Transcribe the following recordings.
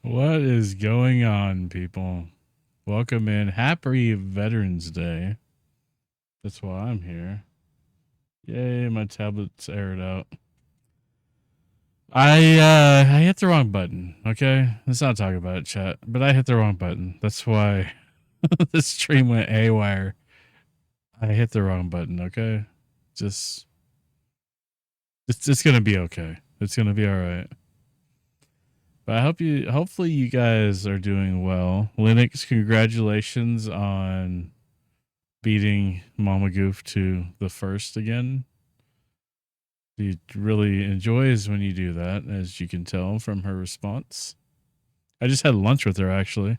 What is going on, people? Welcome in. Happy Veterans Day. That's why I'm here. Yay, my tablet's aired out. I hit the wrong button, okay? Let's not talk about it, chat. But I hit the wrong button. That's why the stream went haywire. I hit the wrong button, okay? It's gonna be okay. It's gonna be alright. But hopefully you guys are doing well. Linux, congratulations on beating Mama Goof to the first again. She really enjoys when you do that, as you can tell from her response. I just had lunch with her, actually.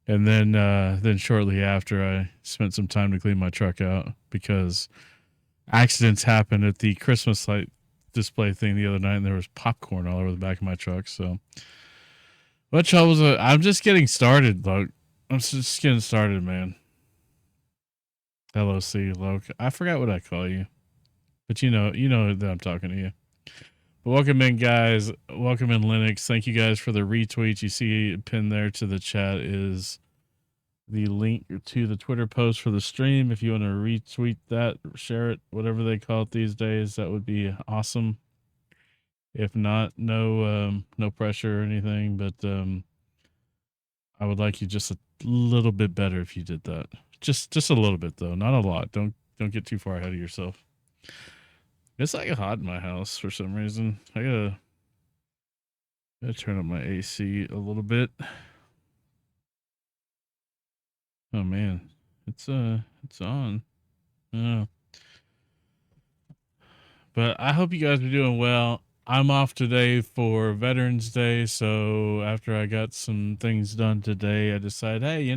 And then shortly after, I spent some time to clean my truck out because accidents happened at the Christmas light display thing the other night, and there was popcorn all over the back of my truck. So what troubles? I'm just getting started, Luke. I'm just getting started, man. LOC, Luke. I forgot what I call you, but you know that I'm talking to you. But welcome in, guys. Welcome in, Linux. Thank you guys for the retweets. You see pinned there to the chat is the link to the Twitter post for the stream. If you want to retweet that, share it, whatever they call it these days, that would be awesome. If not, no pressure or anything, but I would like you just a little bit better if you did that. Just a little bit though, not a lot. Don't get too far ahead of yourself. It's like hot in my house for some reason. I gotta turn up my AC a little bit. Oh man, it's on. But I hope you guys are doing well. I'm off today for Veterans Day, so after I got some things done today, I decided, hey,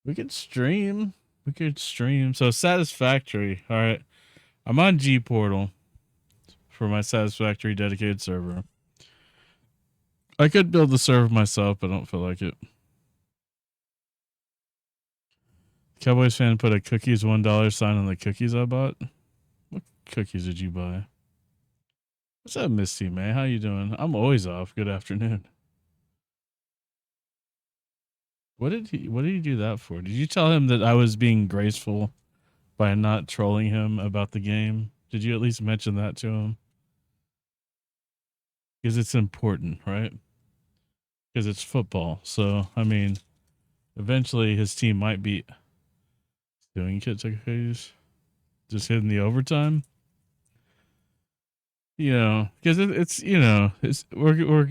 we could stream. So Satisfactory. All right, I'm on G Portal for my Satisfactory dedicated server. I could build the server myself, but I don't feel like it. Cowboys fan put a cookies $1 sign on the cookies I bought. What cookies did you buy? What's up, Misty May? How you doing? I'm always off. Good afternoon. What did he do that for? Did you tell him that I was being graceful by not trolling him about the game? Did you at least mention that to him? Because it's important, right? Because it's football. So, I mean, eventually his team might be doing kids cookies. Just hitting the overtime. Because it's we're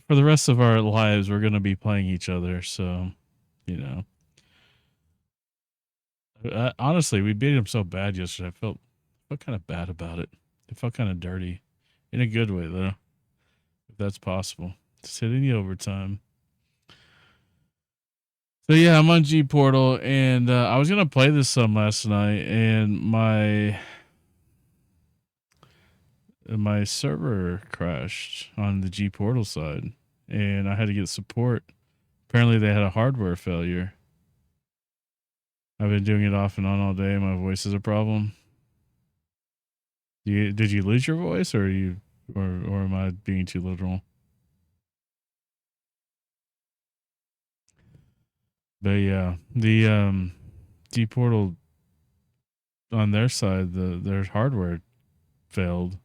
for the rest of our lives we're gonna be playing each other. So, honestly, we beat him so bad yesterday. I felt kind of bad about it. It felt kind of dirty, in a good way though, if that's possible. Just hitting the overtime. So yeah, I'm on G Portal, and I was gonna play this some last night, and my server crashed on the G Portal side, and I had to get support. Apparently, they had a hardware failure. I've been doing it off and on all day. My voice is a problem. Did you lose your voice, or am I being too literal? But yeah, the G Portal on their side, their hardware failed.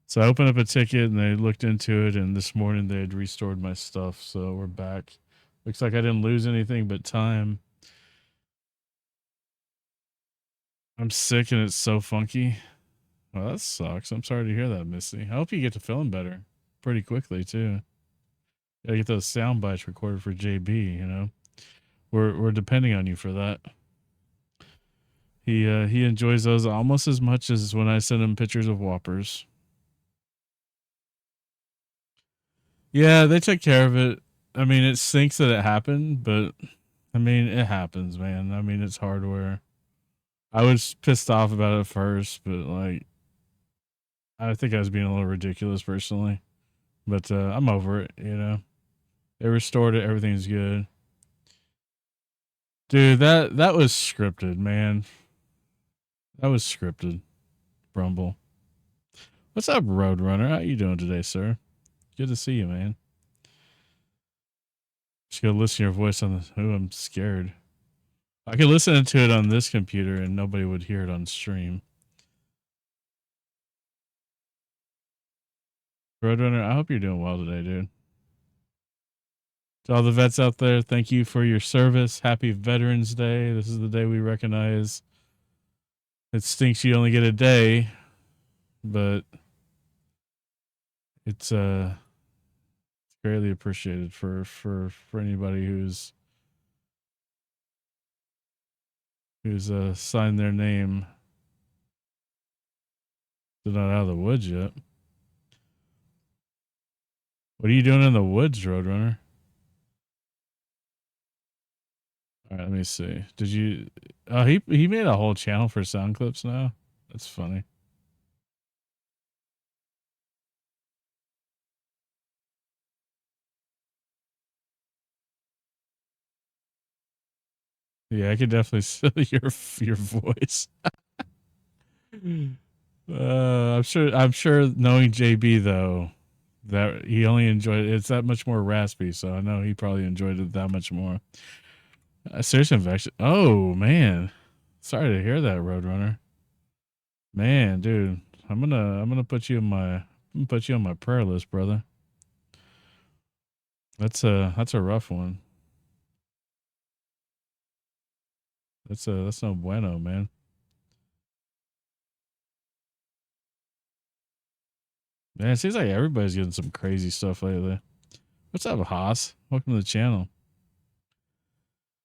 So I opened up a ticket and they looked into it, and this morning they had restored my stuff. So we're back. Looks like I didn't lose anything but time. I'm sick and it's so funky. Well, that sucks. I'm sorry to hear that, Missy. I hope you get to feeling better pretty quickly too. Gotta get those sound bites recorded for JB, We're depending on you for that. He enjoys those almost as much as when I send him pictures of Whoppers. Yeah, they took care of it. I mean, it stinks that it happened, but I mean, it happens, man. I mean, it's hardware. I was pissed off about it at first, but like, I think I was being a little ridiculous personally. But I'm over it, you know. They restored it, everything's good. Dude, that was scripted, man. That was scripted. Brumble. What's up, Roadrunner? How you doing today, sir? Good to see you, man. Just go listen to your voice on the. Oh, I'm scared. I could listen to it on this computer and nobody would hear it on stream. Roadrunner, I hope you're doing well today, dude. To all the vets out there, thank you for your service. Happy Veterans Day. This is the day we recognize. It stinks you only get a day, but it's greatly appreciated for anybody who's signed their name. They're not out of the woods yet. What are you doing in the woods, Roadrunner? All right, let me see. Did you? Oh, he made a whole channel for sound clips now. That's funny. Yeah, I could definitely see your voice. I'm sure knowing JB though, that he only enjoyed it's that much more raspy, so I know he probably enjoyed it that much more. Serious infection. Oh man, sorry to hear that, Roadrunner. Man, dude, I'm gonna put you in my put you on my prayer list, brother. That's a rough one. That's no bueno, man. Man, it seems like everybody's getting some crazy stuff lately. What's up, Haas? Welcome to the channel.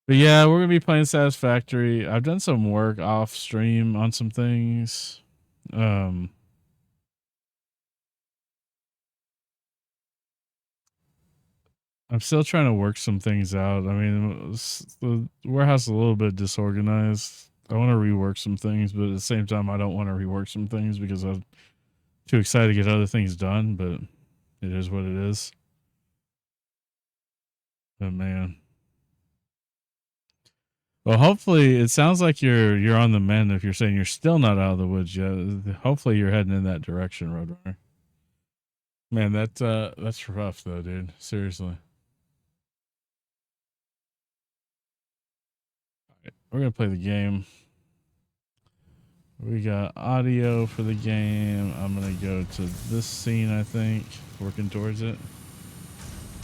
But yeah, we're gonna be playing Satisfactory. I've done some work off stream on some things. I'm still trying to work some things out. I mean, the warehouse is a little bit disorganized. I want to rework some things, but at the same time, I don't want to rework some things because I'm too excited to get other things done. But it is what it is. But man, well, hopefully, it sounds like you're on the mend. If you're saying you're still not out of the woods yet, hopefully you're heading in that direction, Roadrunner. Man, that's rough though, dude. Seriously. We're gonna play the game. We got audio for the game. I'm gonna go to this scene, I think. Working towards it.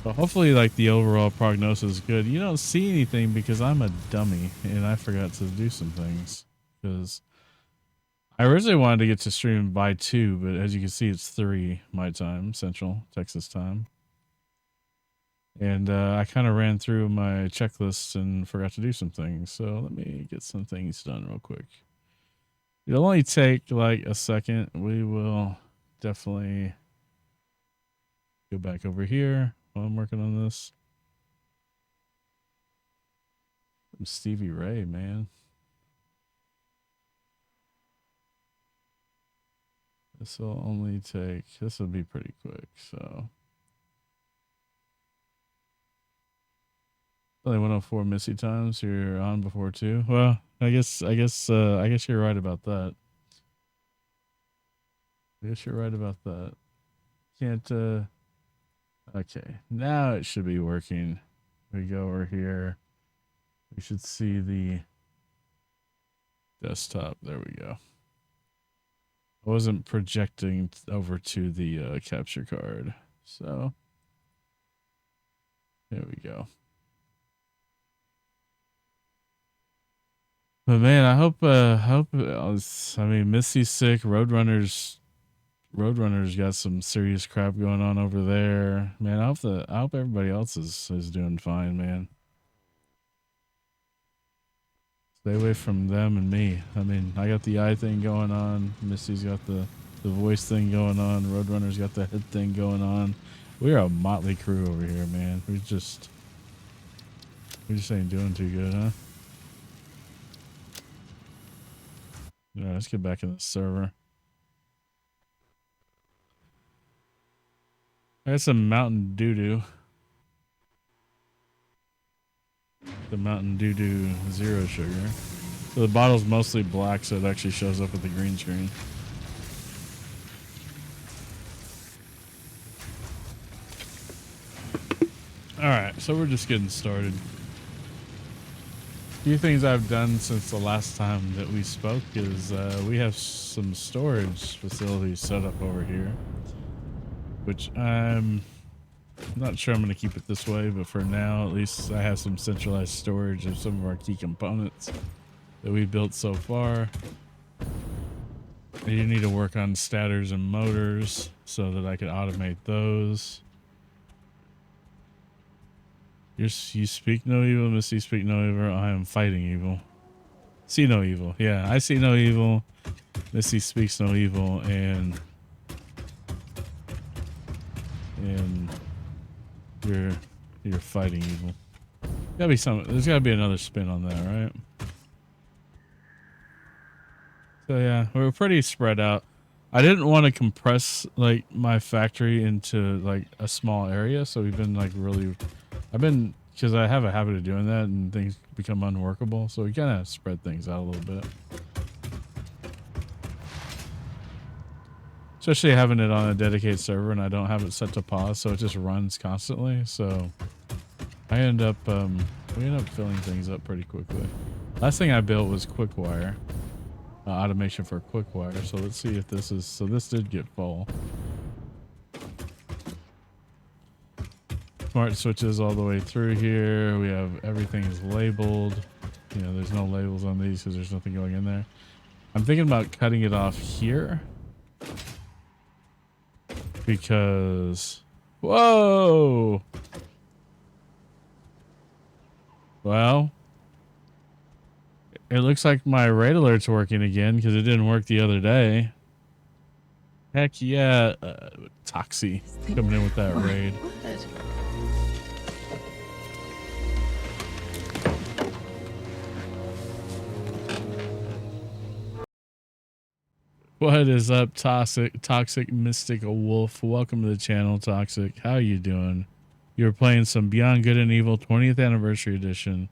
But hopefully like the overall prognosis is good. You don't see anything because I'm a dummy and I forgot to do some things. Because I originally wanted to get to stream by 2, but as you can see it's 3 my time, Central Texas time. And I kind of ran through my checklist and forgot to do some things. So let me get some things done real quick. It'll only take like a second. We will definitely go back over here while I'm working on this. I'm Stevie Ray, man. This will only take, this will be pretty quick. So only 104 Missy times. You're on before 2. Well, I guess you're right about that. I guess you're right about that. Can't, okay. Now it should be working. We go over here. We should see the desktop. There we go. I wasn't projecting over to the capture card. So there we go. But man, I hope I mean Missy's sick. Roadrunner's got some serious crap going on over there. Man, I hope everybody else is doing fine, man. Stay away from them and me. I mean, I got the eye thing going on. Missy's got the voice thing going on. Roadrunner's got the head thing going on. We're a motley crew over here, man. We just ain't doing too good, huh? All right, let's get back in the server. I got some Mountain Doo-Doo. The Mountain Doo-Doo Zero Sugar. So the bottle's mostly black, so it actually shows up with the green screen. Alright, so we're just getting started. A few things I've done since the last time that we spoke is we have some storage facilities set up over here, which I'm not sure I'm going to keep it this way, but for now, at least I have some centralized storage of some of our key components that we built so far. You need to work on stators and motors so that I can automate those. You speak no evil, Missy speak no evil. I am fighting evil. See no evil. Yeah, I see no evil. Missy speaks no evil, and you're fighting evil. Gotta be some. There's gotta be another spin on that, right? So yeah, we're pretty spread out. I didn't want to compress like my factory into like a small area, so we've been like really. I've been, because I have a habit of doing that and things become unworkable, so we kind of spread things out a little bit. Especially having it on a dedicated server and I don't have it set to pause, so it just runs constantly. So I end up, we end up filling things up pretty quickly. Last thing I built was QuickWire, automation for QuickWire. So let's see if this is, so this did get full. Smart switches all the way through here. We have everything is labeled. You know, there's no labels on these because there's nothing going in there. I'm thinking about cutting it off here because, whoa. Well, it looks like my raid alert's working again because it didn't work the other day. Heck yeah, Toxie coming in with that raid. What is up, Toxic Mystical Wolf? Welcome to the channel, Toxic. How you doing? You're playing some Beyond Good and Evil 20th Anniversary Edition.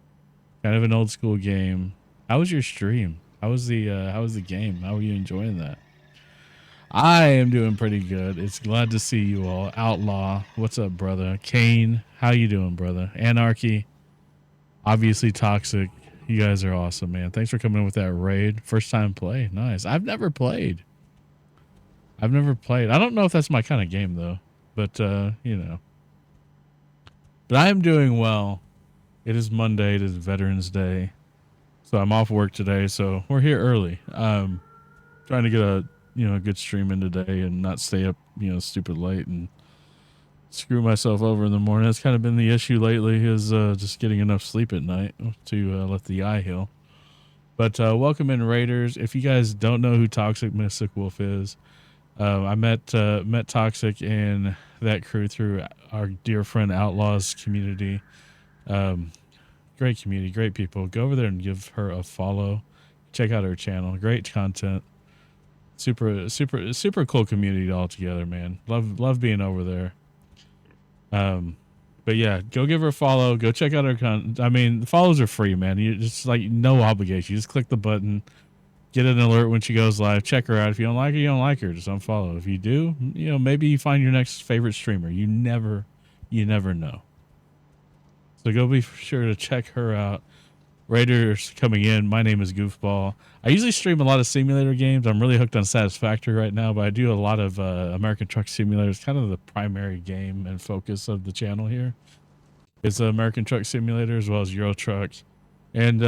Kind of an old school game. How was your stream? How was the game? How were you enjoying that? I am doing pretty good. It's glad to see you all. Outlaw, what's up, brother? Kane, how you doing, brother? Anarchy, obviously Toxic. You guys are awesome, man. Thanks for coming in with that raid. First time play. Nice. I've never played. I don't know if that's my kind of game, though. But, you know. But I am doing well. It is Monday. It is Veterans Day. So I'm off work today. So we're here early. Trying to get a, you know, a good stream in today and not stay up, you know, stupid late and screw myself over in the morning. That's kind of been the issue lately, is just getting enough sleep at night to let the eye heal. But welcome in, Raiders. If you guys don't know who Toxic Mystic Wolf is, I met Toxic and that crew through our dear friend Outlaw's community. Great community, great people. Go over there and give her a follow. Check out her channel. Great content. Super cool community altogether, man. Love being over there. But yeah, go give her a follow. Go check out her content. I mean, the follows are free, man. You just like no obligation. You just click the button, get an alert when she goes live. Check her out. If you don't like her, you don't like her. Just unfollow. If you do, you know, maybe you find your next favorite streamer. You never know. So go be sure to check her out. Raiders coming in. My name is Goofball. I usually stream a lot of simulator games. I'm really hooked on Satisfactory right now, but I do a lot of American Truck Simulator. It's kind of the primary game and focus of the channel here. It's American Truck Simulator as well as Euro Truck. And,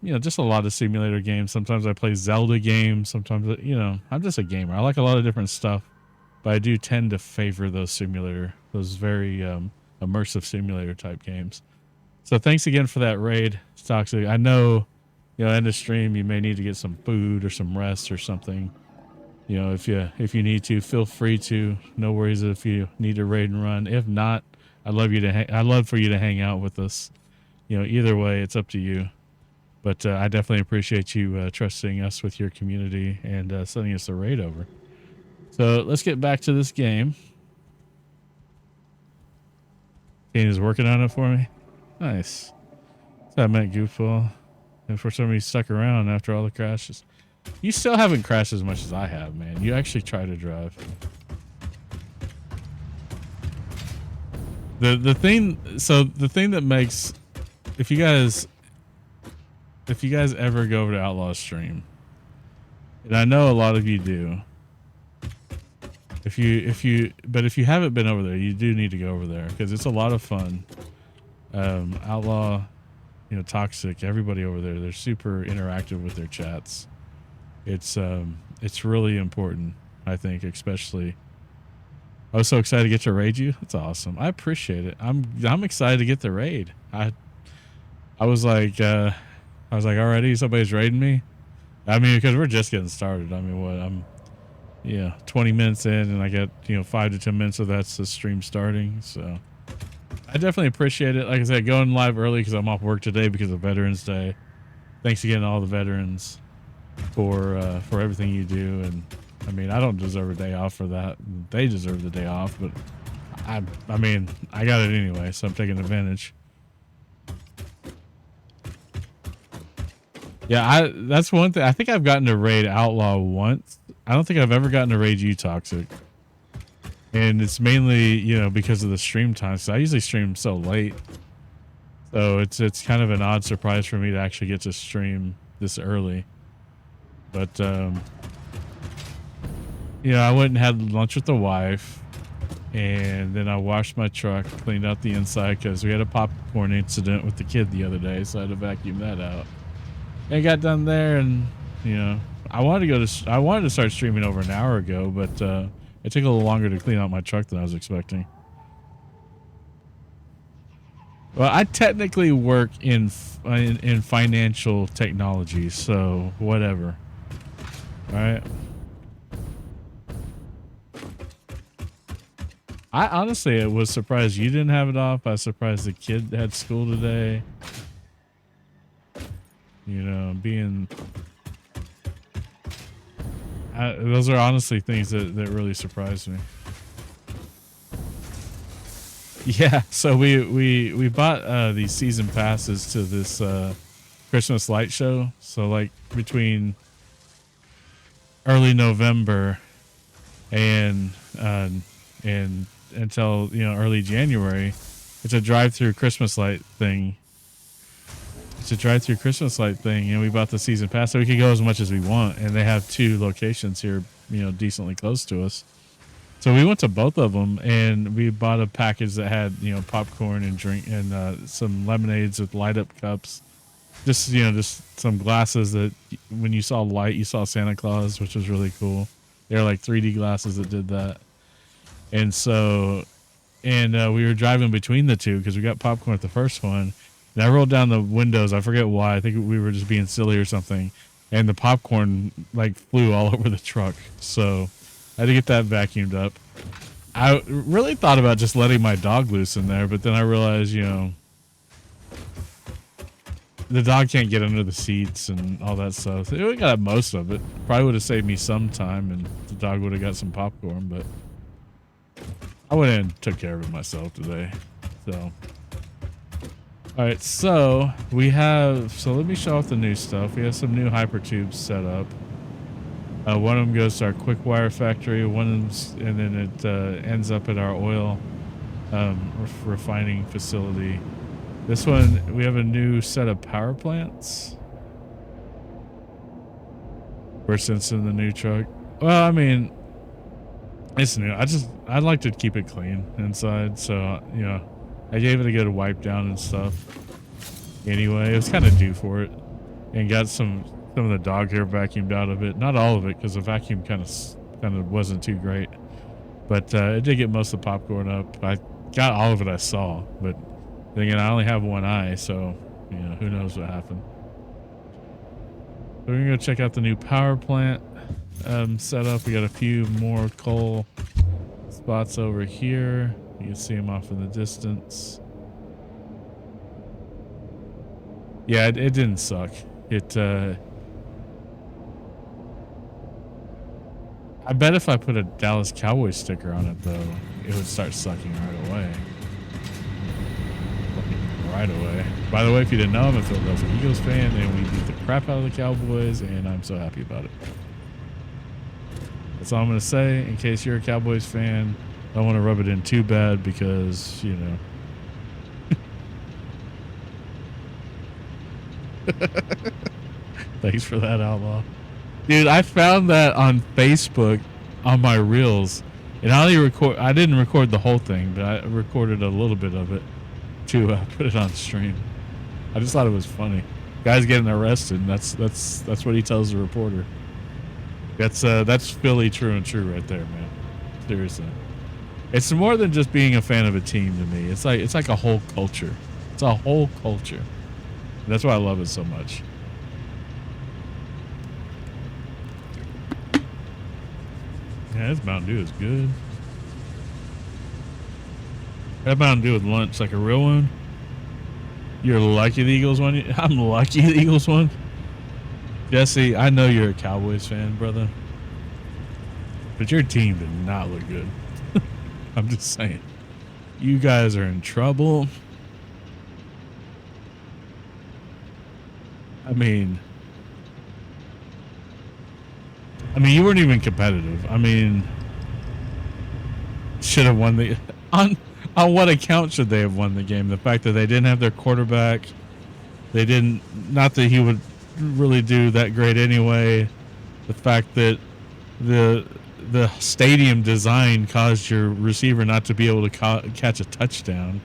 you know, just a lot of simulator games. Sometimes I play Zelda games. Sometimes, you know, I'm just a gamer. I like a lot of different stuff, but I do tend to favor those very immersive simulator type games. So thanks again for that raid, Toxic. I know, you know, end of stream, you may need to get some food or some rest or something. You know, if you need to, feel free to. No worries if you need to raid and run. If not, I'd love for you to hang out with us. You know, either way, it's up to you. But I definitely appreciate you trusting us with your community and sending us a raid over. So let's get back to this game. Kane working on it for me. Nice. So I met Goofball. And for some reason, stuck around after all the crashes. You still haven't crashed as much as I have, man. You actually try to drive. The thing that makes, if you guys ever go over to Outlaw Stream, and I know a lot of you do, but if you haven't been over there, you do need to go over there because it's a lot of fun. Outlaw, Toxic, everybody over there, they're super interactive with their chats. It's really important, I think, especially. I was so excited to get to raid you. That's awesome. I appreciate it. I'm excited to get the raid. I was like already somebody's raiding me. I mean, because we're just getting started. I mean, I'm 20 minutes in, and I got 5 to 10 minutes of that's the stream starting. So I definitely appreciate it. Like I said, going live early because I'm off work today because of Veterans Day. Thanks again to all the veterans for everything you do. And I mean, I don't deserve a day off for that. They deserve the day off, but I mean, I got it anyway, so I'm taking advantage. Yeah, that's one thing. I think I've gotten to raid Outlaw once. I don't think I've ever gotten to raid you, Toxic. And it's mainly, because of the stream time. So I usually stream so late. So it's kind of an odd surprise for me to actually get to stream this early. But I went and had lunch with the wife, and then I washed my truck, cleaned out the inside because we had a popcorn incident with the kid the other day, so I had to vacuum that out. And got done there, and I wanted to start streaming over an hour ago, but it took a little longer to clean out my truck than I was expecting. Well, I technically work in financial technology, so whatever. All right. I honestly was surprised you didn't have it off. I was surprised the kid had school today. Those are honestly things that really surprised me. Yeah, so we bought these season passes to this Christmas light show. So like between early November and until early January, it's a drive-through Christmas light thing. And we bought the season pass so we could go as much as we want. And they have 2 locations here, decently close to us. So we went to both of them, and we bought a package that had popcorn and drink and some lemonades with light up cups. Just some glasses that when you saw light, you saw Santa Claus, which was really cool. They're like 3D glasses that did that. And so, we were driving between the 2 because we got popcorn at the first one. And I rolled down the windows. I forget why. I think we were just being silly or something. And the popcorn like flew all over the truck. So I had to get that vacuumed up. I really thought about just letting my dog loose in there, but then I realized, the dog can't get under the seats and all that stuff. We got most of it. Probably would have saved me some time, and the dog would have got some popcorn, but I went in and took care of it myself today. So, all right, so let me show off the new stuff. We have some new hypertubes set up. One of them goes to our quick wire factory, and then it ends up at our oil refining facility. This one, we have a new set of power plants. We're sensing the new truck. Well, I mean, it's new. I'd like to keep it clean inside, so I gave it a good wipe down and stuff. Anyway, it was kind of due for it, and got some of the dog hair vacuumed out of it. Not all of it, because the vacuum kind of wasn't too great, but it did get most of the popcorn up. I got all of it I saw, but then again, I only have one eye, so who knows what happened. So we're gonna go check out the new power plant setup. We got a few more coal spots over here. You can see them off in the distance. Yeah, it didn't suck. I bet if I put a Dallas Cowboys sticker on it, though, it would start sucking right away. right away. By the way, if you didn't know, I'm a Philadelphia Eagles fan, and we beat the crap out of the Cowboys, and I'm so happy about it. That's all I'm going to say. In case you're a Cowboys fan, I don't want to rub it in too bad because, you know. Thanks for that, Outlaw. Dude, I found that on Facebook on my reels, and I didn't record the whole thing, but I recorded a little bit of it to put it on stream. I just thought it was funny. Guy's getting arrested. And that's what he tells the reporter. That's Philly true and true right there, man. Seriously, it's more than just being a fan of a team to me. It's like a whole culture. It's a whole culture. And that's why I love it so much. Yeah, this Mountain Dew is good. That Mountain Dew with lunch, like a real one. You're lucky the Eagles won. I'm lucky the Eagles won. Jesse, I know you're a Cowboys fan, brother. But your team did not look good. I'm just saying. You guys are in trouble. I mean, you weren't even competitive. I mean, should have won the... On what account should they have won the game? The fact that they didn't have their quarterback. They didn't... Not that he would really do that great anyway. The fact that the stadium design caused your receiver not to be able to catch a touchdown.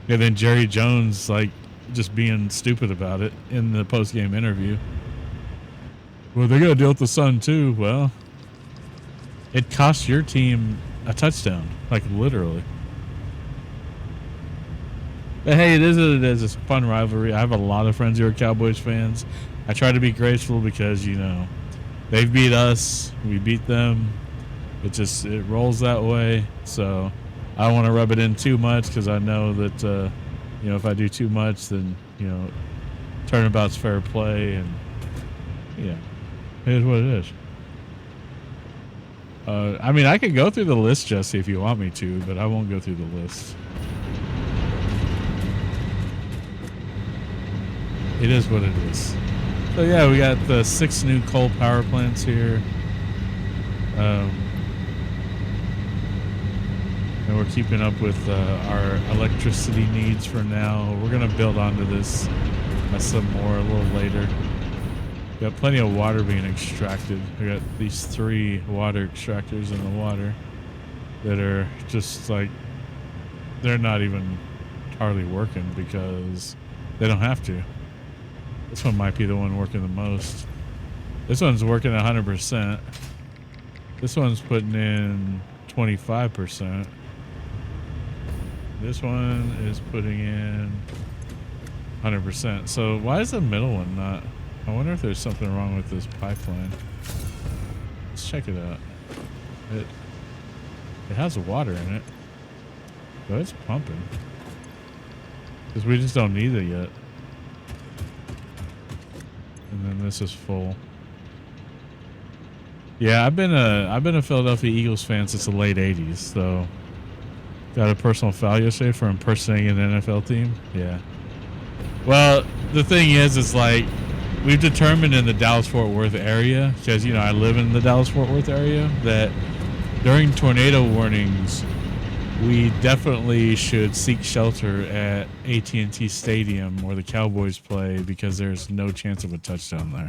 And then Jerry Jones, like, just being stupid about it in the post-game interview. Well, they're going to deal with the sun too. Well, it cost your team a touchdown, like literally. But hey, it is what it is. It's a fun rivalry. I have a lot of friends who are Cowboys fans. I try to be graceful because, you know, they've beat us. We beat them. It rolls that way. So I don't want to rub it in too much because I know that, you know, if I do too much, then, you know, turnabout's fair play. And, yeah, it is what it is. I mean, I could go through the list, Jesse, if you want me to, but I won't go through the list. It is what it is. So yeah, we got the 6 new coal power plants here. And we're keeping up with our electricity needs for now. We're gonna build onto this some more a little later. We got plenty of water being extracted. We got these 3 water extractors in the water that are just like, they're not even hardly working because they don't have to. This one might be the one working the most. This one's working 100%. This one's putting in 25%. This one is putting in 100%. So why is the middle one not? I wonder if there's something wrong with this pipeline. Let's check it out. It has water in it. So it's pumping. Because we just don't need it yet. And then this is full. Yeah, I've been a Philadelphia Eagles fan since the late 80s, so got a personal foul yesterday for impersonating an NFL team. Yeah. Well, the thing is like we've determined in the Dallas-Fort Worth area, because, you know, I live in the Dallas-Fort Worth area, that during tornado warnings, we definitely should seek shelter at AT&T Stadium where the Cowboys play because there's no chance of a touchdown there.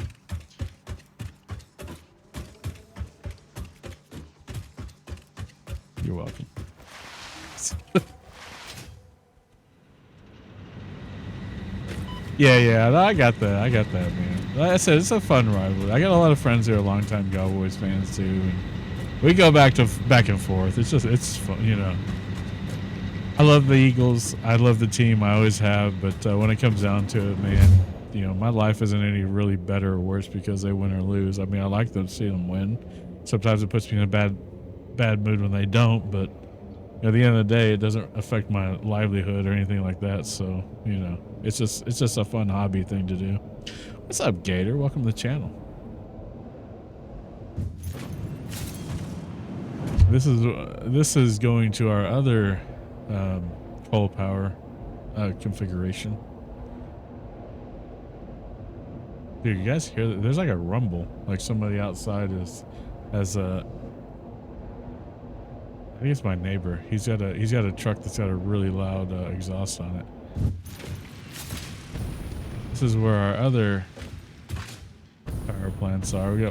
You're welcome. Yeah, I got that. Man. Like I said, it's a fun rivalry. I got a lot of friends who are longtime Cowboys fans too. And we go back and forth. It's fun, you know. I love the Eagles. I love the team. I always have. But when it comes down to it, man, you know, my life isn't any really better or worse because they win or lose. I mean, I like to see them win. Sometimes it puts me in a bad mood when they don't. But at the end of the day, it doesn't affect my livelihood or anything like that. So, you know, it's just a fun hobby thing to do. What's up, Gator? Welcome to the channel. This is going to our other coal power configuration. Dude, you guys hear that? There's like a rumble. Like somebody outside has a. I think it's my neighbor. He's got a truck that's got a really loud exhaust on it. This is where our other power plants are. We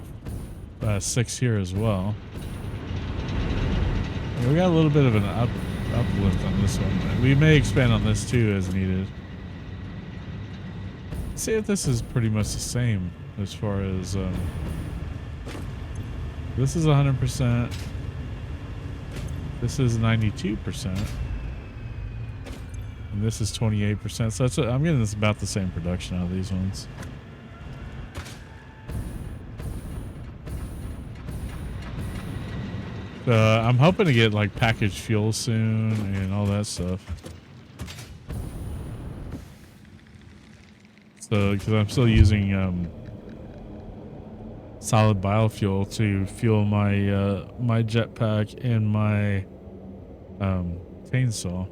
got 6 here as well. And we got a little bit of an uplift on this one. We may expand on this too as needed. See if this is pretty much the same as far as this is 100%. This is 92%. And this is 28%. So that's I'm getting this about the same production out of these ones. I'm hoping to get like packaged fuel soon and all that stuff. So, because I'm still using solid biofuel to fuel my my jetpack and my chainsaw.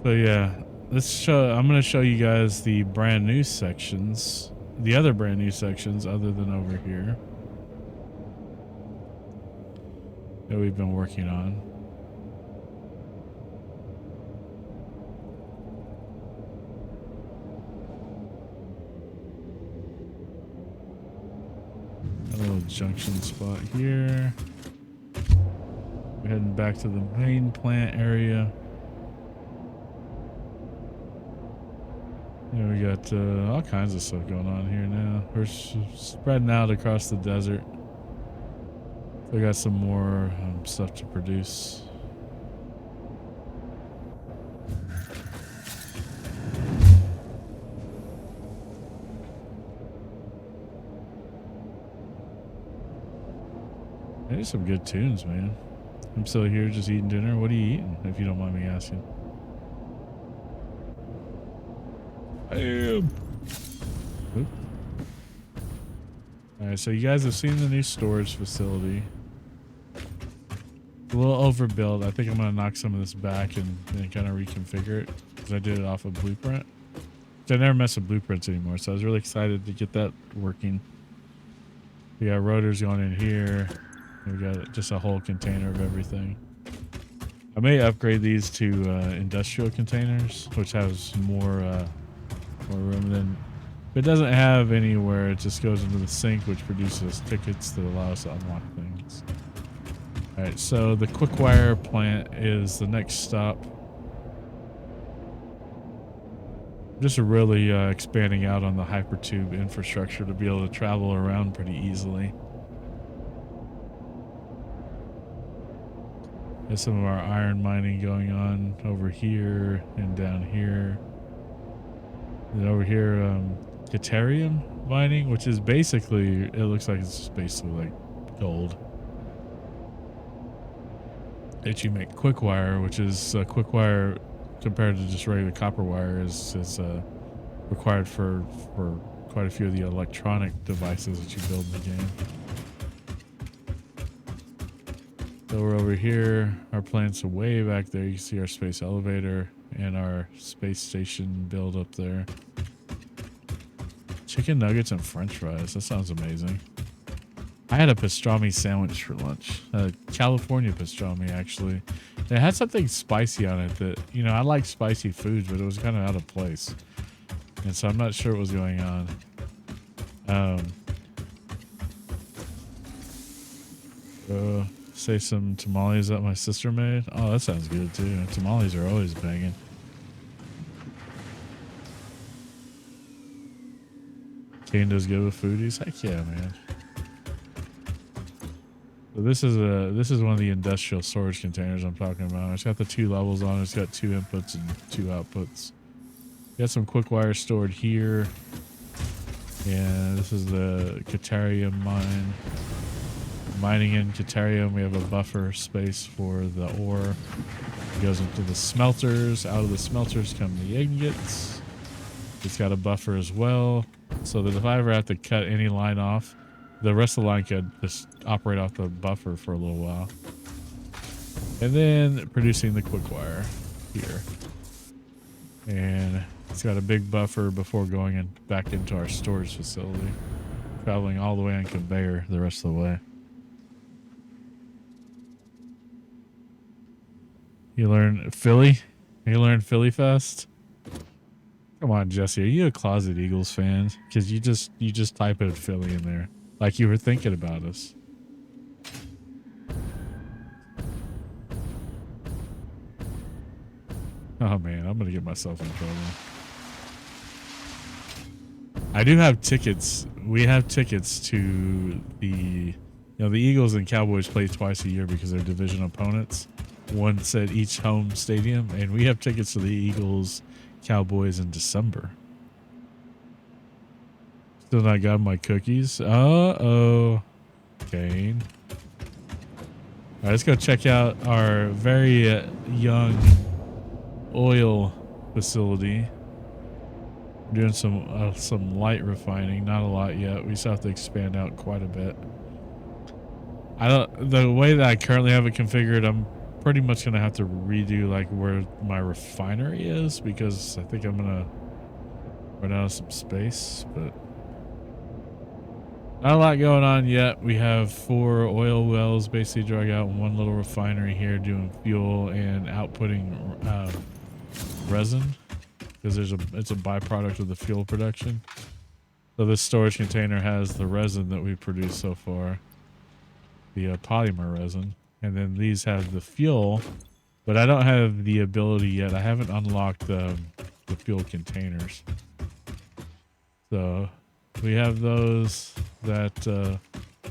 So yeah, I'm going to show you guys the brand new sections, the other brand new sections other than over here that we've been working on. A little junction spot here. We're heading back to the main plant area. Yeah, we got all kinds of stuff going on here now. We're spreading out across the desert. We got some more stuff to produce. There's some good tunes, man. I'm still here just eating dinner. What are you eating, if you don't mind me asking? Alright, so you guys have seen the new storage facility. A little overbuilt. I think I'm going to knock some of this back and then kind of reconfigure it, because I did it off of Blueprint. I never mess with blueprints anymore, so I was really excited to get that working. We got rotors going in here. We got just a whole container of everything. I may upgrade these to industrial containers, which has more room than. If it doesn't have anywhere, it just goes into the sink, which produces tickets that allow us to unlock things. All right, so the quick wire plant is the next stop. Just really expanding out on the hypertube infrastructure to be able to travel around pretty easily. There's some of our iron mining going on over here and down here. And over here, Deuterium mining, which is basically, it looks like it's basically like gold. That you make quick wire, which is quick wire compared to just regular copper wire is required for quite a few of the electronic devices that you build in the game. So we're over here. Our plants are way back there. You can see our space elevator and our space station build up there. Chicken nuggets and french fries. That sounds amazing. I had a pastrami sandwich for lunch. California pastrami, actually. It had something spicy on it that, you know, I like spicy foods, but it was kind of out of place. And so I'm not sure what was going on. Say some tamales that my sister made. Oh, that sounds good too. Tamales are always banging. Kane does good with foodies. Heck yeah, man. So this is one of the industrial storage containers I'm talking about. It's got the 2 levels on it. It's got 2 inputs and 2 outputs. Got some quick wire stored here. And this is the Deuterium mine. Mining in Deuterium, we have a buffer space for the ore. It goes into the smelters. Out of the smelters come the ingots. It's got a buffer as well, so that if I ever have to cut any line off, the rest of the line could just operate off the buffer for a little while. And then producing the quick wire here. And it's got a big buffer before going back into our storage facility. Traveling all the way on conveyor the rest of the way. You learn Philly? You learn Philly Fest? Come on, Jesse. Are you a closet Eagles fan? Because you just type in Philly in there. Like you were thinking about us. Oh man, I'm gonna get myself in trouble. I do have tickets. We have tickets to the the Eagles and Cowboys play twice a year because they're division opponents. Once at each home stadium, and we have tickets to the Eagles Cowboys in December. Still not got my cookies. Uh-oh. Kane. All right, let's go check out our very young oil facility. We're doing some light refining, not a lot yet. We still have to expand out quite a bit. The way that I currently have it configured, I'm pretty much gonna have to redo like where my refinery is because I think I'm gonna run out of some space, but not a lot going on yet. We have 4 oil wells basically drug out, one little refinery here doing fuel and outputting resin because it's a byproduct of the fuel production. So this storage container has the resin that we produced so far, the polymer resin, and then these have the fuel, but I don't have the ability yet. I haven't unlocked the fuel containers. So we have those that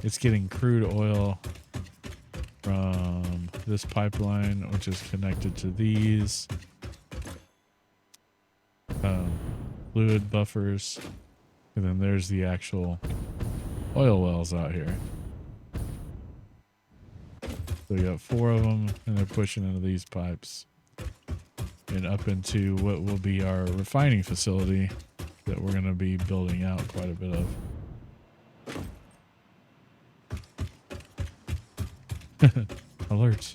it's getting crude oil from this pipeline, which is connected to these fluid buffers, and then there's the actual oil wells out here. So we got 4 of them, and they're pushing into these pipes and up into what will be our refining facility that we're going to be building out quite a bit of. Alerts.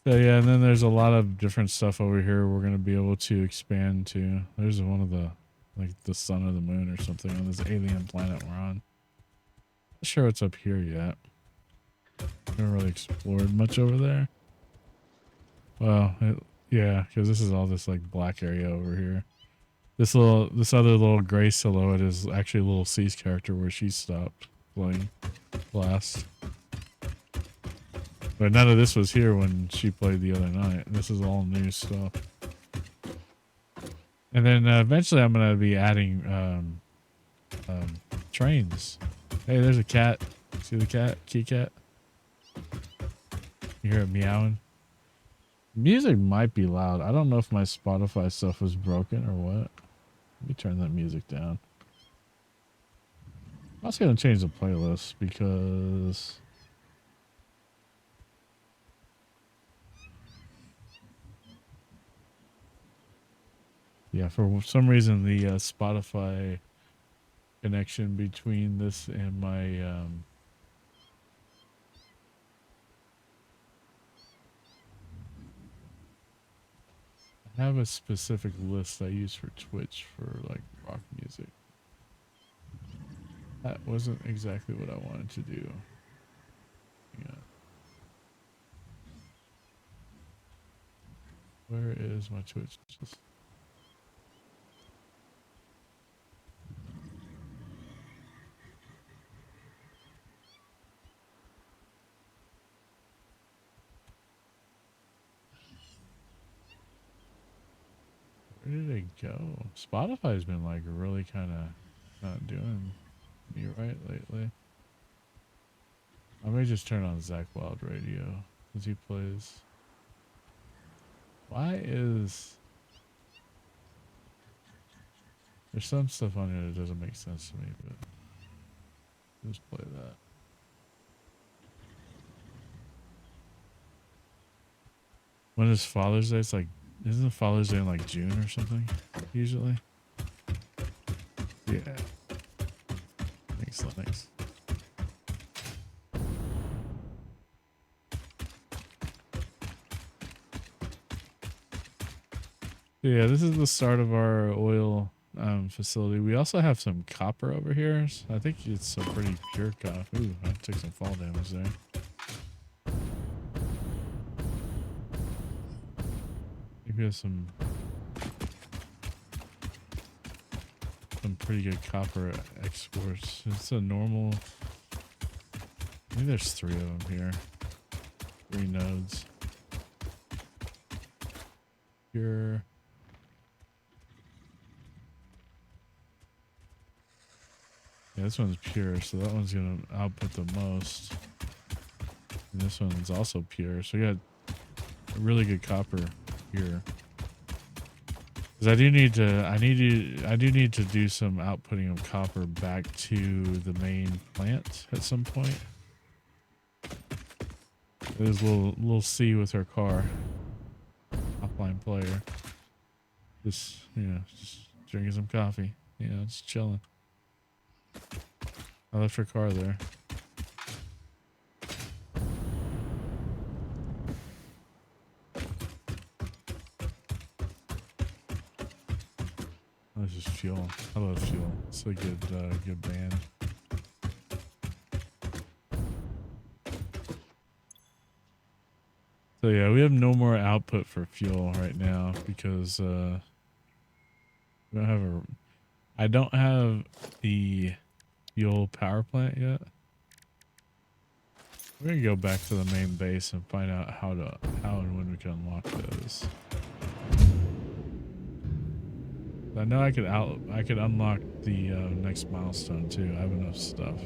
So yeah, and then there's a lot of different stuff over here we're going to be able to expand to. There's one of the, like the sun or the moon or something on this alien planet we're on. Not sure what's up here yet. Haven't really explored much over there. Well, yeah, because this is all this like black area over here. This other little gray silhouette is actually a little C's character where she stopped playing last. But none of this was here when she played the other night. This is all new stuff. And then eventually I'm going to be adding trains. Hey, there's a cat. See the cat? Key cat? You hear it meowing? Music might be loud. I don't know if my Spotify stuff was broken or what. Let me turn that music down. I'm also going to change the playlist because... yeah, for some reason the Spotify connection between this and my I have a specific list I use for Twitch for like rock music. That wasn't exactly what I wanted to do. Yeah. Where is my Twitch? Where did it go? Spotify's been like really kind of not doing me right lately. I may just turn on Zach Wild Radio as he plays. Why is there's some stuff on here that doesn't make sense to me, but just play that. When is Father's Day? It's like, isn't Father's Day in like June or something? Usually. Yeah. Thanks, Linux. Yeah, this is the start of our oil facility. We also have some copper over here. So I think it's some pretty pure copper. Ooh, I took some fall damage there. I think we have some pretty good copper exports. It's a normal. I think there's 3 of them here. 3 nodes. Pure. Yeah, this one's pure, so that one's gonna output the most. And this one's also pure, so we got a really good copper here. Because I do need to do some outputting of copper back to the main plant at some point. There's a little C with her car. Offline player. Just drinking some coffee. Just chilling. I left her car there. That's just Fuel. I love Fuel. It's a good band. So yeah, we have no more output for Fuel right now because we don't have I don't have the Fuel power plant yet. We're gonna go back to the main base and find out how and when we can unlock those. I know I could unlock the next milestone too. I have enough stuff.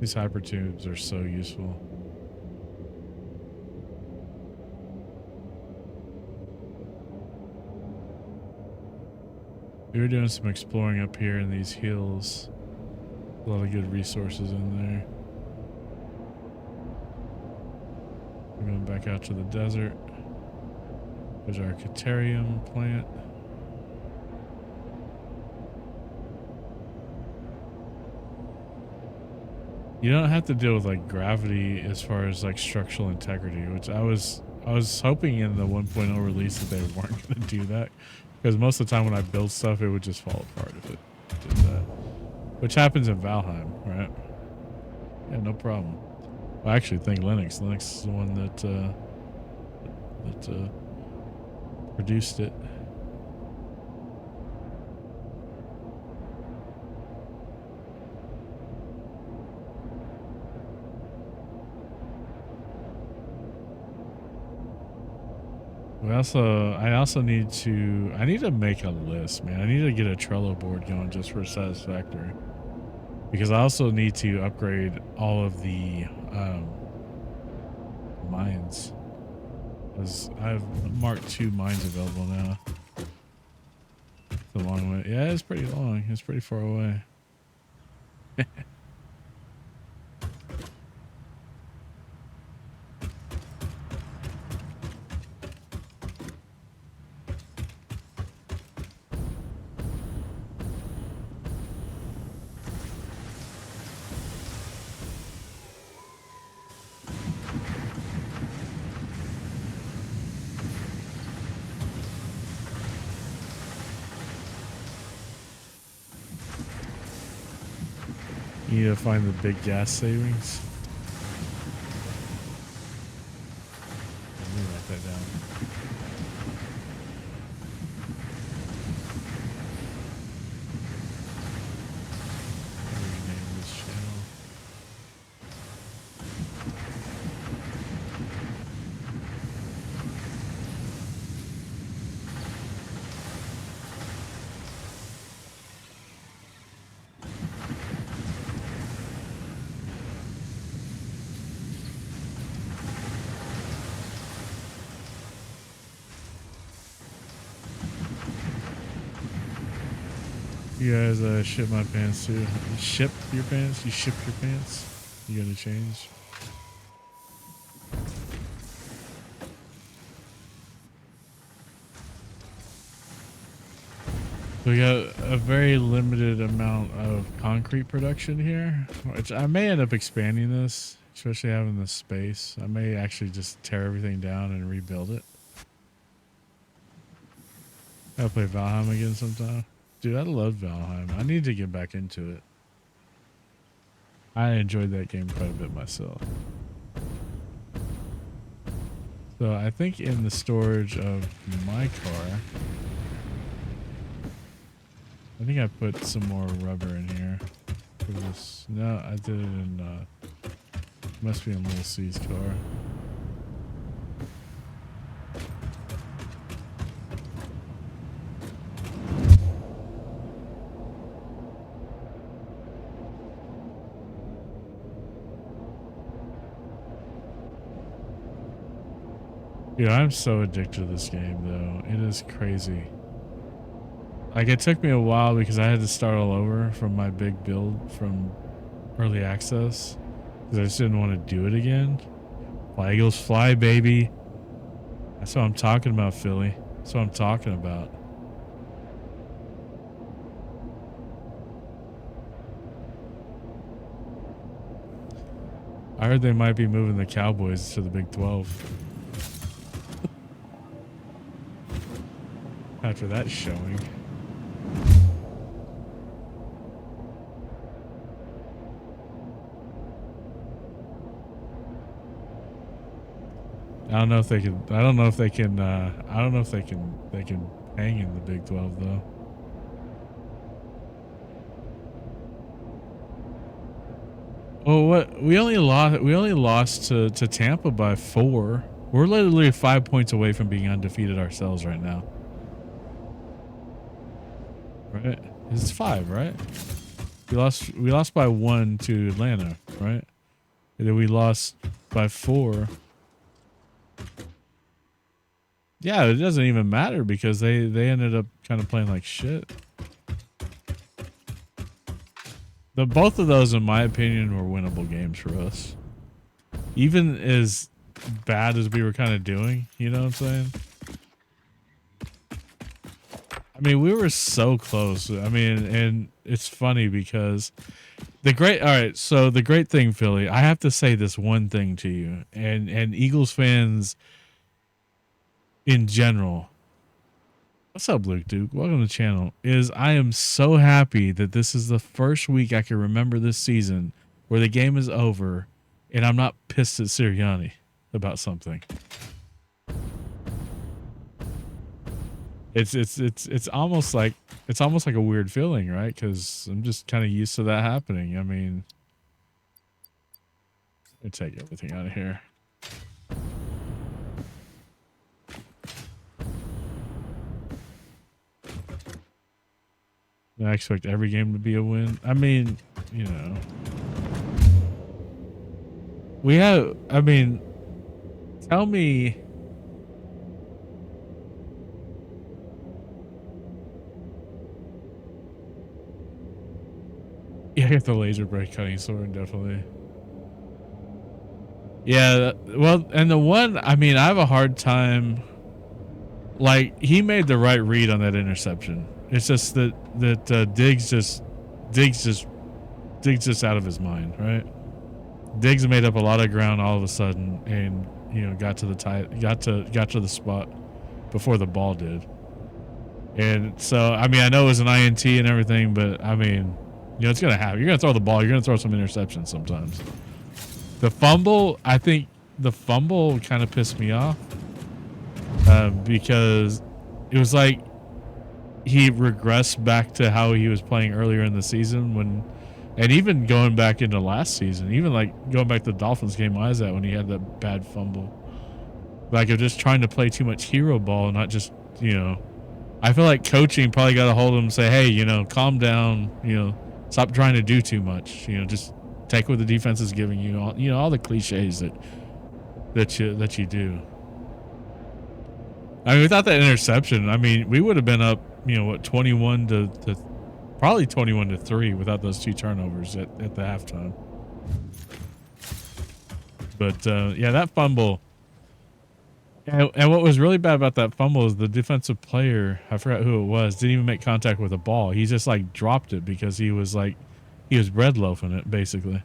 These hypertubes are so useful. We were doing some exploring up here in these hills. A lot of good resources in there. We're going back out to the desert. There's our Caterium plant. You don't have to deal with like gravity as far as like structural integrity, which I was hoping in the 1.0 release that they weren't going to do that, because most of the time when I build stuff, it would just fall apart if it did that, which happens in Valheim, right? Yeah, no problem. Well, I actually think Linux is the one that produced it. I also need to make a list, man. I need to get a Trello board going just for Satisfactory, because I also need to upgrade all of the mines, because I have Mark II mines available now. It's a long way. Yeah, it's pretty long. It's pretty far away. You need to find the big gas savings. Let me write that down. Rename this channel. You guys ship my pants too. You ship your pants? You ship your pants? You gotta change. We got a very limited amount of concrete production here, which I may end up expanding this, especially having this space. I may actually just tear everything down and rebuild it. I'll play Valheim again sometime. Dude, I love Valheim. I need to get back into it. I enjoyed that game quite a bit myself. So I think in the storage of my car, I think I put some more rubber in here. For this. No, I did it in, must be in Little C's car. Dude, I'm so addicted to this game, though. It is crazy. Like, it took me a while because I had to start all over from my big build from early access. Because I just didn't want to do it again. Fly, Eagles, fly, baby. That's what I'm talking about, Philly. That's what I'm talking about. I heard they might be moving the Cowboys to the Big 12. After that showing. I don't know if they can. I don't know if they can. I don't know if they can. They can hang in the Big 12 though. Well, what we only lost to Tampa by 4. We're literally 5 points away from being undefeated ourselves right now. Right? It's 5, right? We lost by 1 to Atlanta, right? And then we lost by 4. Yeah, it doesn't even matter because they ended up kind of playing like shit. Both of those, in my opinion, were winnable games for us. Even as bad as we were kind of doing, you know what I'm saying? I mean, we were so close. I mean, and it's funny because all right, so the great thing, Philly, I have to say this one thing to you and Eagles fans in general. What's up, Luke Duke? Welcome to the channel. I am so happy that this is the first week I can remember this season where the game is over and I'm not pissed at Sirianni about something. It's almost like a weird feeling, right? Because I'm just kind of used to that happening. I mean, let me take everything out of here. I expect every game to be a win. I mean, you know, I mean, tell me. Yeah, I get the laser break cutting sword, definitely. Yeah, well, and the one, I mean, I have a hard time. Like, he made the right read on that interception. It's just that Diggs just out of his mind, right? Diggs made up a lot of ground all of a sudden, and you know got to the spot before the ball did. And so, I mean, I know it was an INT and everything, but I mean, you know, it's gonna happen. You're gonna throw the ball. You're gonna throw some interceptions sometimes. The fumble, I think the fumble kind of pissed me off because it was like he regressed back to how he was playing earlier in the season and even going back into last season, even like going back to the Dolphins game I was at when he had that bad fumble. Like, of just trying to play too much hero ball, not just, you know, I feel like coaching probably got to hold him and say, hey, you know, calm down, you know, stop trying to do too much, you know, just take what the defense is giving you, all the cliches that you do. I mean, without that interception, I mean, we would have been up, you know, what, 21 to probably 21 to 3 without those 2 turnovers at the halftime. But yeah, that fumble, And what was really bad about that fumble is the defensive player, I forgot who it was, didn't even make contact with the ball. He just like dropped it because he was bread loafing it basically.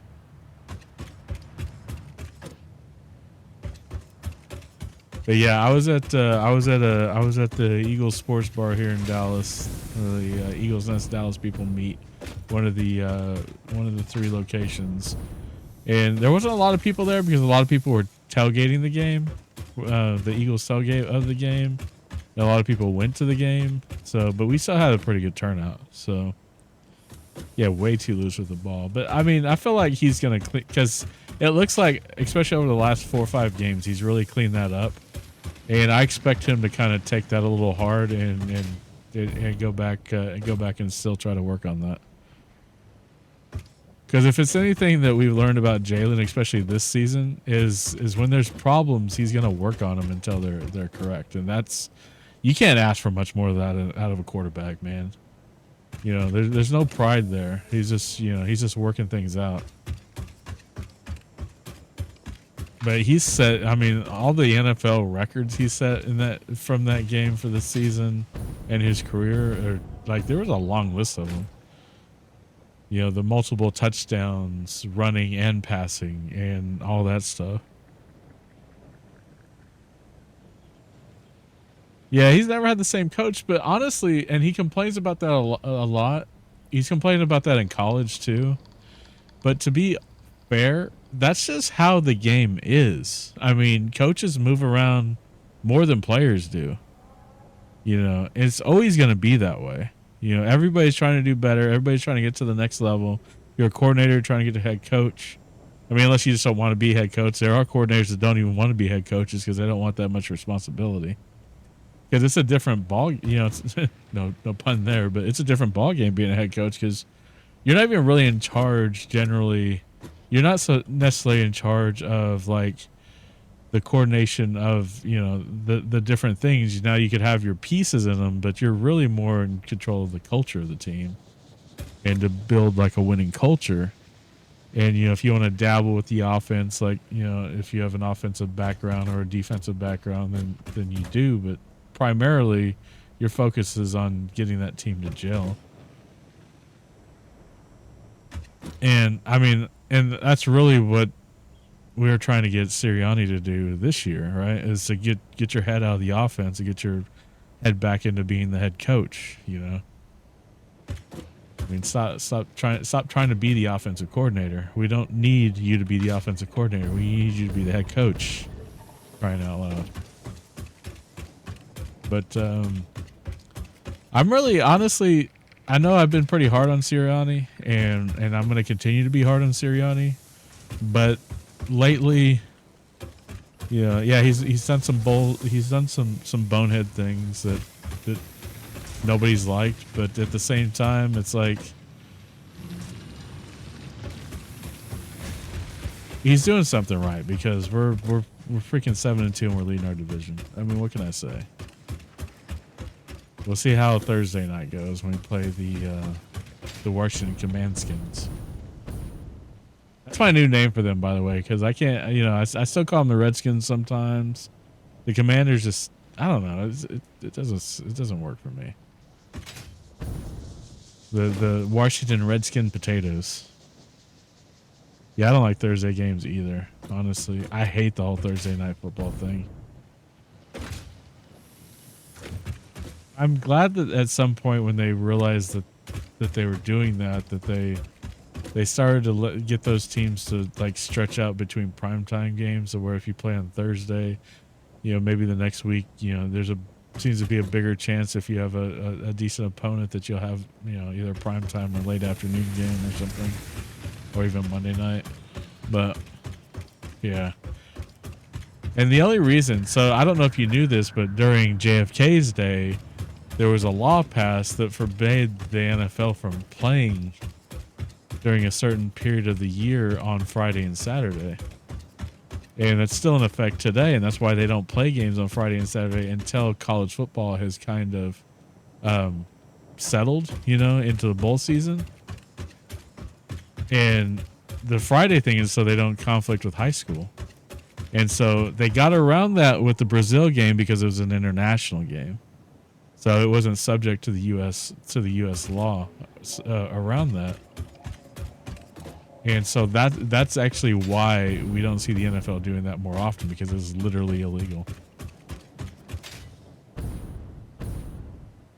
But yeah, I was at the Eagles Sports Bar here in Dallas. The Eagles Nest Dallas people meet, one of the 3 locations, and there wasn't a lot of people there because a lot of people were tailgating the game, the Eagles tailgate of the game. And a lot of people went to the game, so but we still had a pretty good turnout. So yeah, way too loose with the ball. But I mean, I feel like he's gonna because it looks like, especially over the last 4 or 5 games, he's really cleaned that up. And I expect him to kind of take that a little hard and go back and still try to work on that. Because if it's anything that we've learned about Jalen, especially this season, is when there's problems, he's gonna work on them until they're correct. And that's, you can't ask for much more of that out of a quarterback, man. You know, there's no pride there. He's just working things out. But he's set, I mean, all the NFL records he set in that from that game for the season and his career are like, there was a long list of them. You know, the multiple touchdowns, running and passing, and all that stuff. Yeah, he's never had the same coach, but honestly, and he complains about that a lot. He's complaining about that in college too. But to be fair, that's just how the game is. I mean, coaches move around more than players do. You know, it's always going to be that way. You know, everybody's trying to do better. Everybody's trying to get to the next level. You're a coordinator trying to get to head coach. I mean, unless you just don't want to be head coach. There are coordinators that don't even want to be head coaches because they don't want that much responsibility. Because it's a different ball, you know, it's, no pun there, but it's a different ball game being a head coach because you're not even really in charge generally. You're not so necessarily in charge of like the coordination of, you know, the different things. Now you could have your pieces in them, but you're really more in control of the culture of the team and to build like a winning culture. And, you know, if you want to dabble with the offense, like, you know, if you have an offensive background or a defensive background, then you do. But primarily, your focus is on getting that team to gel. And, I mean, and that's really what we're trying to get Sirianni to do this year, right? Is to get your head out of the offense and get your head back into being the head coach, you know? I mean, stop trying to be the offensive coordinator. We don't need you to be the offensive coordinator. We need you to be the head coach. Crying out loud. But I'm really, honestly, I know I've been pretty hard on Sirianni, and I'm going to continue to be hard on Sirianni. But lately, yeah, he's done some bonehead things that nobody's liked, but at the same time, it's like he's doing something right because we're freaking 7-2 and we're leading our division. I mean, what can I say? We'll see how Thursday night goes when we play the Washington Commandskins. That's my new name for them, by the way, because I can't, you know, I still call them the Redskins sometimes. The Commanders just, I don't know, it doesn't work for me. The Washington Redskin Potatoes. Yeah, I don't like Thursday games either, honestly. I hate the whole Thursday night football thing. I'm glad that at some point when they realized that they were doing that they started to get those teams to like stretch out between primetime games, so where if you play on Thursday, you know, maybe the next week, you know, seems to be a bigger chance if you have a decent opponent that you'll have, you know, either primetime or late afternoon game or something, or even Monday night. But yeah. And the only reason, so I don't know if you knew this, but during JFK's day, there was a law passed that forbade the NFL from playing during a certain period of the year on Friday and Saturday. And it's still in effect today, and that's why they don't play games on Friday and Saturday until college football has kind of settled, you know, into the bowl season. And the Friday thing is so they don't conflict with high school. And so they got around that with the Brazil game because it was an international game. So it wasn't subject to the U.S. law around that. And so that's actually why we don't see the NFL doing that more often, because it's literally illegal.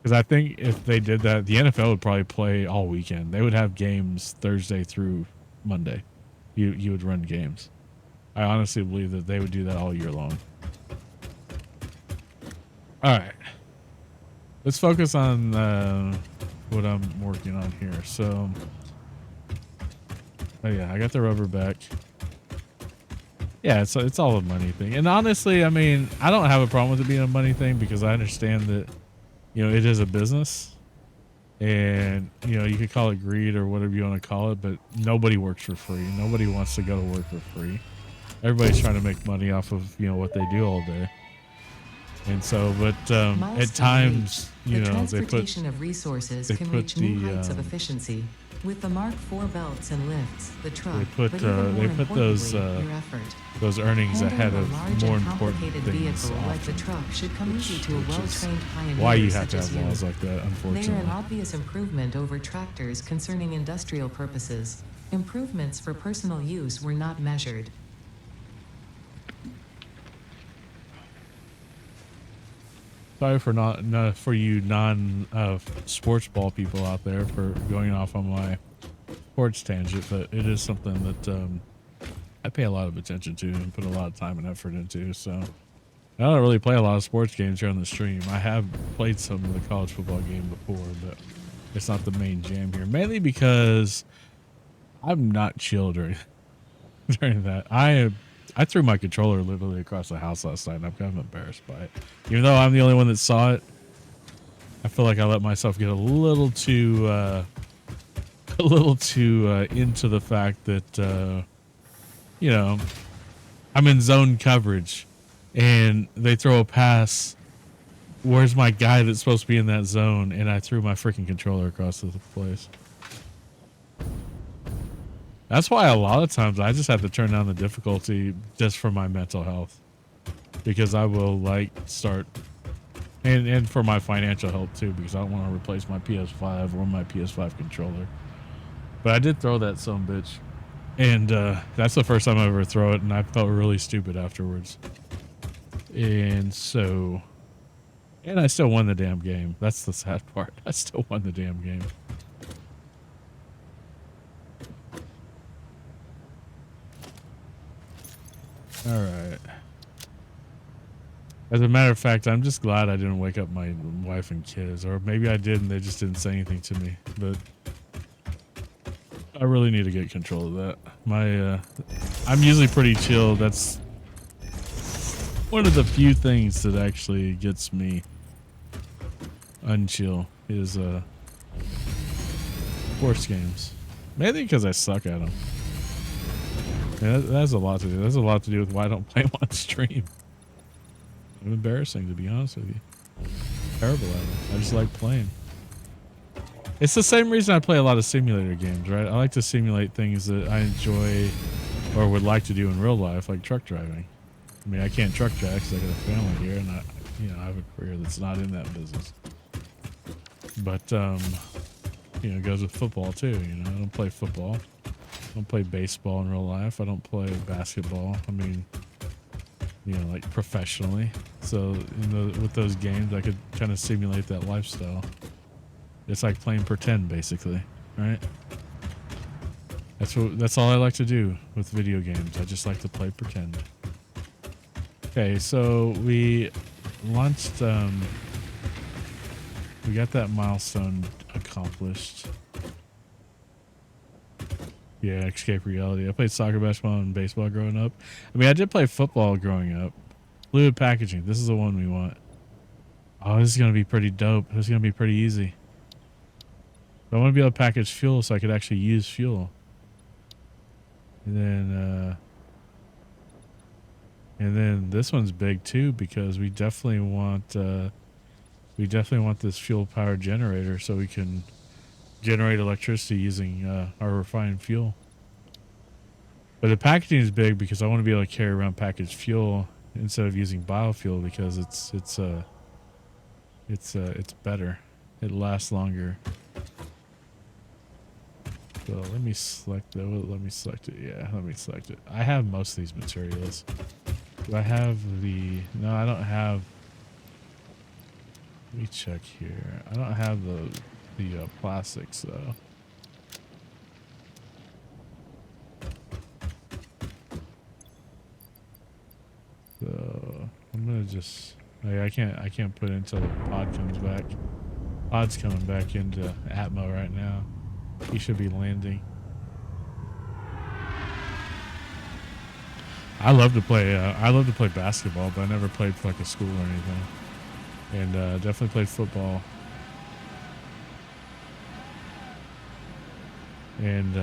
Because I think if they did that, the NFL would probably play all weekend. They would have games Thursday through Monday. You would run games. I honestly believe that they would do that all year long. All right. Let's focus on what I'm working on here. So, oh yeah, I got the rubber back. Yeah, it's all a money thing. And honestly, I mean, I don't have a problem with it being a money thing, because I understand that, you know, it is a business. And, you know, you could call it greed or whatever you want to call it, but nobody works for free. Nobody wants to go to work for free. Everybody's trying to make money off of, you know, what they do all day. And so, but at times, you know, they put of resources can reach new heights of efficiency. With the Mark IV belts and lifts, the truck, they put those earnings ahead of more important things. Like the truck should come easy to a well-trained pioneer. Why you have to have laws like that, unfortunately. They are an obvious improvement over tractors concerning industrial purposes. Improvements for personal use were not measured. Sorry for for you sports ball people out there for going off on my sports tangent, but it is something that I pay a lot of attention to and put a lot of time and effort into. So I don't really play a lot of sports games here on the stream. I have played some of the college football game before, but it's not the main jam here. Mainly because I'm not chill during that. I threw my controller literally across the house last night, and I'm kind of embarrassed by it. Even though I'm the only one that saw it, I feel like I let myself get a little too into the fact that, you know, I'm in zone coverage, and they throw a pass. Where's my guy that's supposed to be in that zone? And I threw my freaking controller across the place. That's why a lot of times I just have to turn down the difficulty just for my mental health, because I will start, and for my financial health too, because I don't want to replace my PS5 or my PS5 controller. But I did throw that son bitch, and that's the first time I ever throw it, and I felt really stupid afterwards. And so, and I still won the damn game. That's the sad part. I still won the damn game. All right. As a matter of fact, I'm just glad I didn't wake up my wife and kids, or maybe I did and they just didn't say anything to me. But I really need to get control of that. I'm usually pretty chill. That's one of the few things that actually gets me unchill is sports games. Maybe because I suck at them. Yeah, that has a lot to do. That's a lot to do with why I don't play them on stream. I'm embarrassing, to be honest with you. Terrible at it. I just like playing. It's the same reason I play a lot of simulator games, right? I like to simulate things that I enjoy or would like to do in real life, like truck driving. I mean, I can't truck drive because I got a family here, and I have a career that's not in that business. But you know, it goes with football too. You know, I don't play football. I don't play baseball in real life. I don't play basketball. I mean, you know, like professionally. So with those games, I could kind of simulate that lifestyle. It's like playing pretend, basically, right? That's all I like to do with video games. I just like to play pretend. Okay, so we launched. We got that milestone accomplished. Yeah, escape reality. I played soccer, basketball, and baseball growing up. I mean, I did play football growing up. Fluid packaging. This is the one we want. Oh, this is going to be pretty dope. This is going to be pretty easy. I want to be able to package fuel so I could actually use fuel. And then this one's big too, because we definitely want this fuel powered generator so we can generate electricity using our refined fuel. But the packaging is big because I want to be able to carry around packaged fuel instead of using biofuel because it's better. It lasts longer. So let me select it. Let me select it. Yeah, let me select it. I have most of these materials. Do I have the... No, I don't have... Let me check here. I don't have the plastics though. So I'm gonna just... Like, I can't put it until the pod comes back. Pod's coming back into Atmo right now. He should be landing. I love to play basketball, but I never played for like a school or anything. And definitely played football. And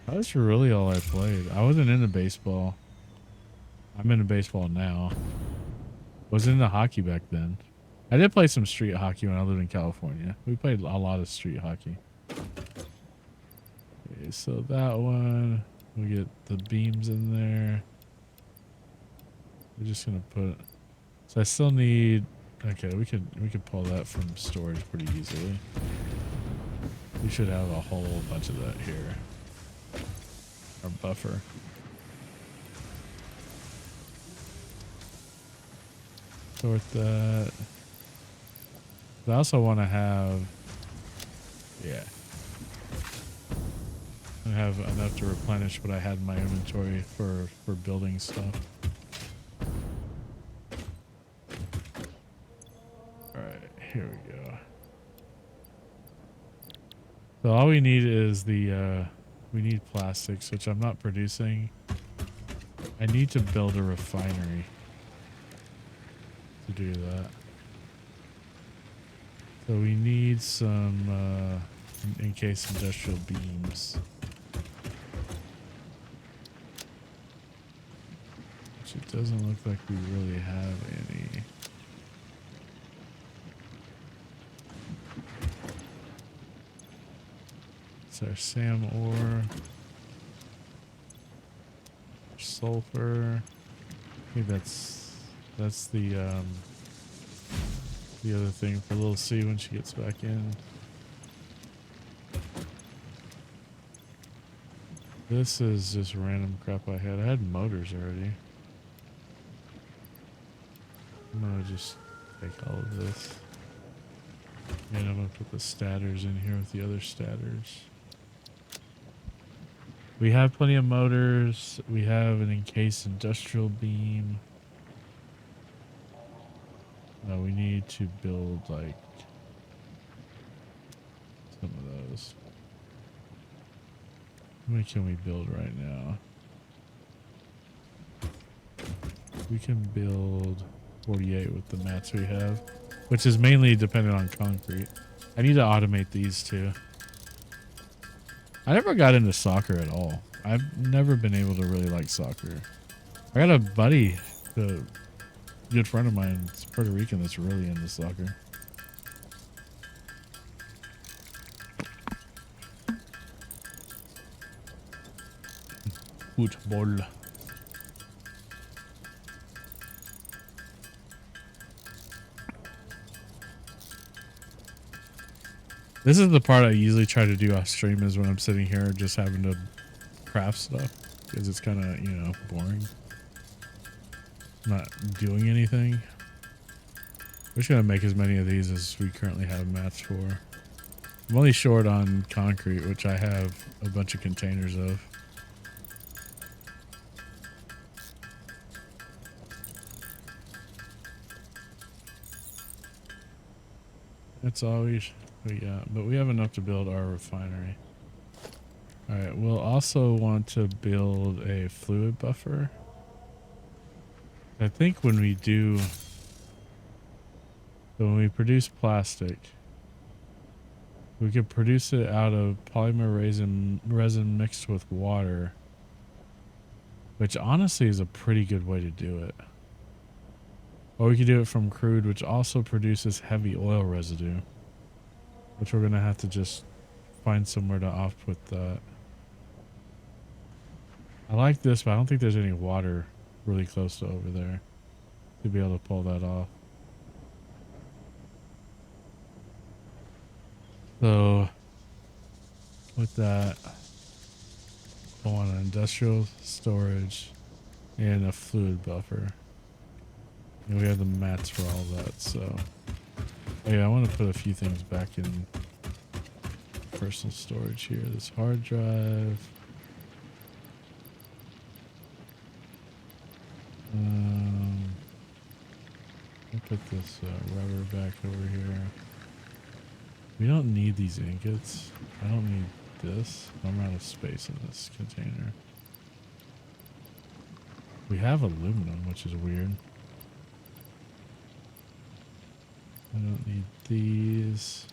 that's really all I played. I wasn't into baseball. I'm into baseball now. Wasn't into hockey back then. I did play some street hockey when I lived in California. We played a lot of street hockey. Okay, so that one, we get the beams in there. We're just gonna put. So I still need. Okay, we could pull that from storage pretty easily. We should have a whole bunch of that here. Our buffer. Sort that. I also want to have. Yeah. I have enough to replenish what I had in my inventory for building stuff. Alright, here we go. So all we need is the we need plastics, which I'm not producing. I need to build a refinery to do that. So we need some encased industrial beams. Which it doesn't look like we really have any. It's our SAM ore. Sulfur. I think that's the other thing for little C when she gets back in. This is just random crap I had. I had motors already. I'm gonna just take all of this. And I'm gonna put the statters in here with the other statters. We have plenty of motors. We have an encased industrial beam. We need to build like some of those. How many can we build right now? We can build 48 with the mats we have, which is mainly dependent on concrete. I need to automate these too. I never got into soccer at all. I've never been able to really like soccer. I got a buddy, a good friend of mine, it's Puerto Rican, that's really into soccer. Football. This is the part I usually try to do off stream, is when I'm sitting here just having to craft stuff, because it's kind of, you know, boring. Not doing anything. We're just gonna make as many of these as we currently have mats for. I'm only short on concrete, which I have a bunch of containers of. That's all we got, but we have enough to build our refinery. All right, we'll also want to build a fluid buffer. I think when we do, so when we produce plastic, we could produce it out of polymer resin mixed with water, which honestly is a pretty good way to do it. Or we could do it from crude, which also produces heavy oil residue, which we're going to have to just find somewhere to off-put that. I like this, but I don't think there's any water really close to over there to be able to pull that off. So with that, I want an industrial storage and a fluid buffer. And we have the mats for all that, so yeah, I want to put a few things back in personal storage here. This hard drive. I'll put this rubber back over here. We don't need these ingots. I don't need this. I'm out of space in this container. We have aluminum, which is weird. I don't need these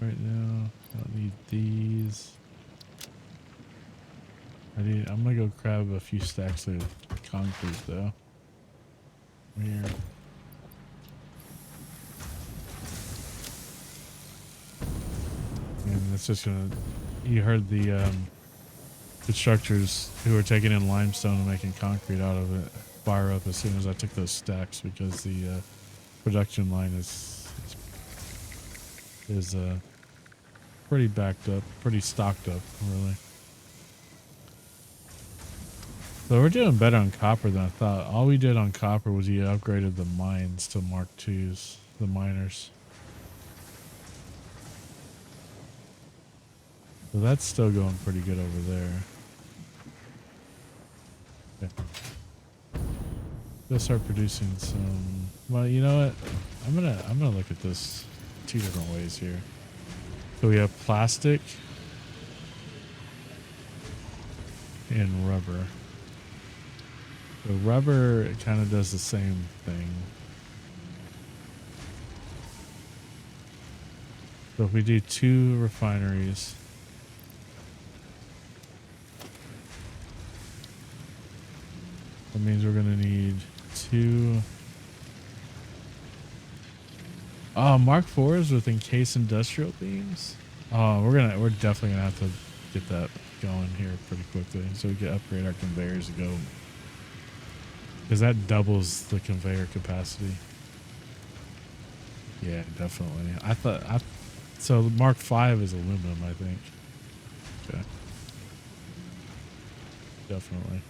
right now. I don't need these. I'm gonna go grab a few stacks of concrete though. Here. And it's just gonna, you heard the constructors who were taking in limestone and making concrete out of it fire up as soon as I took those stacks, because the production line is pretty backed up, pretty stocked up, really. So we're doing better on copper than I thought. All we did on copper was you upgraded the mines to Mark IIs, the miners. So that's still going pretty good over there. Okay. Let's start producing some. Well, you know what? I'm gonna look at this two different ways here. So we have plastic and rubber. The rubber kind of does the same thing. So if we do 2 refineries, that means we're gonna need 2. Oh, Mark IVs with encased industrial beams. Oh, we're definitely gonna have to get that going here pretty quickly so we can upgrade our conveyors to go, because that doubles the conveyor capacity. Yeah, definitely. So Mark V is aluminum, I think. Okay. Definitely.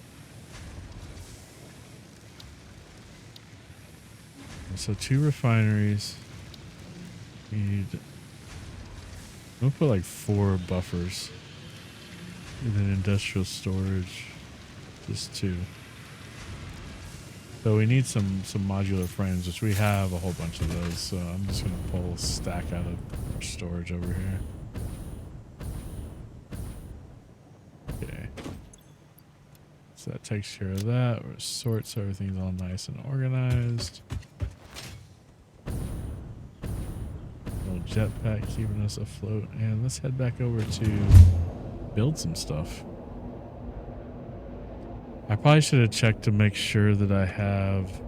So 2 refineries. Need. I'm gonna put like 4 buffers. And then industrial storage. Just 2. So we need some modular frames, which we have a whole bunch of those. So I'm just gonna pull a stack out of our storage over here. Okay. So that takes care of that. We're sort so everything's all nice and organized. Little jetpack keeping us afloat, and let's head back over to build some stuff. I probably should have checked to make sure that I have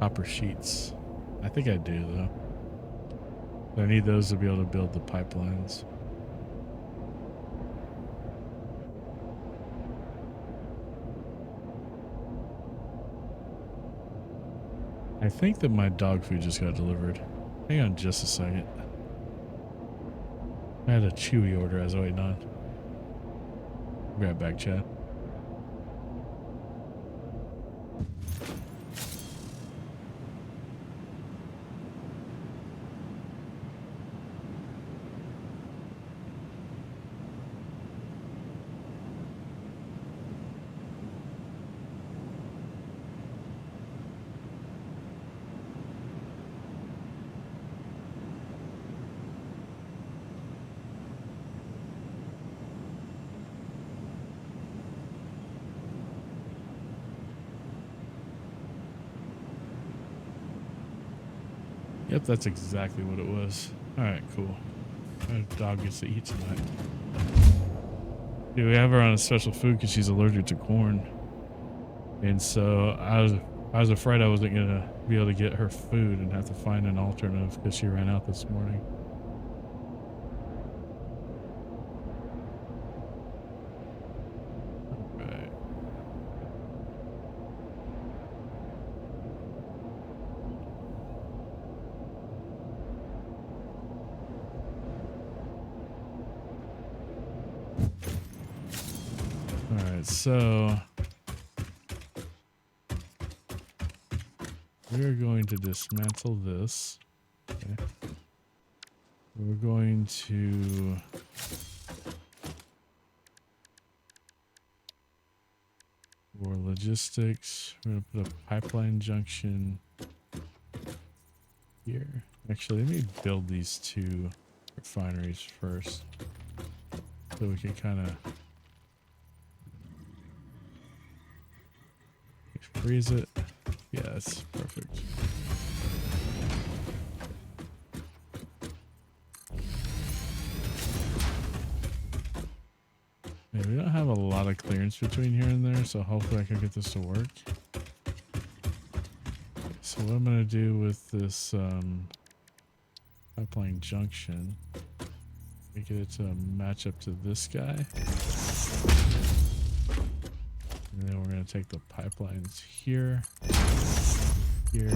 copper sheets. I think I do though. I need those to be able to build the pipelines. I think that my dog food just got delivered. Hang on just a second. I had a Chewy order I was waiting on. Be right back, Chad. Yep, that's exactly what it was. Alright, cool. Our dog gets to eat tonight. Dude, we have her on a special food because she's allergic to corn. And so I was afraid I wasn't gonna be able to get her food and have to find an alternative because she ran out this morning. Okay. All right, so we're going to dismantle this. Okay. We're going to for logistics, we're going to put a pipeline junction here. Actually, let me build these two refineries first so we can kind of freeze it. Yeah, that's perfect. Yeah, we don't have a lot of clearance between here and there, so hopefully I can get this to work. So what I'm going to do with this pipeline junction, make it to match up to this guy. And then we're going to take the pipelines here, here,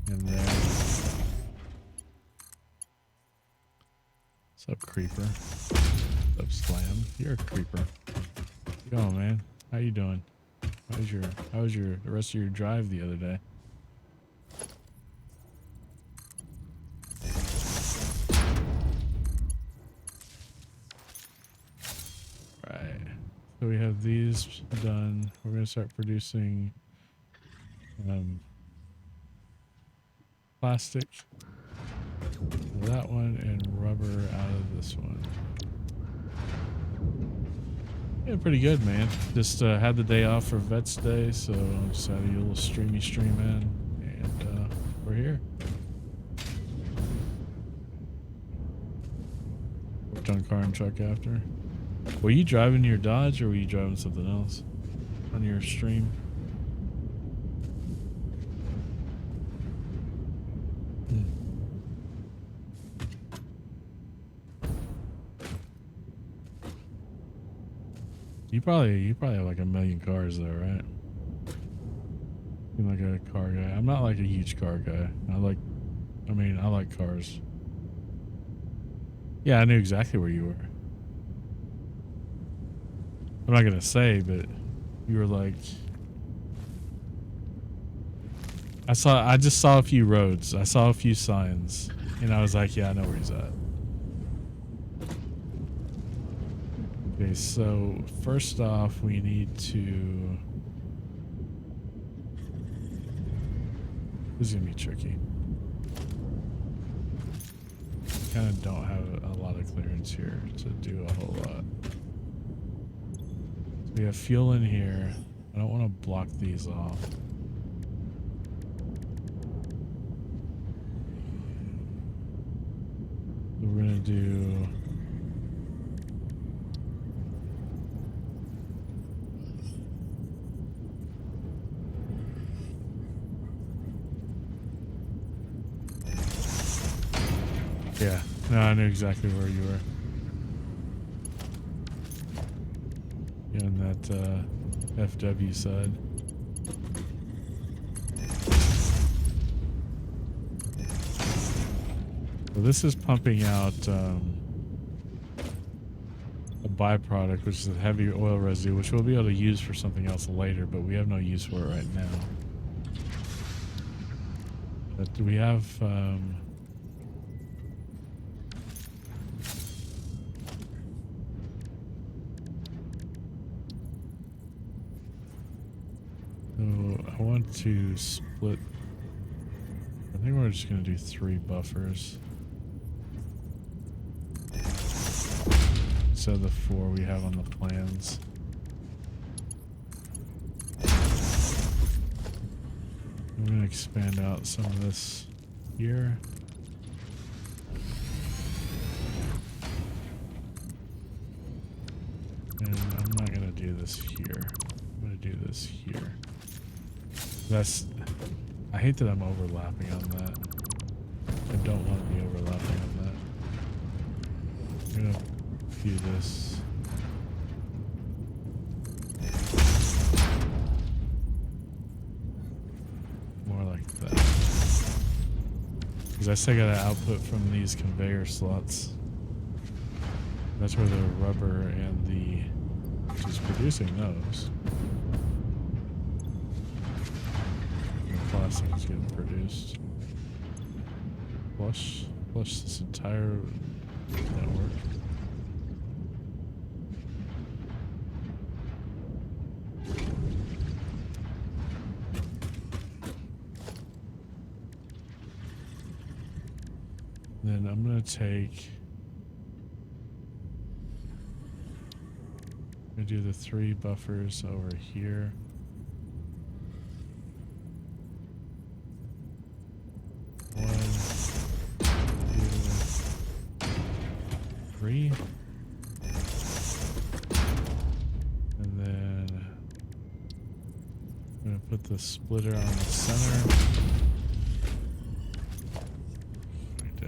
and there. What's up, creeper? What's up, Slam? You're a creeper. Yo, man. How you doing? How was the rest of your drive the other day? Right. So we have these done. We're going to start producing plastic for that one and rubber out of this one. Yeah, pretty good, man. Just had the day off for Vets Day, so I decided to do a little streamy stream in, and we're here. Worked on car and truck after. Were you driving your Dodge or were you driving something else on your stream? You probably have like a million cars though, right? You're like a car guy. I'm not like a huge car guy. I like cars. Yeah, I knew exactly where you were. I'm not gonna say, but you were like, I just saw a few roads. I saw a few signs, and I was like, yeah, I know where he's at. Okay, so first off, we need to. This is gonna be tricky. Kind of don't have a lot of clearance here to do a whole lot. So we have fuel in here. I don't want to block these off. So we're gonna do. Yeah, no, I knew exactly where you were. You're on that FW side. So this is pumping out a byproduct, which is a heavy oil residue, which we'll be able to use for something else later, but we have no use for it right now. But do we have... So I want to split. I think we're just going to do 3 buffers instead of the 4 we have on the plans. I'm going to expand out some of this here. And I'm not going to do this here. I'm going to do this here. I hate that I'm overlapping on that. I don't want to be overlapping on that. I'm gonna view this. More like that. Because I still got to output from these conveyor slots. That's where the rubber and the, which is producing those. And the plastic is getting produced. Flush this entire network. Then I'm going to take, I'm going to do the 3 buffers over here. One, 2, 3. And then I'm going to put the splitter on the center.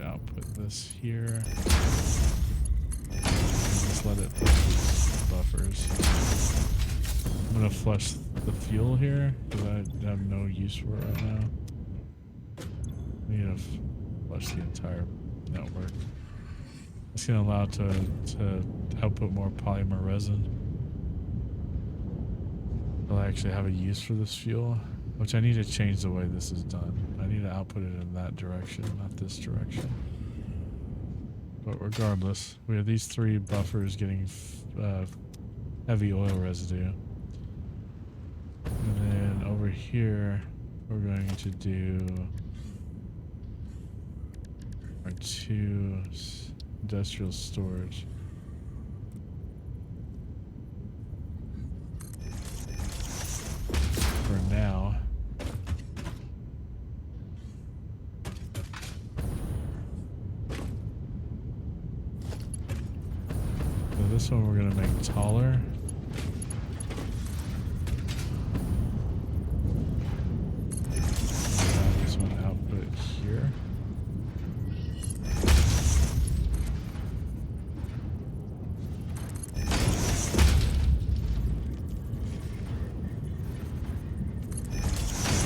Output this here. And just let it buffers. I'm gonna flush the fuel here because I have no use for it right now. I need to flush the entire network. It's gonna allow it to output more polymer resin. Will I actually have a use for this fuel? Which I need to change the way this is done. I need to output it in that direction, not this direction. But regardless, we have these 3 buffers getting heavy oil residue. And then over here, we're going to do our 2 industrial storage. For now. So this one we're going to make taller. And this one output here.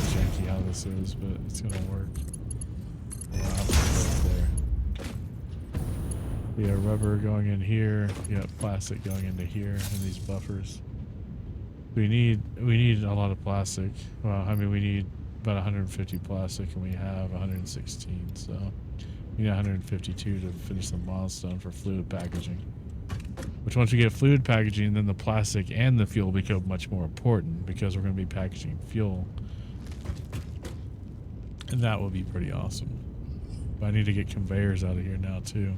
Janky how this is, but it's going to work. We have rubber going in here. You got plastic going into here, and these buffers. We need a lot of plastic. Well, I mean, we need about 150 plastic, and we have 116. So we need 152 to finish the milestone for fluid packaging. Which once we get fluid packaging, then the plastic and the fuel become much more important because we're going to be packaging fuel, and that will be pretty awesome. But I need to get conveyors out of here now too.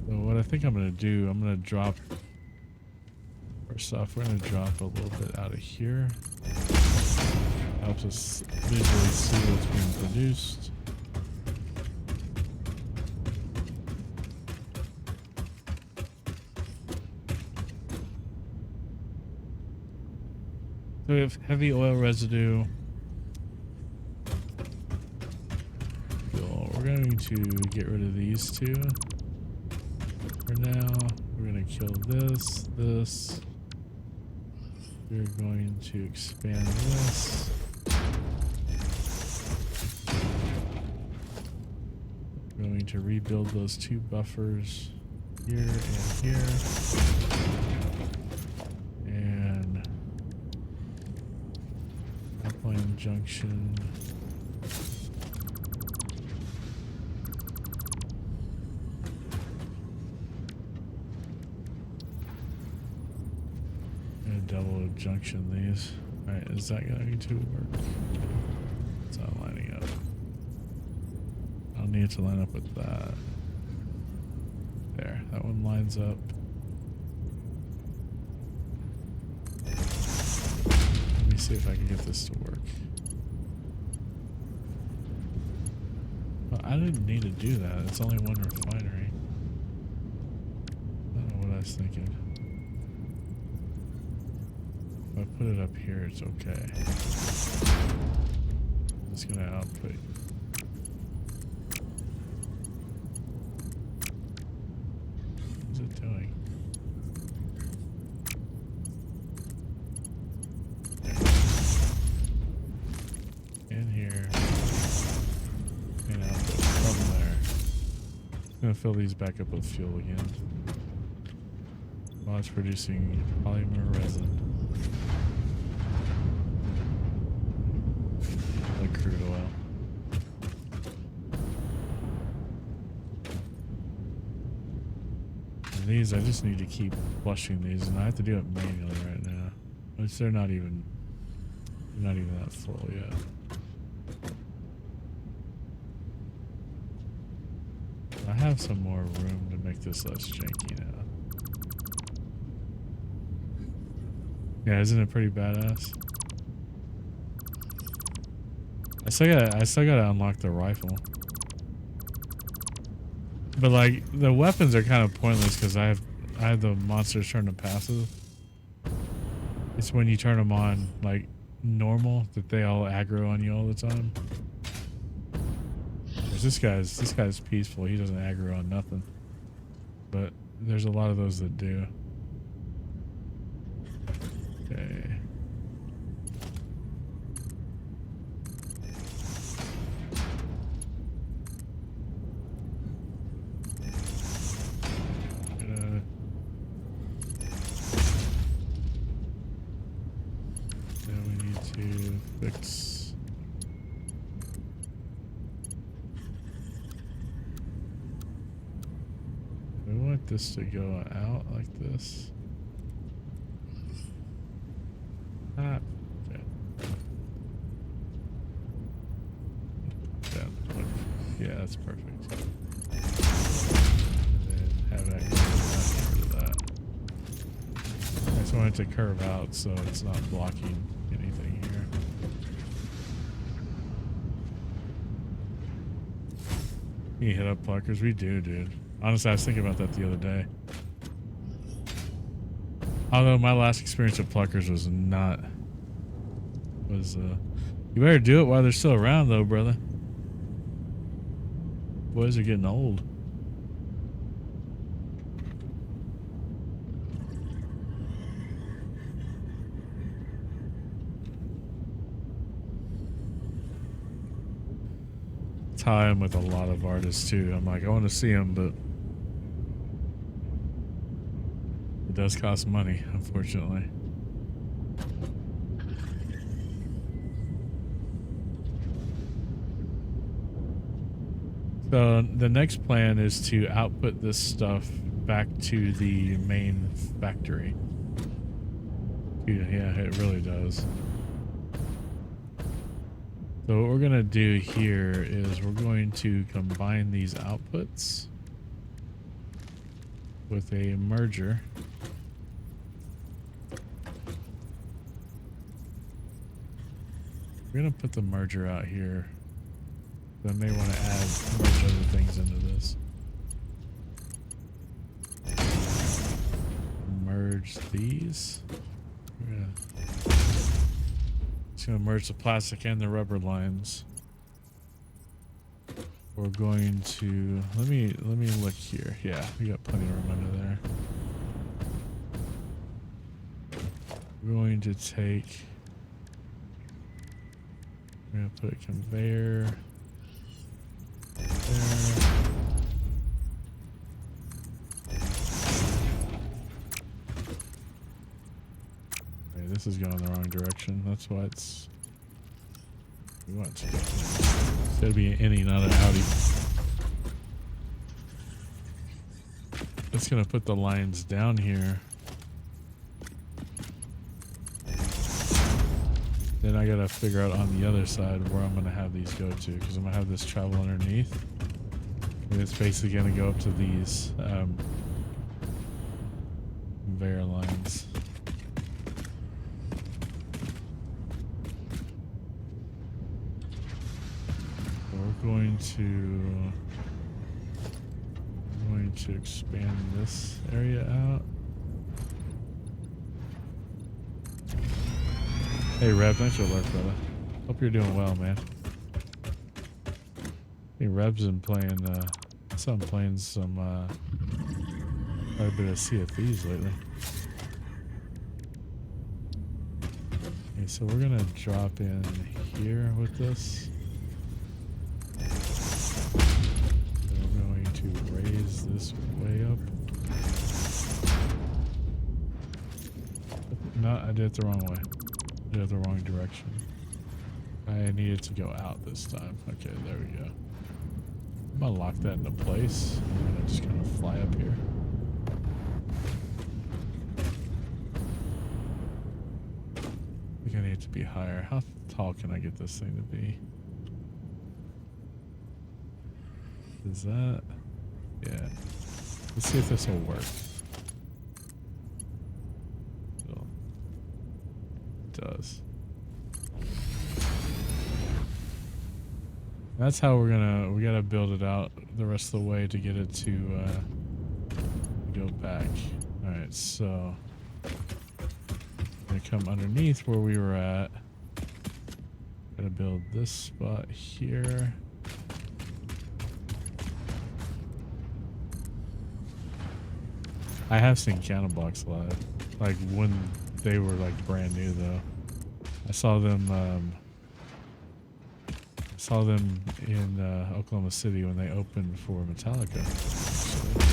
So what I think I'm going to do, I'm going to drop, first off, we're going to drop a little bit out of here. Helps us visually see what's being produced. So we have heavy oil residue. Cool. We're going to get rid of these 2. For now, we're going to kill this. We're going to expand this. We're going to rebuild those 2 buffers here and here. And upline junction. Double junction these. Alright, is that going to work? It's not lining up. I'll need to line up with that. There, that one lines up. Let me see if I can get this to work. Well, I didn't need to do that. It's only one refinery. I don't know what I was thinking. If I put it up here, it's okay. It's gonna output. What's it doing? In here. And output from there. I'm gonna fill these back up with fuel again. While it's producing polymer resin. Like crude oil. And these, I just need to keep flushing these, and I have to do it manually right now. Which they're not even that full yet. I have some more room to make this less janky now. Yeah, isn't it pretty badass? I still gotta unlock the rifle. But like the weapons are kind of pointless because I have the monsters turned to passive. It's when you turn them on like normal that they all aggro on you all the time. Whereas this guy's peaceful. He doesn't aggro on nothing. But there's a lot of those that do. Okay. Then we need to fix. We want this to go out like this. Ah, okay. Yeah, that's perfect. And then have that go rid of that. I just want it to curve out so it's not blocking anything here. You hit up pluckers? We do, dude. Honestly, I was thinking about that the other day. Although my last experience with pluckers was not... You better do it while they're still around, though, brother. Boys are getting old. That's how I am with a lot of artists, too. I'm like, I want to see them, but... it does cost money, unfortunately. So the next plan is to output this stuff back to the main factory. Yeah, it really does. So what we're gonna do here is we're going to combine these outputs with a merger. We're gonna put the merger out here. I may want to add merge other things into this. Merge these. It's gonna merge the plastic and the rubber lines. We're going to let me look here. Yeah, we got plenty of room under there. We're going to take. We're gonna put a conveyor. There. Okay, this is going the wrong direction. That's why it's. We want to go. It's gotta be an innie, not an outie. It's gonna put the lines down here. Then I gotta figure out on the other side where I'm gonna have these go to, because I'm gonna have this travel underneath. And it's basically gonna go up to these conveyor lines. So we're going to expand this area out. Hey, Reb, thanks for the alert, brother. Hope you're doing well, man. Hey, Reb's been playing, some quite a bit of Sea of Thieves lately. Okay, so we're gonna drop in here with this. And we're going to raise this way up. No, I did it the wrong way. I did it the wrong direction. I needed to go out this time. Okay, there we go. I'm gonna lock that into place. I'm gonna just kind of fly up here. I think I need it to be higher. How tall can I get this thing to be? Is that? Yeah. Let's see if this will work. It does. That's how we gotta build it out the rest of the way to get it to go back. Alright, so I'm gonna come underneath where we were at. Gotta build this spot here. I have seen Cannon Blocks live. Like when they were like brand new though. I saw them in Oklahoma City when they opened for Metallica, actually,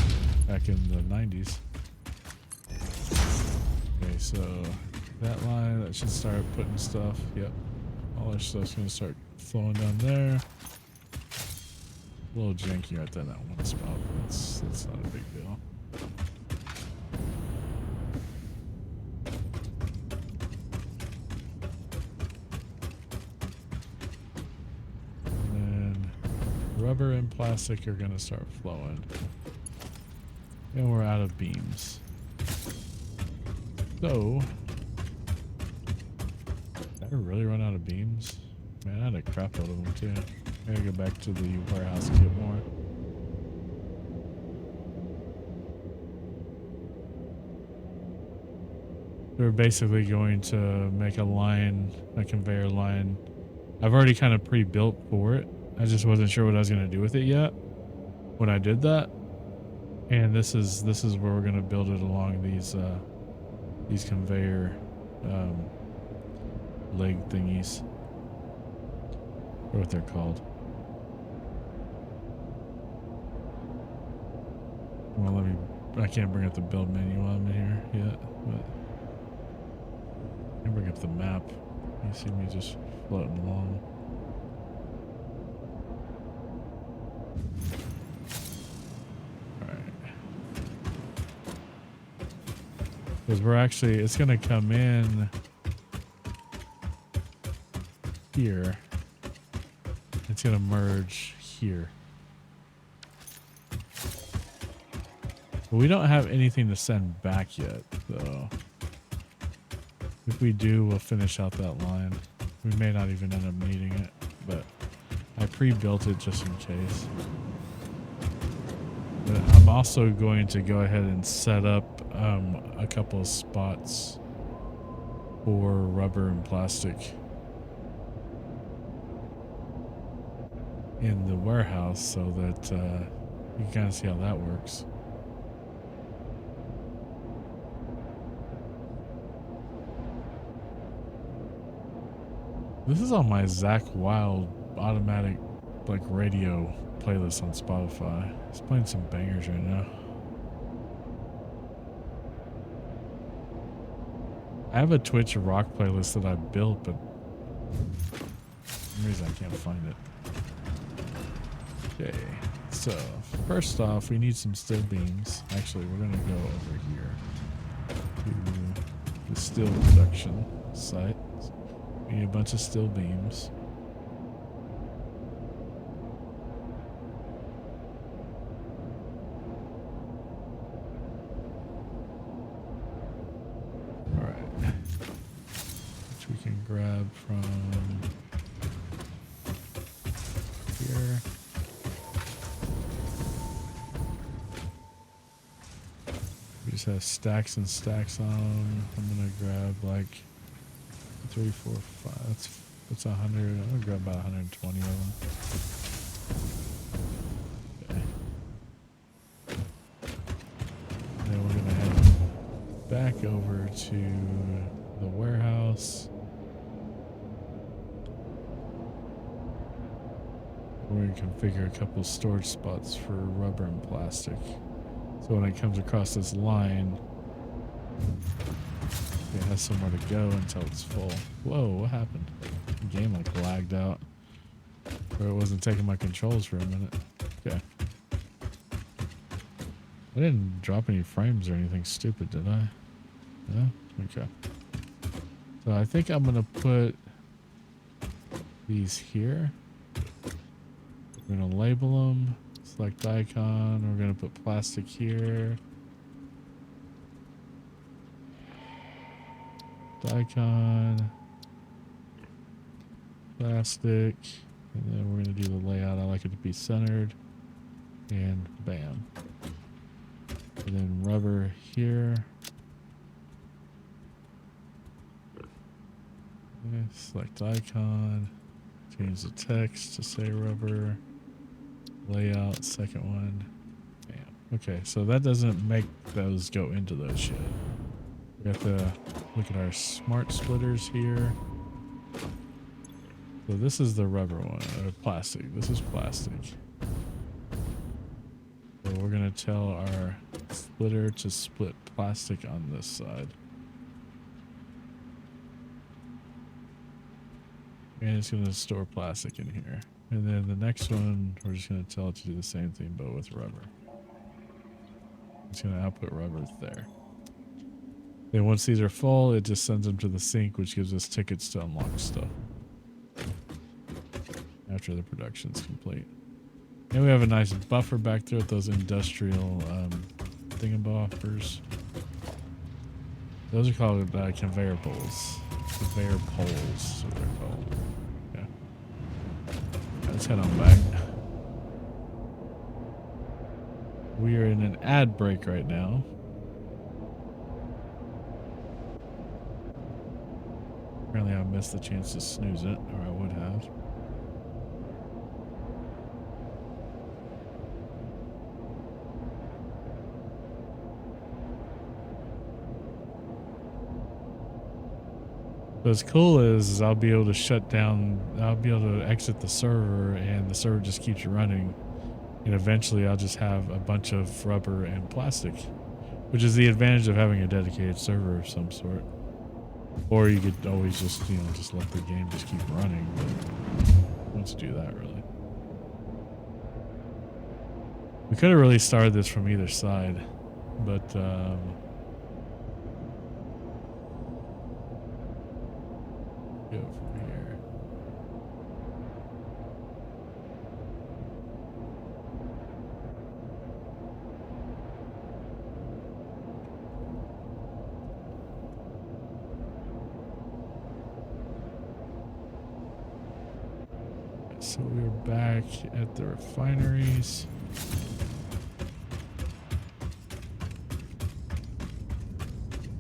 back in the 90s. Okay, so that line, that should start putting stuff. Yep, all our stuff's gonna start flowing down there. A little janky right there in that one spot, but that's not a big deal. Rubber and plastic are gonna start flowing. And we're out of beams. So, did I really run out of beams? Man, I had a crap load of them too. I gotta go back to the warehouse and get more. We're basically going to make a line, a conveyor line. I've already kind of pre-built for it. I just wasn't sure what I was going to do with it yet when I did that. And this is where we're going to build it along these conveyor leg thingies. Or what they're called. Well, I can't bring up the build menu while I'm in here yet, but I can bring up the map. You see me just floating along. Because it's going to come in here. It's going to merge here. But we don't have anything to send back yet, though. If we do, we'll finish out that line. We may not even end up needing it, but I pre-built it just in case. But I'm also going to go ahead and set up a couple of spots for rubber and plastic in the warehouse so that you can kind of see how that works. This is on my Zach Wild automatic like radio playlist on Spotify. It's playing some bangers right now. I have a Twitch rock playlist that I built, but for some reason I can't find it. Okay, so first off, we need some steel beams. Actually, we're gonna go over here to the steel production site. We need a bunch of steel beams. Grab from here. We just have stacks and stacks on them. I'm gonna grab like 3, 4, 5. That's 100. I'm gonna grab about 120 of them. Okay. Then we're gonna head back over to the warehouse. We're gonna configure a couple storage spots for rubber and plastic. So when it comes across this line, it has somewhere to go until it's full. Whoa, what happened? The game like lagged out. Or it wasn't taking my controls for a minute. Okay. I didn't drop any frames or anything stupid, did I? No? Okay. So I think I'm gonna put these here. We're gonna label them. Select icon. We're gonna put plastic here. Icon. Plastic. And then we're gonna do the layout. I like it to be centered. And bam. And then rubber here. Okay, select icon. Change the text to say rubber. Layout, second one. Bam. Okay, so that doesn't make those go into those yet. We have to look at our smart splitters here. So this is the rubber one, or plastic. This is plastic. So we're gonna tell our splitter to split plastic on this side. And it's gonna store plastic in here. And then the next one, we're just gonna tell it to do the same thing, but with rubber. It's gonna output rubber there. Then once these are full, it just sends them to the sink, which gives us tickets to unlock stuff after the production's complete. And we have a nice buffer back there with those industrial thingamabobbers. Those are called conveyor poles. Conveyor poles is what they're called. Yeah. Let's head on back. We are in an ad break right now. Apparently I missed the chance to snooze it, or I would have. What's cool is I'll be able to shut down, I'll be able to exit the server and the server just keeps running. And eventually I'll just have a bunch of rubber and plastic, which is the advantage of having a dedicated server of some sort. Or you could always just, just let the game just keep running. But let's do that really. We could have really started this from either side, but go from here. So we're back at the refineries.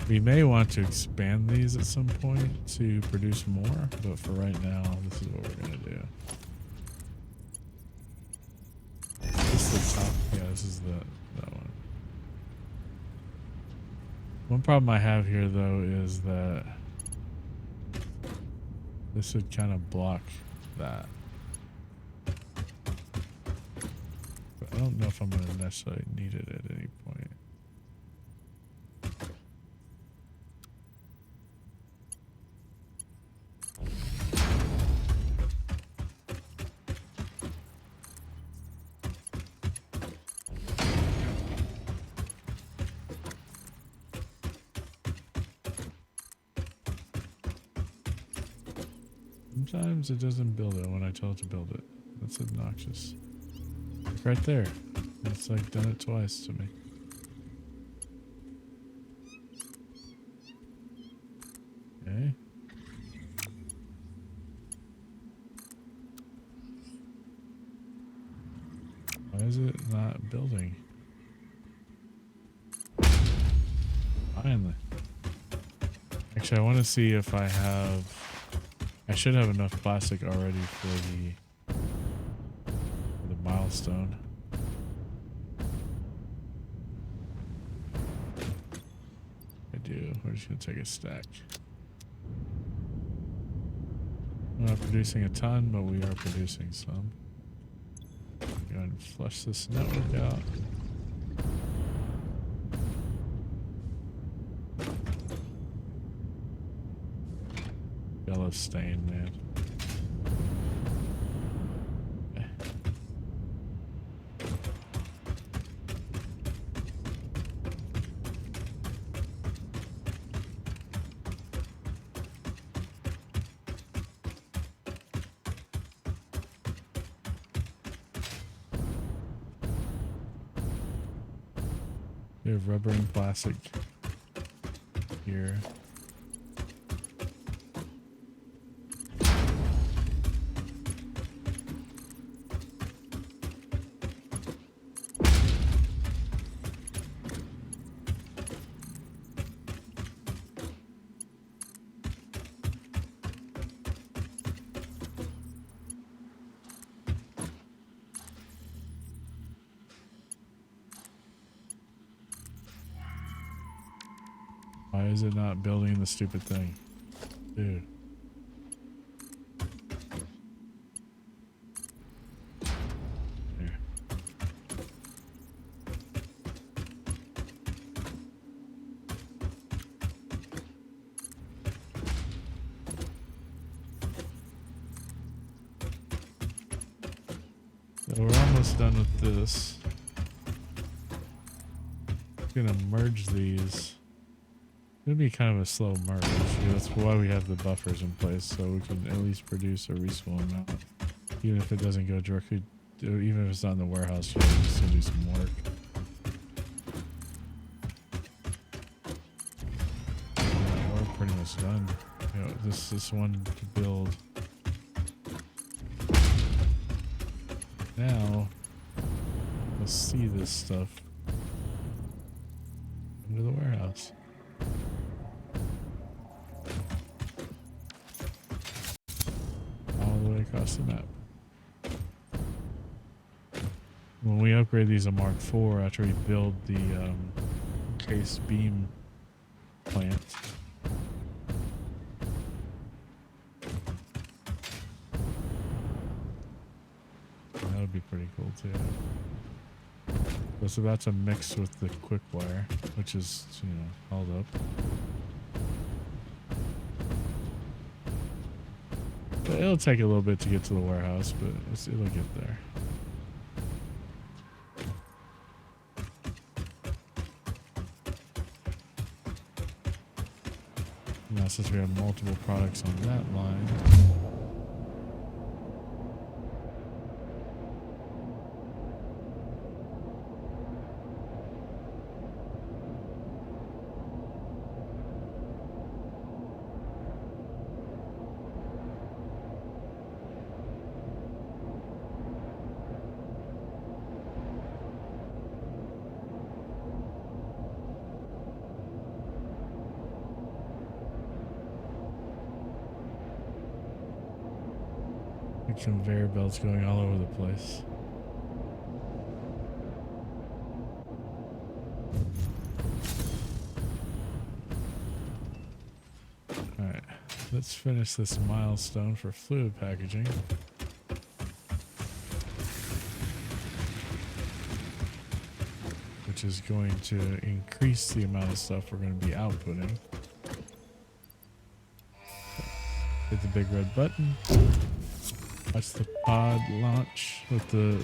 We may want to expand these at some point to produce more, but for right now, this is what we're going to do. This is the top. Yeah, this is that one. One problem I have here, though, is that this would kind of block that. But I don't know if I'm going to necessarily need it at any point. Sometimes it doesn't build it when I tell it to build it. That's obnoxious. Like right there. It's like done it twice to me. Okay. Why is it not building? Finally. Actually, I want to see if I have... I should have enough plastic already for the milestone. I do. We're just going to take a stack. We're not producing a ton, but we are producing some. Go ahead and flush this network out. Yellow stain, man. Okay. We have rubber and plastic here. Why is it not building the stupid thing? Dude. There. So we're almost done with this. I'm gonna merge these. It'll be kind of a slow merge. That's why we have the buffers in place, so we can at least produce a reasonable amount. Even if it doesn't go directly, even if it's not in the warehouse, you can still do some work. We're pretty much done. You know, this one to build. Now, let's see this stuff into the warehouse. Across the map. When we upgrade these to Mark IV, after we build the case beam plant, that would be pretty cool too. It's about to mix with the quick wire, which is, you know, held up. But it'll take a little bit to get to the warehouse, but it'll get there. Now, since we have multiple products on that line, conveyor belts going all over the place. Alright, let's finish this milestone for fluid packaging. Which is going to increase the amount of stuff we're going to be outputting. Hit the big red button. Watch the pod launch with the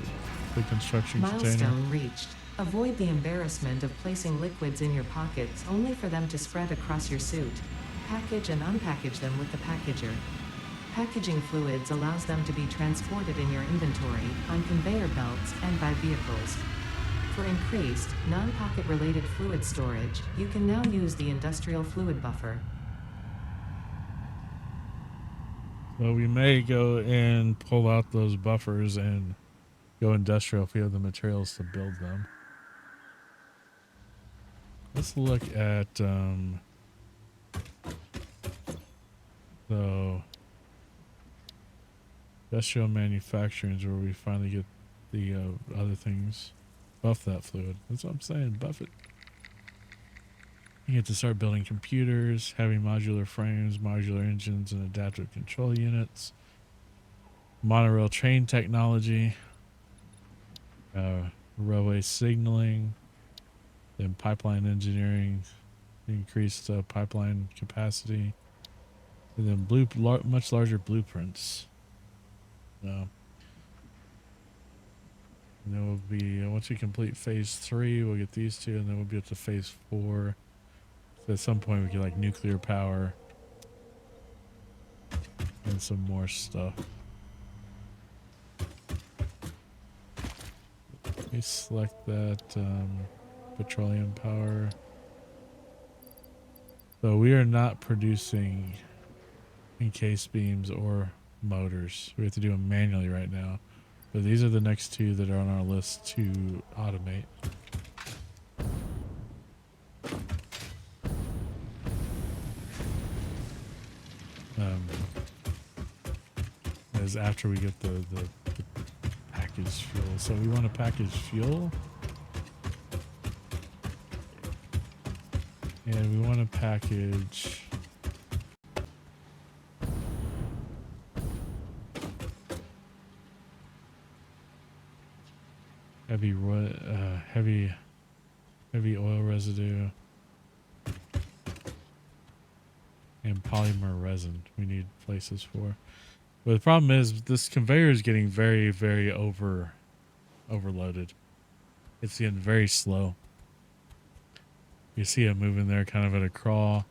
construction container. Milestone reached. Avoid the embarrassment of placing liquids in your pockets only for them to spread across your suit. Package and unpackage them with the packager. Packaging fluids allows them to be transported in your inventory, on conveyor belts, and by vehicles. For increased, non-pocket related fluid storage, you can now use the industrial fluid buffer. So we may go and pull out those buffers and go industrial if we have the materials to build them. Let's look at So industrial manufacturing is where we finally get the other things. Buff that fluid. That's what I'm saying. Buff it. You get to start building computers, having modular frames, modular engines, and adaptive control units. Monorail train technology. Railway signaling. Then pipeline engineering. Increased pipeline capacity. And then much larger blueprints. And then we'll be, once we complete phase 3, we'll get these two, and then we'll be up to phase 4. So at some point we get like nuclear power and some more stuff. Let me select that petroleum power. So we are not producing encased beams or motors. We have to do them manually right now. But these are the next two that are on our list to automate. As after we get the packaged fuel. So we want to package fuel. And we want to package heavy oil residue and polymer resin. We need places for. But the problem is this conveyor is getting very, very overloaded. It's getting very slow. You see it moving there kind of at a crawl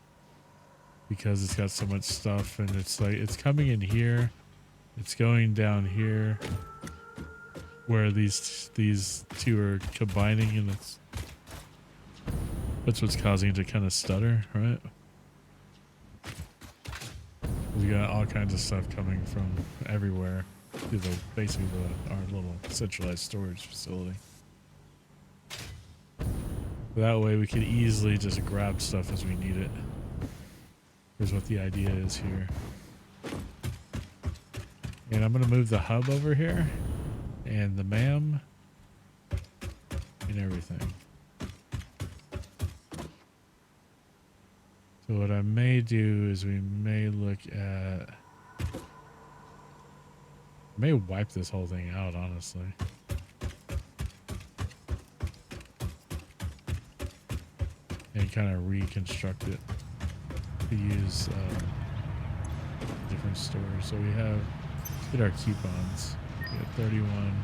because it's got so much stuff, and it's like it's coming in here, it's going down here where these two are combining, and that's what's causing it to kind of stutter, right? We got all kinds of stuff coming from everywhere through basically our little centralized storage facility. That way we can easily just grab stuff as we need it. Here's what the idea is here. And I'm going to move the hub over here and the MAM and everything. So what I may do is we may look at... I may wipe this whole thing out, honestly. And kind of reconstruct it to use different stores. So we have, let's get our coupons. We got 31.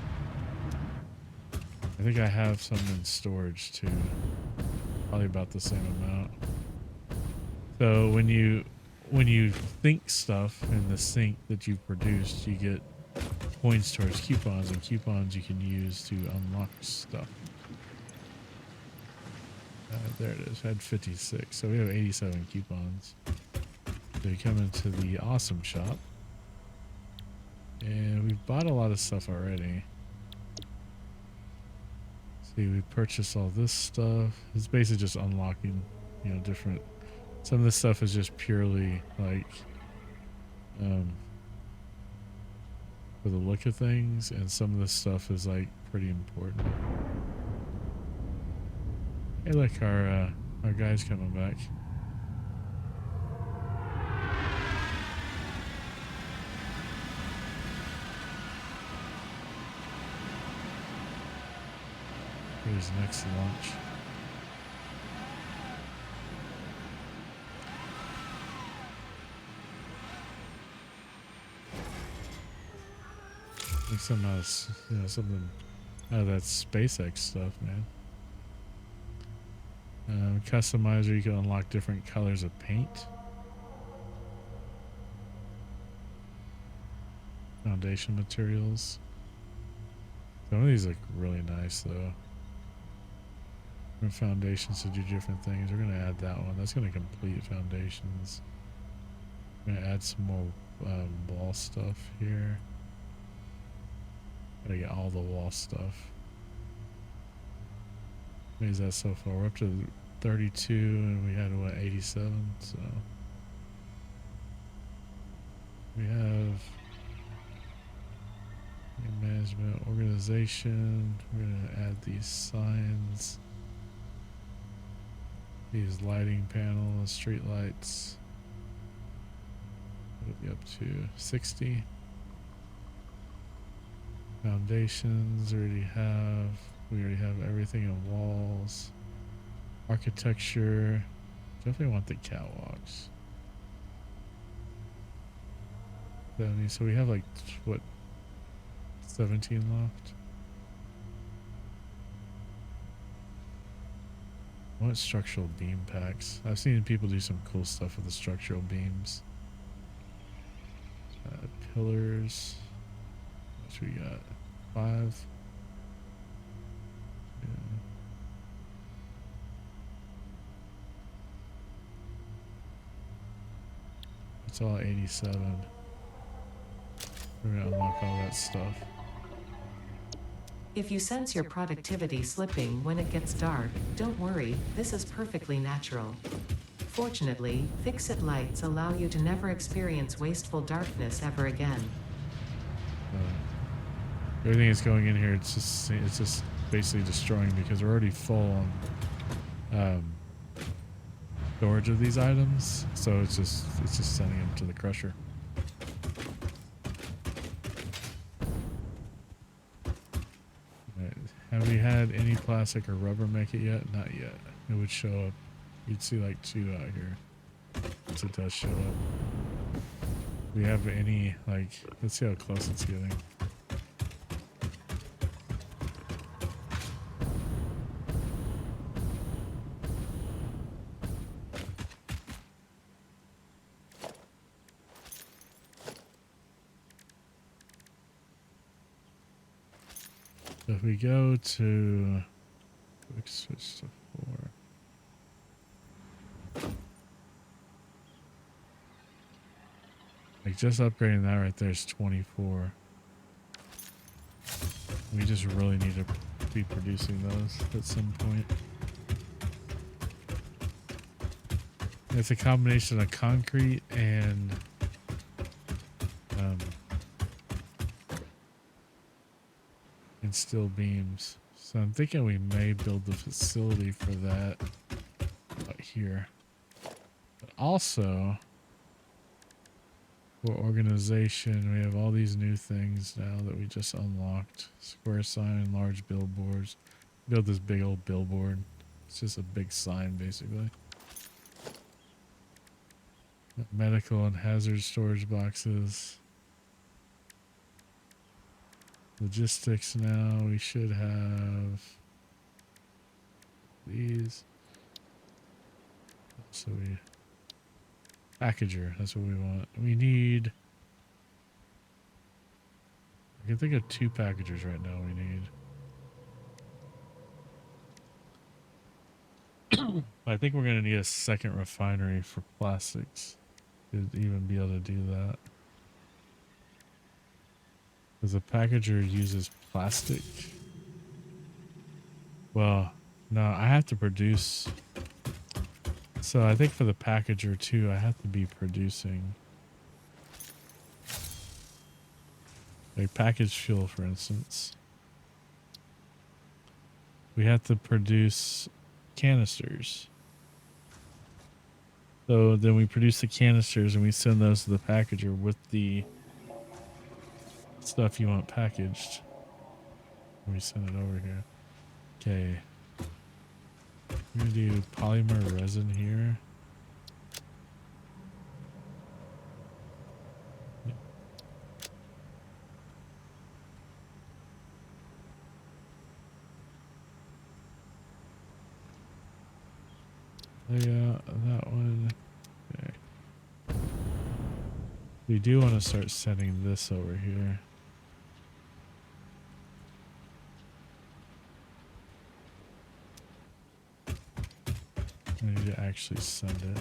I think I have some in storage too. Probably about the same amount. So when you think stuff in the sync that you've produced, you get points towards coupons, and coupons you can use to unlock stuff. There it is. I had 56, so we have 87 coupons. So you come into the awesome shop, and we've bought a lot of stuff already. See, we purchased all this stuff. It's basically just unlocking, you know, different. Some of this stuff is just purely like for the look of things, and some of this stuff is like pretty important. Hey, look, our guy's coming back. Here's next lunch. Like something out of that SpaceX stuff, man. Customizer, you can unlock different colors of paint. Foundation materials. Some of these look really nice though. Different foundations to do different things. We're gonna add that one. That's gonna complete foundations. We're gonna add some more wall stuff here. Gotta get all the wall stuff. What is that so far? We're up to 32 and we had what, 87, so management, organization. We're going to add these signs. These lighting panels, street lights. It'll be up to 60. Foundations we already have everything in walls. Architecture. Definitely want the catwalks. So we have like what, 17 left? I want structural beam packs. I've seen people do some cool stuff with the structural beams. Pillars. Which we got 5. Yeah. It's all 87. We're gonna unlock all that stuff. If you sense your productivity slipping when it gets dark, don't worry, this is perfectly natural. Fortunately, fix-it lights allow you to never experience wasteful darkness ever again. Everything that's going in here, it's just basically destroying because we're already full on storage of these items, so it's just sending them to the crusher. Have we had any plastic or rubber make it yet? Not yet. It would show up. You'd see like 2 out here. Once it does show up. Do we have any, like, let's see how close it's getting. So if we go to quick switch to 4. Like just upgrading that right there is 24. We just really need to be producing those at some point. It's a combination of concrete and steel beams. So I'm thinking we may build the facility for that out here. But also for organization, we have all these new things now that we just unlocked. Square sign, large billboards. Build this big old billboard. It's just a big sign basically. Medical and hazard storage boxes. Logistics now, we should have these. So we packager, that's what we want. We need, I can think of 2 packagers right now we need. I think we're going to need a second refinery for plastics to even be able to do that. Because the packager uses plastic. Well, no, I have to produce. So I think for the packager too, I have to be producing. Like packaged fuel, for instance. We have to produce canisters. So then we produce the canisters and we send those to the packager with the stuff you want packaged. We send it over here. Okay. We're gonna do polymer resin here. Yeah, that one. Okay. We do want to start sending this over here. I need to actually send it.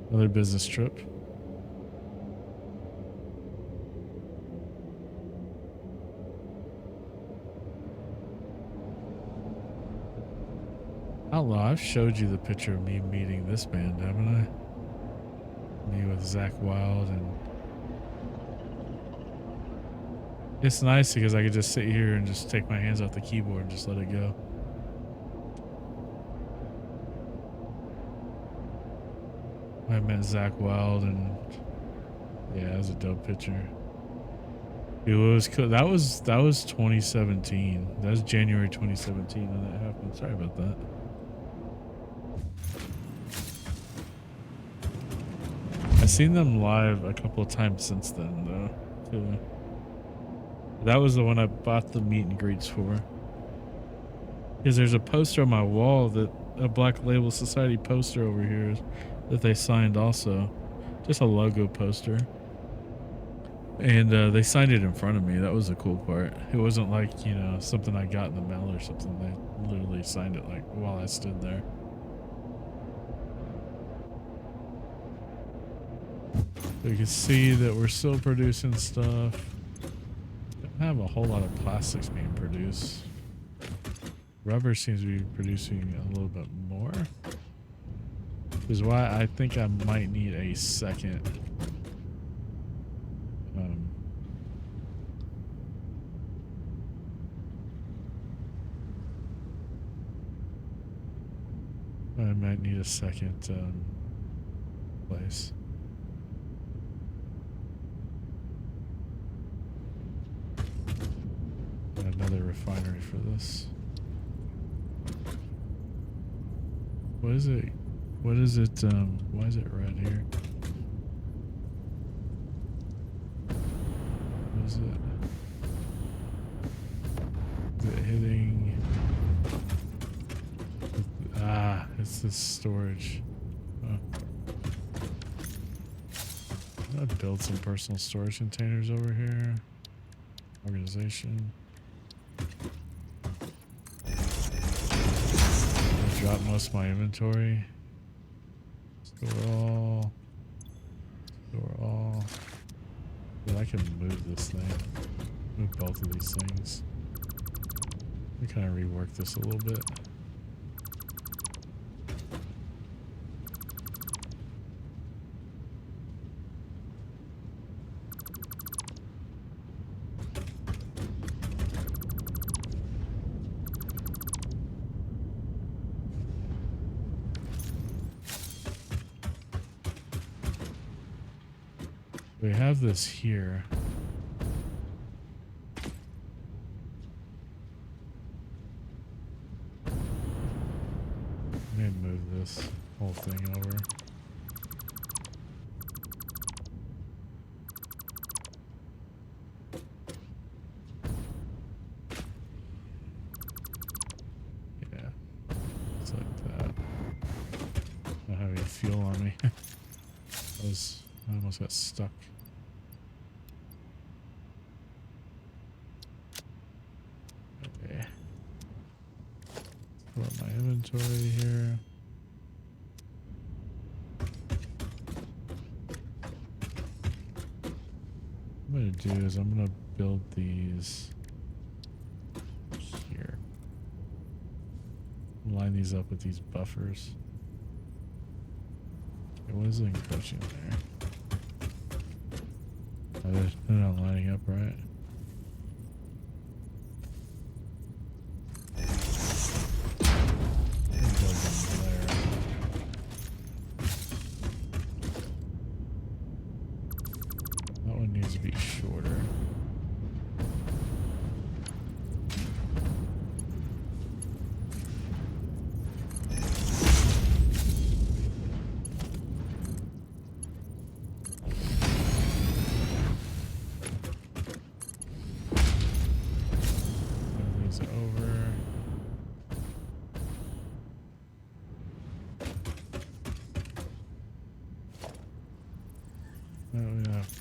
Another business trip. Outlaw, I've showed you the picture of me meeting this band, haven't I? Me with Zach Wild, and it's nice because I could just sit here and just take my hands off the keyboard and just let it go. I met Zach Wild, and yeah, it was a dope picture. Dude, it was cool. That was 2017. That was January 2017 when that happened. Sorry about that. I've seen them live a couple of times since then, though, too. That was the one I bought the meet and greets for. Because there's a poster on my wall, that a Black Label Society poster over here that they signed also. Just a logo poster. And they signed it in front of me. That was the cool part. It wasn't like, you know, something I got in the mail or something. They literally signed it like while I stood there. So you can see that we're still producing stuff. Don't have a whole lot of plastics being produced. Rubber seems to be producing a little bit more. Which is why I think I might need a second I might need a second place. And another refinery for this. What is it? What is it? Why is it red here? What is it? Is it hitting? Ah, it's this storage. Oh. I'm gonna build some personal storage containers over here. Organization. Drop most of my inventory. Store all. Store all. But I can move this thing. Move both of these things. Let me kind of rework this a little bit. We have this here. Let me move this whole thing over. Yeah, it's like that. I don't have any fuel on me. I almost got stuck. Okay. Pull up my inventory here. What I'm going to do is I'm going to build these here. Line these up with these buffers. Okay, what is the encroaching there? They're not lining up right. That one needs to be shorter.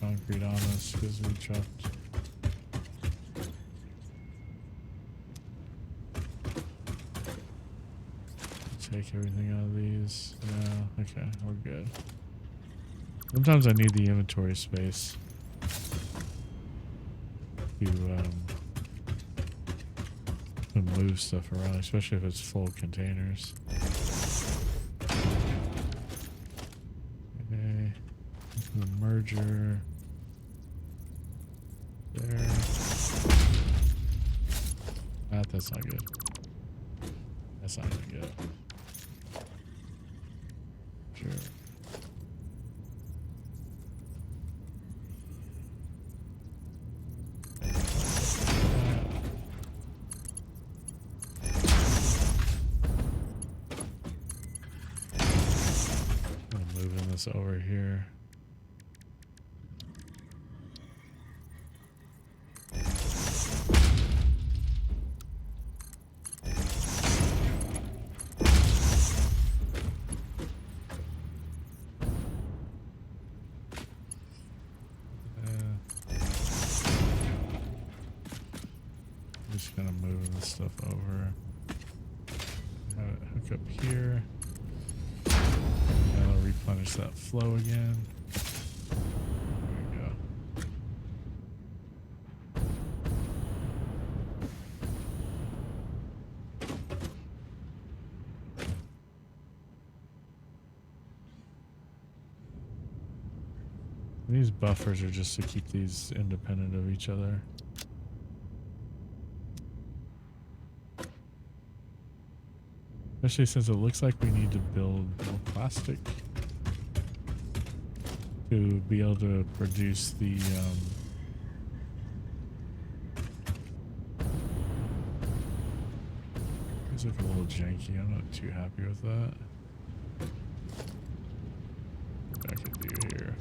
Concrete on us because we chopped. Take everything out of these. No, okay, we're good. Sometimes I need the inventory space to to move stuff around, especially if it's full containers. Okay. The merger. There. That's not good. That's not gonna good. Sure. I'm moving this over here. Just kind of moving this stuff over. Have it hook up here. And I'll replenish that flow again. There we go. These buffers are just to keep these independent of each other. Especially since it looks like we need to build more plastic to be able to produce the these look a little janky. I'm not too happy with that. What I could do here.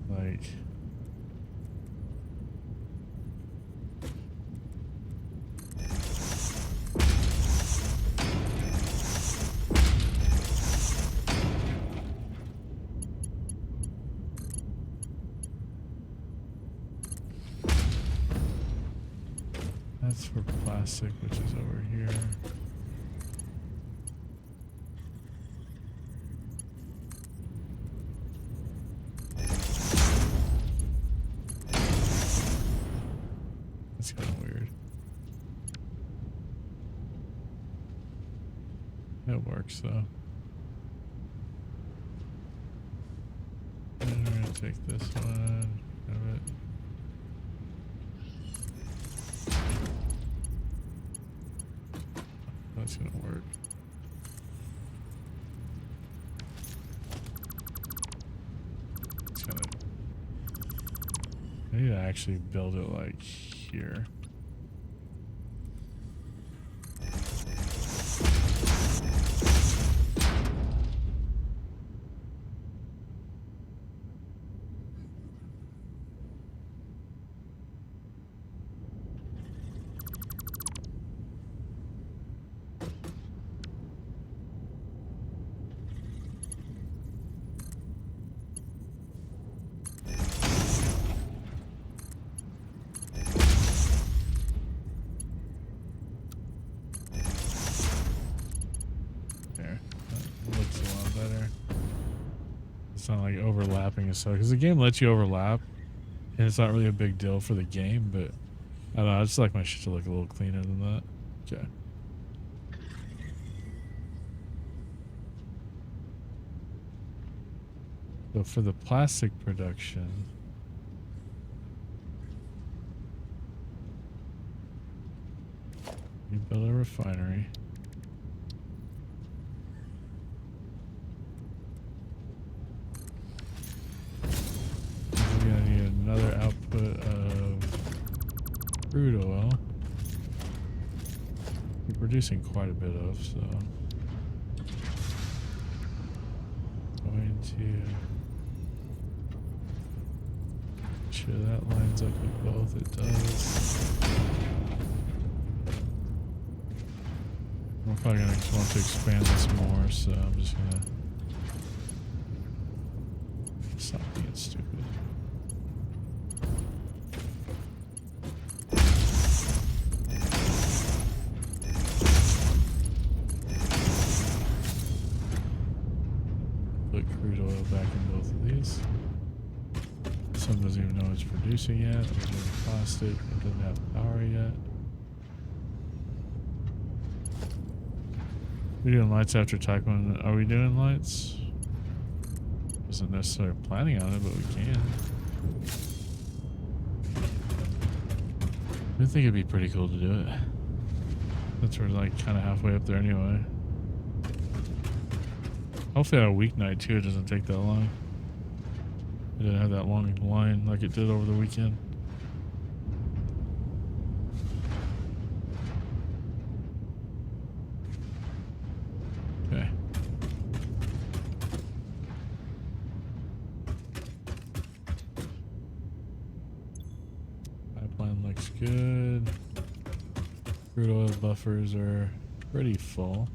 Like that's for plastic, which is over here. That's kind of weird. It works though. And we're gonna take this one, have it. That's gonna work. It's gonna. I need to actually build it like here. It's not like overlapping and stuff, because the game lets you overlap and it's not really a big deal for the game, but I don't know, I just like my shit to look a little cleaner than that. Okay. So for the plastic production, you build a refinery. We're gonna need another output of crude oil. We're producing quite a bit of, so going to make sure that lines up with both. It does. I'm probably gonna just want to expand this more, so I'm just gonna stop being stupid. Put crude oil back This one doesn't even know it's producing yet. It's doing plastic. It doesn't have power yet. We're doing lights after Taekwondo. Are we doing lights? Wasn't necessarily planning on it, but we can. I think it'd be pretty cool to do it. Since we're like kind of halfway up there anyway. Hopefully on a weeknight too, it doesn't take that long. It didn't have that long line like it did over the weekend. Okay. Pipeline looks good. Crude oil buffers are pretty full.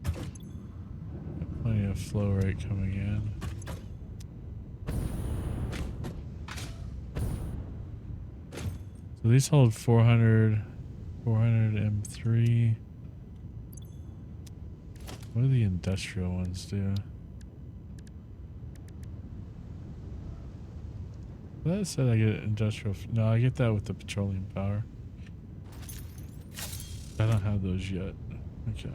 Got plenty of flow rate coming in. So these hold 400 M3. What do the industrial ones do? That said I get industrial. No, I get that with the petroleum power. I don't have those yet. Okay.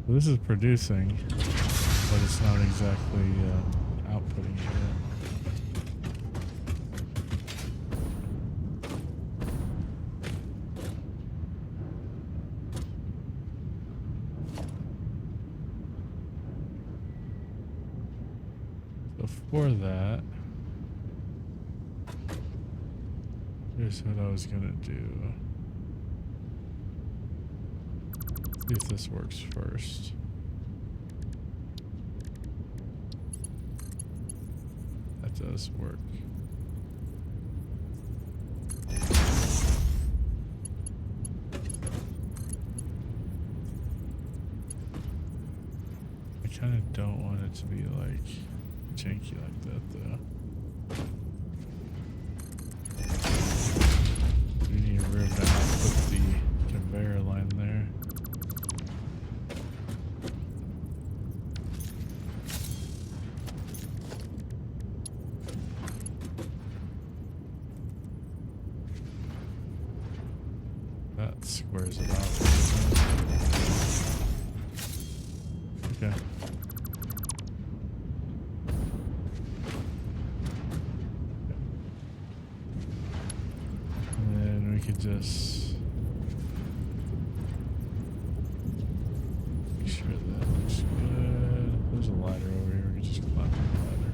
So this is producing, but it's not exactly outputting it yet. For that, here's what I was gonna do. See if this works first. That does work. I kind of don't want it to be like janky like that though. We need to rip out, put the conveyor line there. That squares it out. Okay. Could just make sure that looks good. There's a ladder over here. We can just climb the ladder.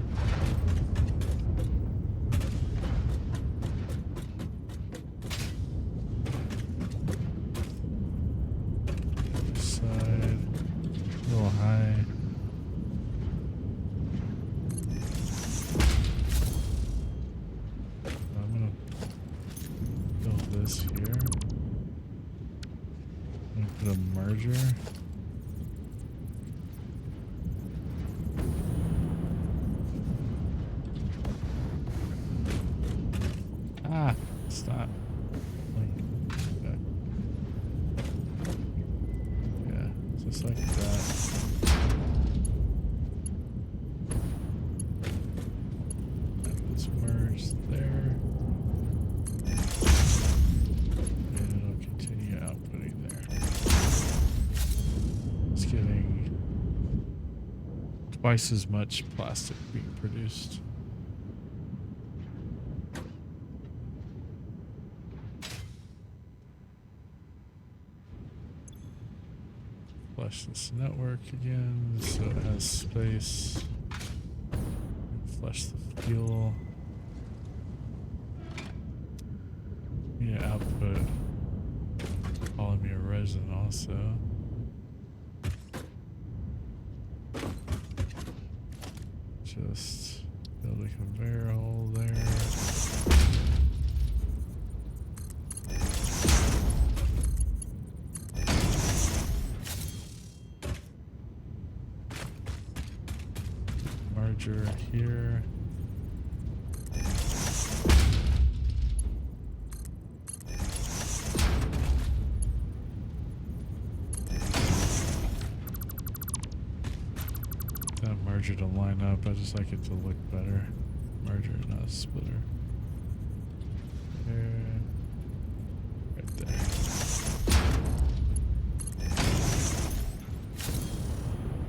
This side, a little high. This here. I'm gonna put a merger. Ah, stop. Okay. Yeah, just like that. Let's merge there. Twice as much plastic being produced. Flush this network again so it has space. Flush the fuel. Need to output polymer resin also. Just build a conveyor hole there. Merger here. to line up. I just like it to look better. Merger, not a splitter. There. Right there.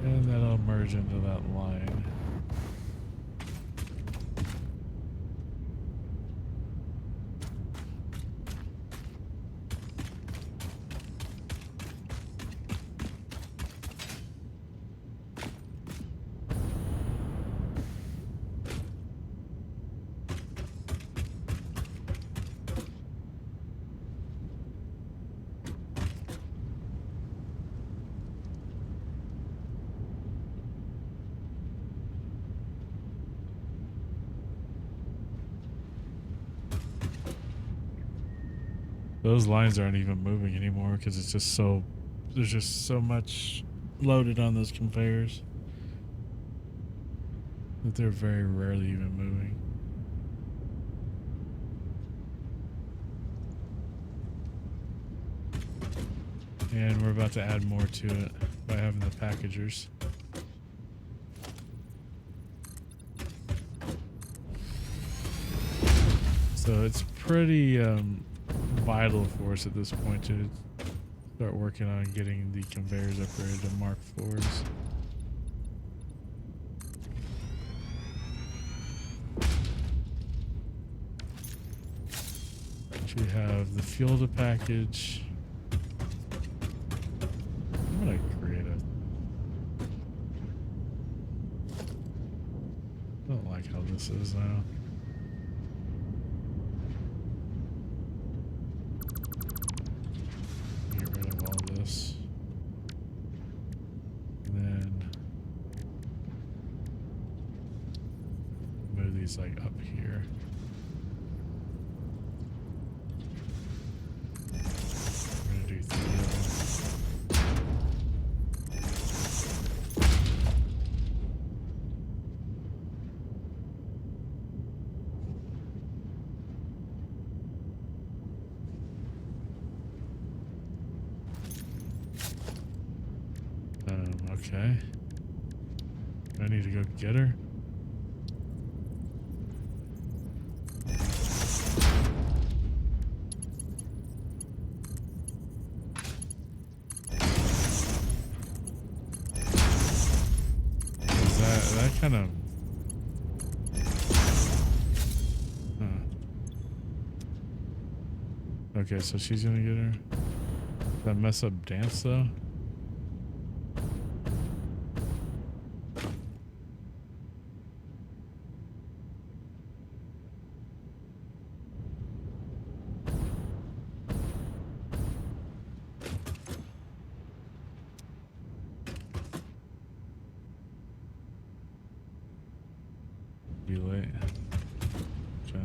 And that'll merge into that line. Those lines aren't even moving anymore because it's just so, there's just so much loaded on those conveyors that they're very rarely even moving. And we're about to add more to it by having the packagers. So it's pretty vital for us at this point to start working on getting the conveyors upgraded to Mark IVs. We have the fuel to package. I'm gonna create a... I don't like how this is now. Get rid of all this. And then move these like up here. Okay. Do I need to go get her? Is that kind of... Huh. Okay, so she's gonna get her. Does that mess up dance though? Be late. Okay.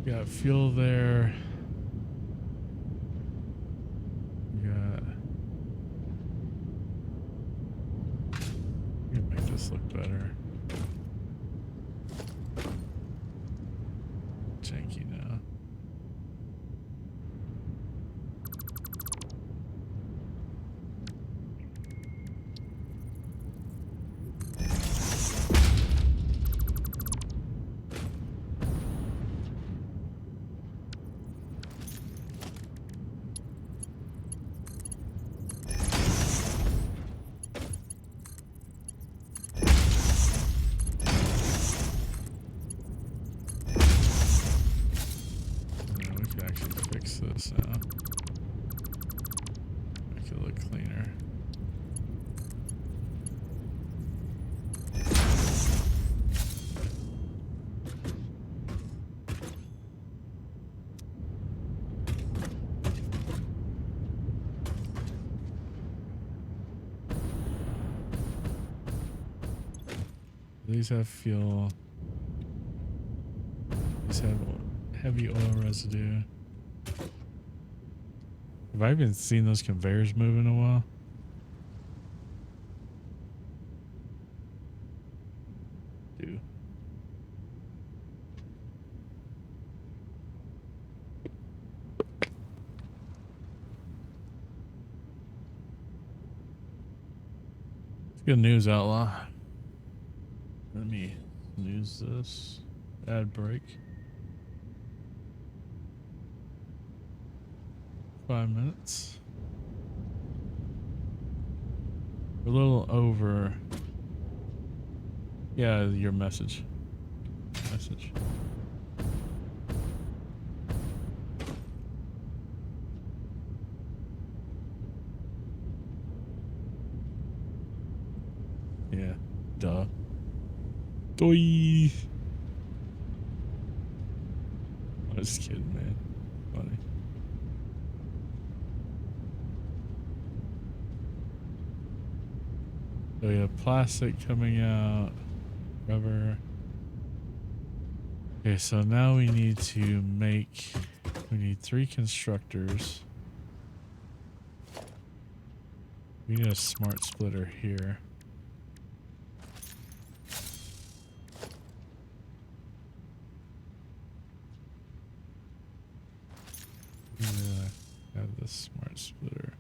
Got fuel there. Got... We can make this look better. Janky now. This now. Make it look cleaner. These have fuel. These have heavy oil residue. Have I even seen those conveyors move in a while? Good news, Outlaw. Let me use this ad break. 5 minutes. We're a little over. Yeah, your message. Yeah, duh. Doi. I was just kidding, man. Funny. So we have plastic coming out. Rubber. Okay, so now we need to make. We need 3 constructors. We need a smart splitter here. Have the smart splitter.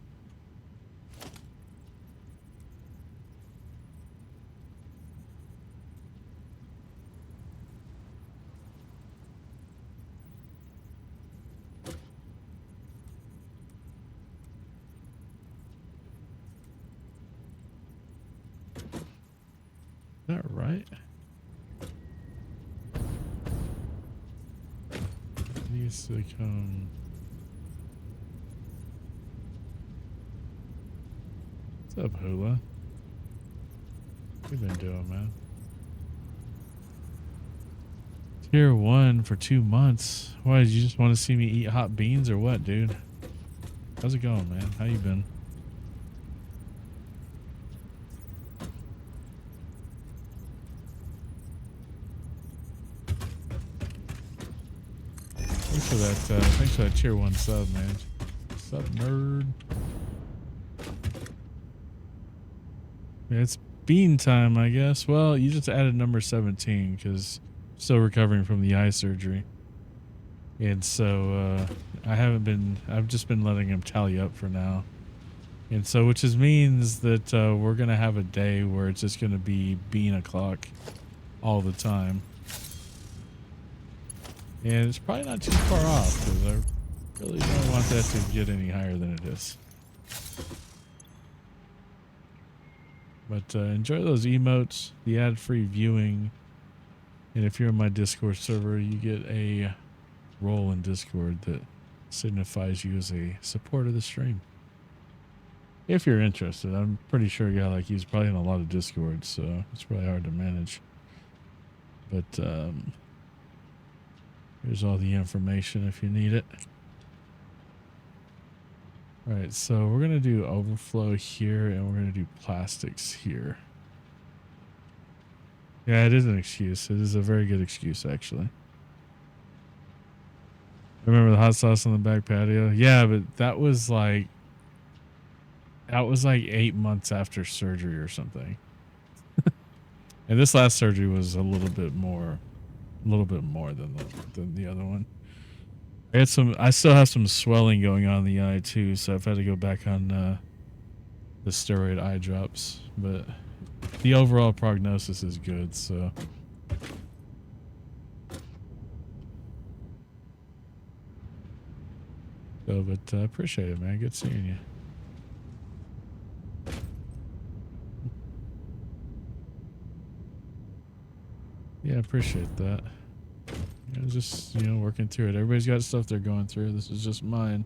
Is that right? It needs to come. What's up, Hula? What you been doing, man? Tier 1 for 2 months. Why, did you just want to see me eat hot beans or what, dude? How's it going, man? How you been? Thanks for that tier 1 sub, man. Sub nerd. Yeah, it's bean time, I guess. Well, you just added number 17 because still recovering from the eye surgery. And so I've just been letting him tally up for now. And so, which means that we're going to have a day where it's just going to be bean o'clock all the time. And it's probably not too far off because I really don't want that to get any higher than it is. But enjoy those emotes, the ad-free viewing. And if you're in my Discord server, you get a role in Discord that signifies you as a supporter of the stream. If you're interested, I'm pretty sure a guy like you's probably in a lot of Discords, so it's probably hard to manage. But here's all the information if you need it. All right, so we're gonna do overflow here, and we're gonna do plastics here. Yeah, it is an excuse. It is a very good excuse, actually. Remember the hot sauce on the back patio? Yeah, but that was like 8 months after surgery or something. And this last surgery was a little bit more than the other one. I still have some swelling going on in the eye too, so I've had to go back on the steroid eye drops, but the overall prognosis is good, so. But I appreciate it, man. Good seeing you. Yeah, I appreciate that. I was just, working through it. Everybody's got stuff they're going through. This is just mine.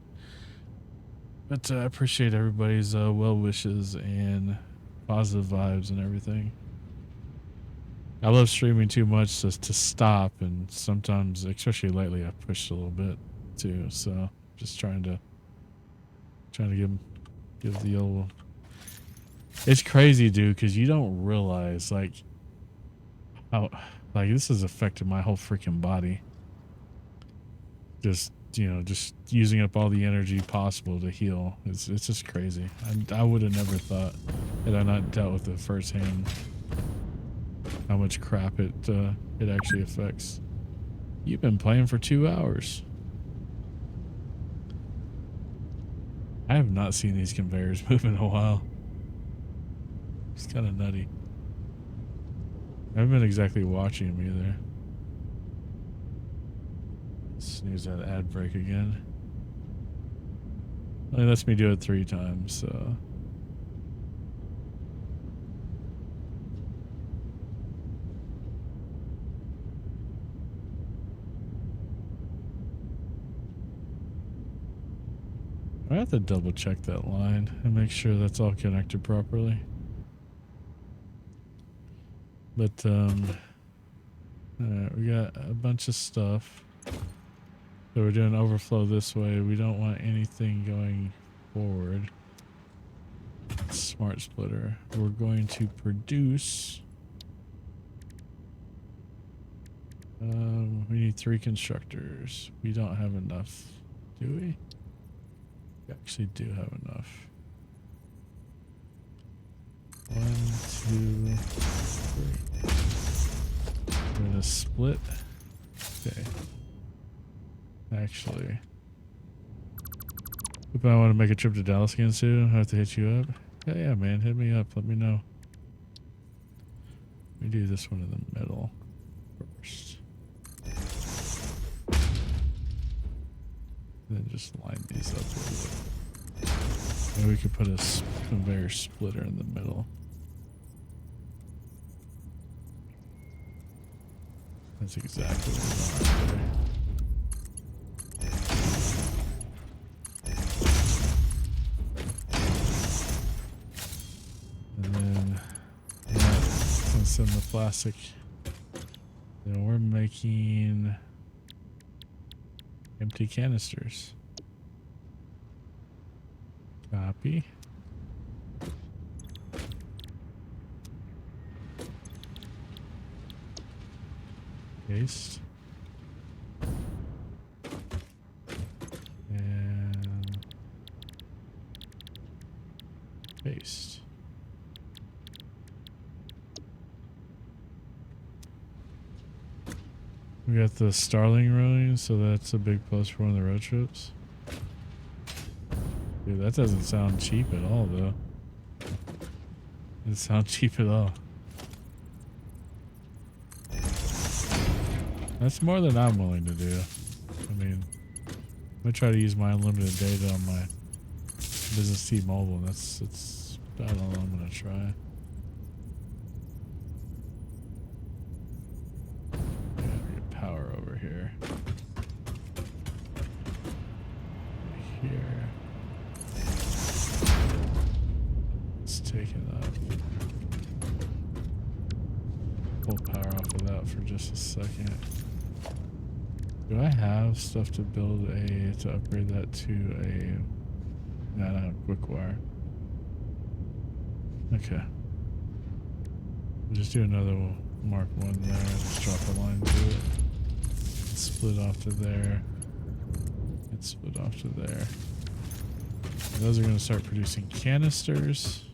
But I appreciate everybody's well wishes and positive vibes and everything. I love streaming too much to stop, and sometimes, especially lately, I've pushed a little bit too. So just trying to give the old. It's crazy, dude, because you don't realize how this has affected my whole freaking body. Just using up all the energy possible to heal. It's just crazy. I would have never thought, had I not dealt with it firsthand, how much crap it actually affects. You've been playing for 2 hours. I have not seen these conveyors move in a while. It's kind of nutty. I haven't been exactly watching him either. Snooze that ad break again. Only lets me do it 3 times, so. I have to double check that line and make sure that's all connected properly. But, alright, we got a bunch of stuff. So we're doing overflow this way. We don't want anything going forward. Smart splitter. We're going to produce. We need 3 constructors. We don't have enough, do we? We actually do have enough. 1, 2, 3. We're gonna split. Okay. Actually, if I want to make a trip to Dallas again soon, I have to hit you up. Yeah, man, hit me up. Let me know. We do this one in the middle first. Then just line these up a little bit. Maybe we could put a conveyor splitter in the middle. That's exactly what we want there. And then send the plastic. Then we're making empty canisters. Copy. Paste. And paste. We got the Starling running, so that's a big plus for one of the road trips. Dude, that doesn't sound cheap at all, though. Doesn't sound cheap at all. That's more than I'm willing to do. I mean, I'm gonna try to use my unlimited data on my business T-Mobile. That's about all I'm gonna try. Power over here. Here. Let's take it up. Pull power off of that for just a second. Do I have stuff to build to upgrade that to a, no, I don't have quick wire. Okay. We'll just do another Mark 1 there, just drop a line to it. Split off to there. And split off to there. And those are going to start producing canisters.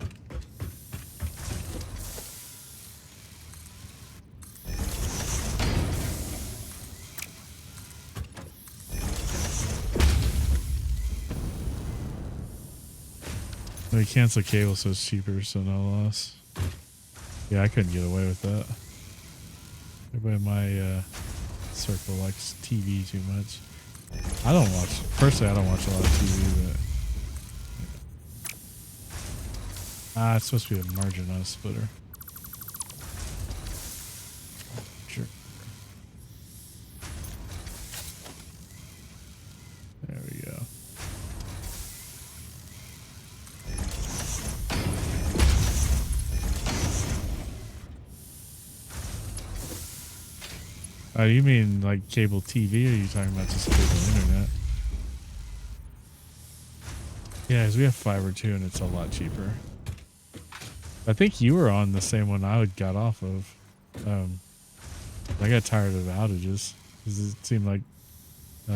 They cancel cable, so it's cheaper, so no loss. Yeah, I couldn't get away with that. Everybody in my circle likes TV too much. I don't watch, personally, I don't watch a lot of TV, but it's supposed to be a margin, not a splitter. Sure. There we go. You mean like cable TV, or are you talking about just cable internet? Yeah, because we have fiber too, and it's a lot cheaper. I think you were on the same one I got off of. I got tired of outages because it seemed like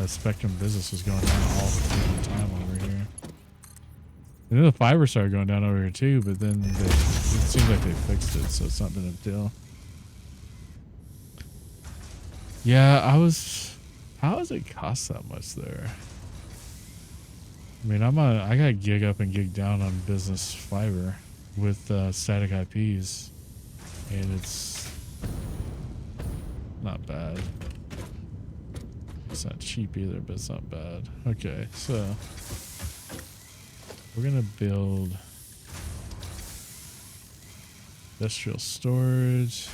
Spectrum Business was going down all the time over here. And then the fiber started going down over here too, but then it seems like they fixed it, so it's not been a deal. Yeah, how does it cost that much there? I mean, I got gig up and gig down on business fiber. with static IPs, and it's not bad. It's not cheap either, but it's not bad. Okay, so we're gonna build industrial storage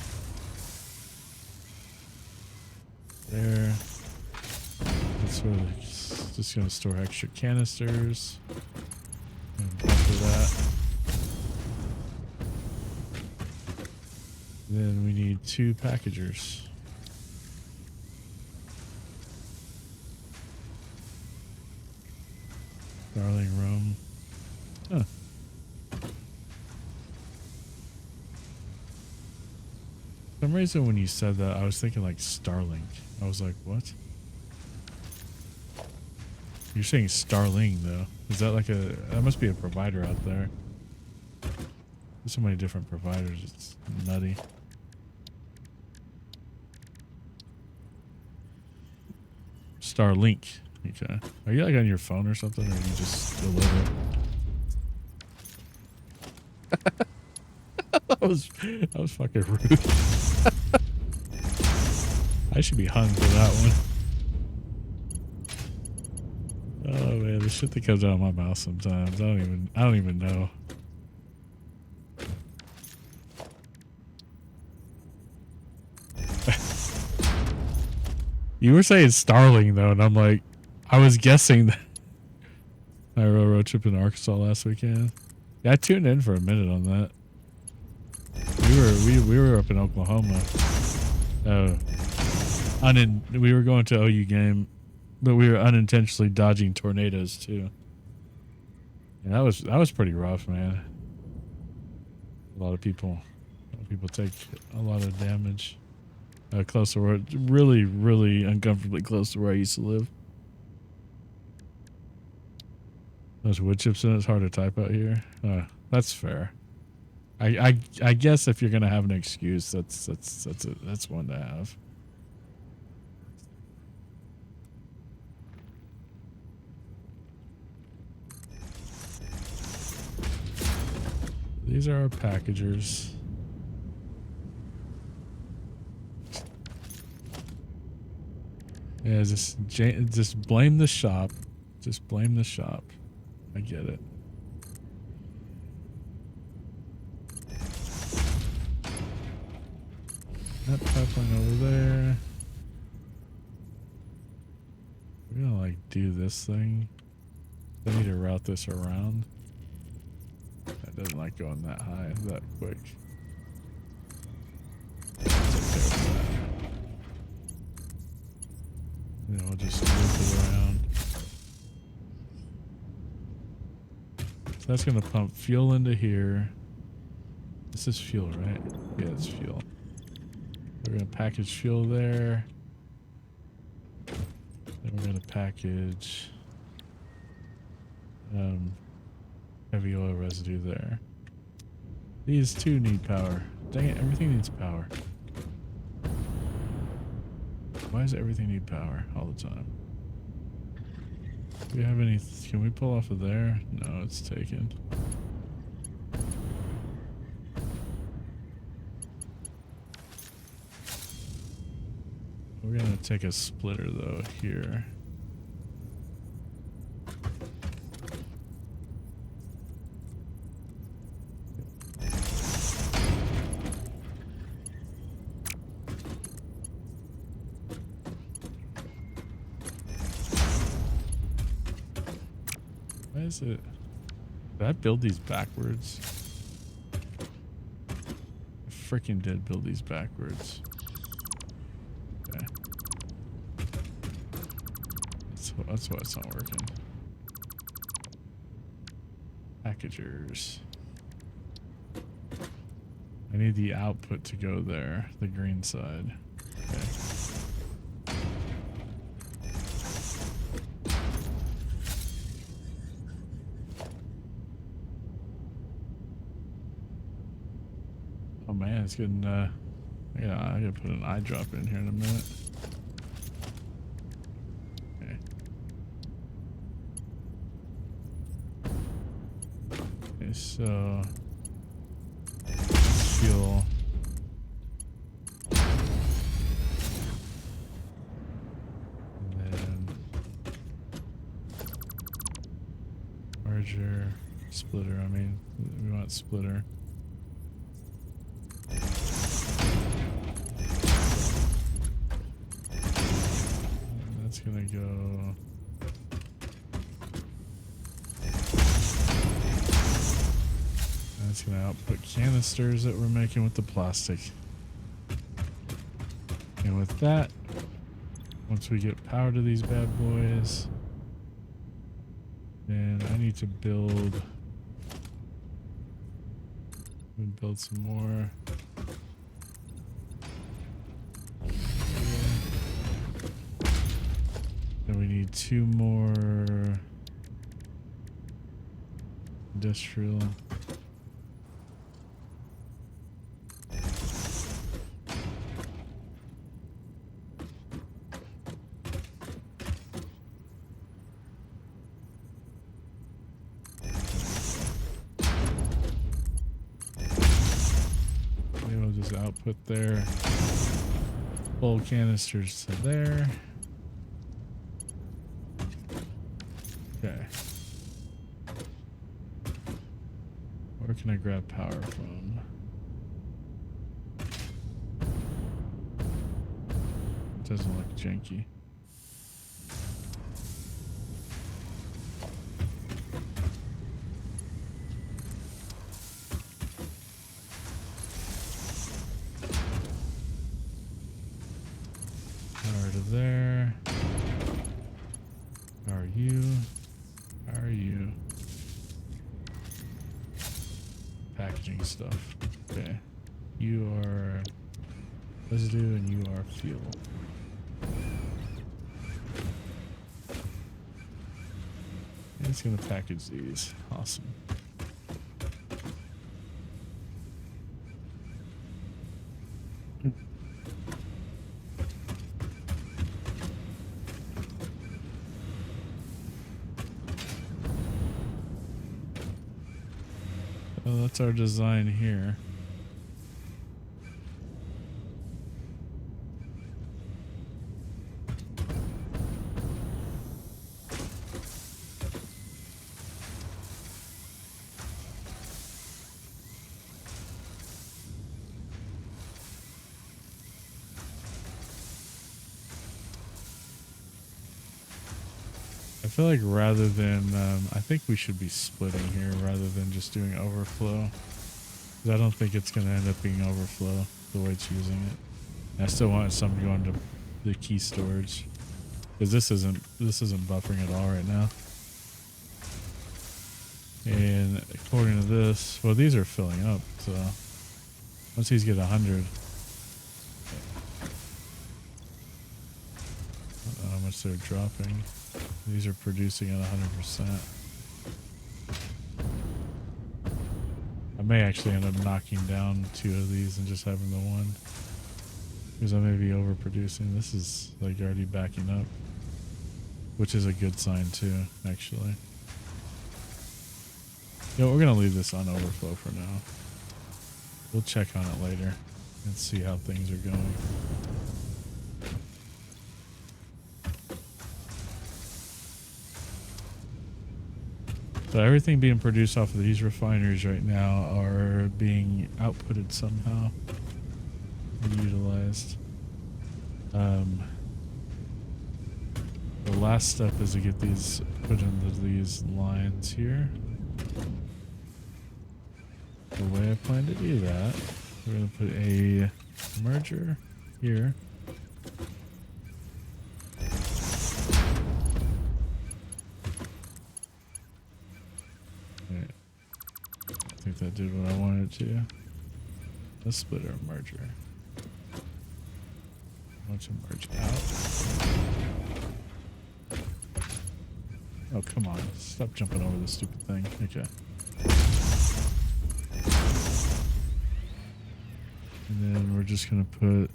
there. That's where just gonna store extra canisters and buffer that. Then we need 2 packagers. Darling room. Huh. For some reason when you said that, I was thinking like Starlink. I was like, what? You're saying Starlink though. Is that like that must be a provider out there. There's so many different providers, it's nutty. Starlink. Okay. Are you like on your phone or something, or you just deliver? That was fucking rude. I should be hung for that one. Oh man, the shit that comes out of my mouth sometimes. I don't even know. You were saying Starling though, and I'm like, I was guessing that. I rode a road trip in Arkansas last weekend. Yeah, I tuned in for a minute on that. We were up in Oklahoma. We were going to OU game, but we were unintentionally dodging tornadoes too. And that was pretty rough, man. A lot of people take a lot of damage. Close to where, really uncomfortably close to where I used to live. Those wood chips in it's hard to type out here. That's fair. I guess if you're gonna have an excuse, that's one to have. These are our packagers. Yeah, just blame the shop. Just blame the shop. I get it. That pipeline over there. We're gonna like do this thing. I need to route this around. That doesn't like going that high that quick. Take care of that. Then we'll just loop it around. So that's gonna pump fuel into here. This is fuel, right? Yeah, it's fuel. We're gonna package fuel there. Then we're gonna package heavy oil residue there. These two need power. Dang it, everything needs power. Why does everything need power all the time? Do we have any? Can we pull off of there? No, it's taken. We're gonna take a splitter though here. Why is it? Did I build these backwards? I freaking did build these backwards. Okay. That's why it's not working. Packagers. I need the output to go there, the green side. Okay. Oh man, it's getting yeah, I gotta put an eyedropper in here in a minute. Okay. Okay, so merger, splitter. I mean, we want splitter. And that's gonna go. That's gonna output canisters that we're making with the plastic. And with that, once we get power to these bad boys, then I need to build some more. Then we need 2 more industrial. Output there, full canisters to there. Okay. Where can I grab power from? It doesn't look janky. There. How are you? How are you? Packaging stuff. Okay. You are residue and you are fuel. And it's gonna package these. Awesome. Well, that's our design here. I feel like rather than, I think we should be splitting here rather than just doing overflow. 'Cause I don't think it's going to end up being overflow the way it's using it. And I still want some going to the key storage. Because this isn't buffering at all right now. And according to this, well, these are filling up, so once these get 100, I don't know how much they're dropping. These are producing at 100%. I may actually end up knocking down 2 of these and just having the 1. Because I may be overproducing. This is like already backing up. Which is a good sign too, actually. Yeah, we're going to leave this on overflow for now. We'll check on it later and see how things are going. So everything being produced off of these refineries right now are being outputted somehow and utilized. The last step is to get these put into these lines here. The way I plan to do that, we're going to put a merger here. Right. I think that did what I wanted to. A splitter merger. I want to merge out. Oh, come on. Stop jumping over this stupid thing. Okay. And then we're just going to put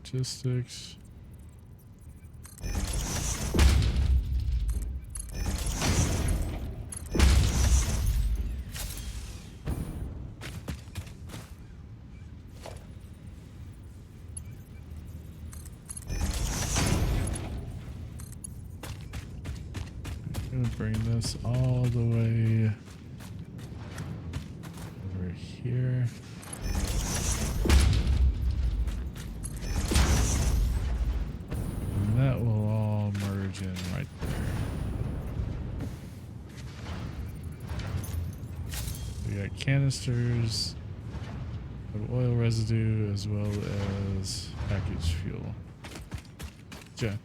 logistics. bring this all the way over here. And that will all merge in right there. We got canisters of oil residue as well as packaged fuel. Yeah.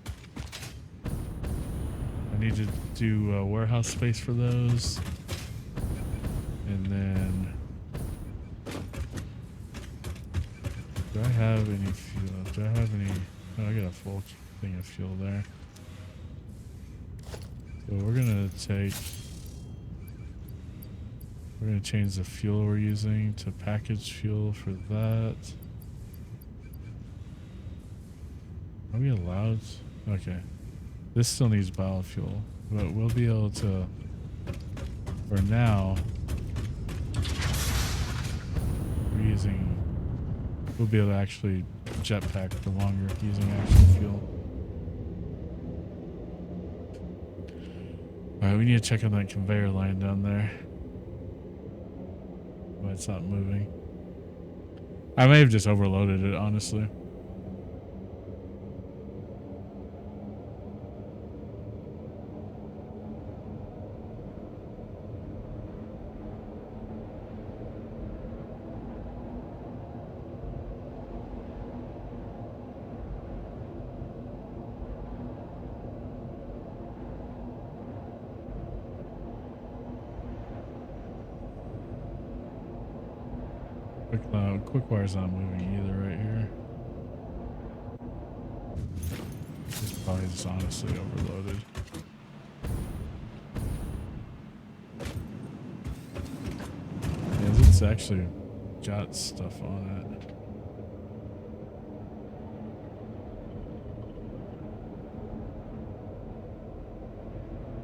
I need to do warehouse space for those. And then do I have any fuel? Do I have any? Oh, I got a full thing of fuel there. So we're gonna change the fuel we're using to packaged fuel for that. Are we allowed? Okay. This still needs biofuel, but we'll be able to, for now, we'll be able to actually jetpack for longer using actual fuel. Alright, we need to check on that conveyor line down there. Why it's not moving. I may have just overloaded it, honestly. Quick wire's not moving either right here. It's probably just honestly overloaded. Yeah, it's actually got stuff on it.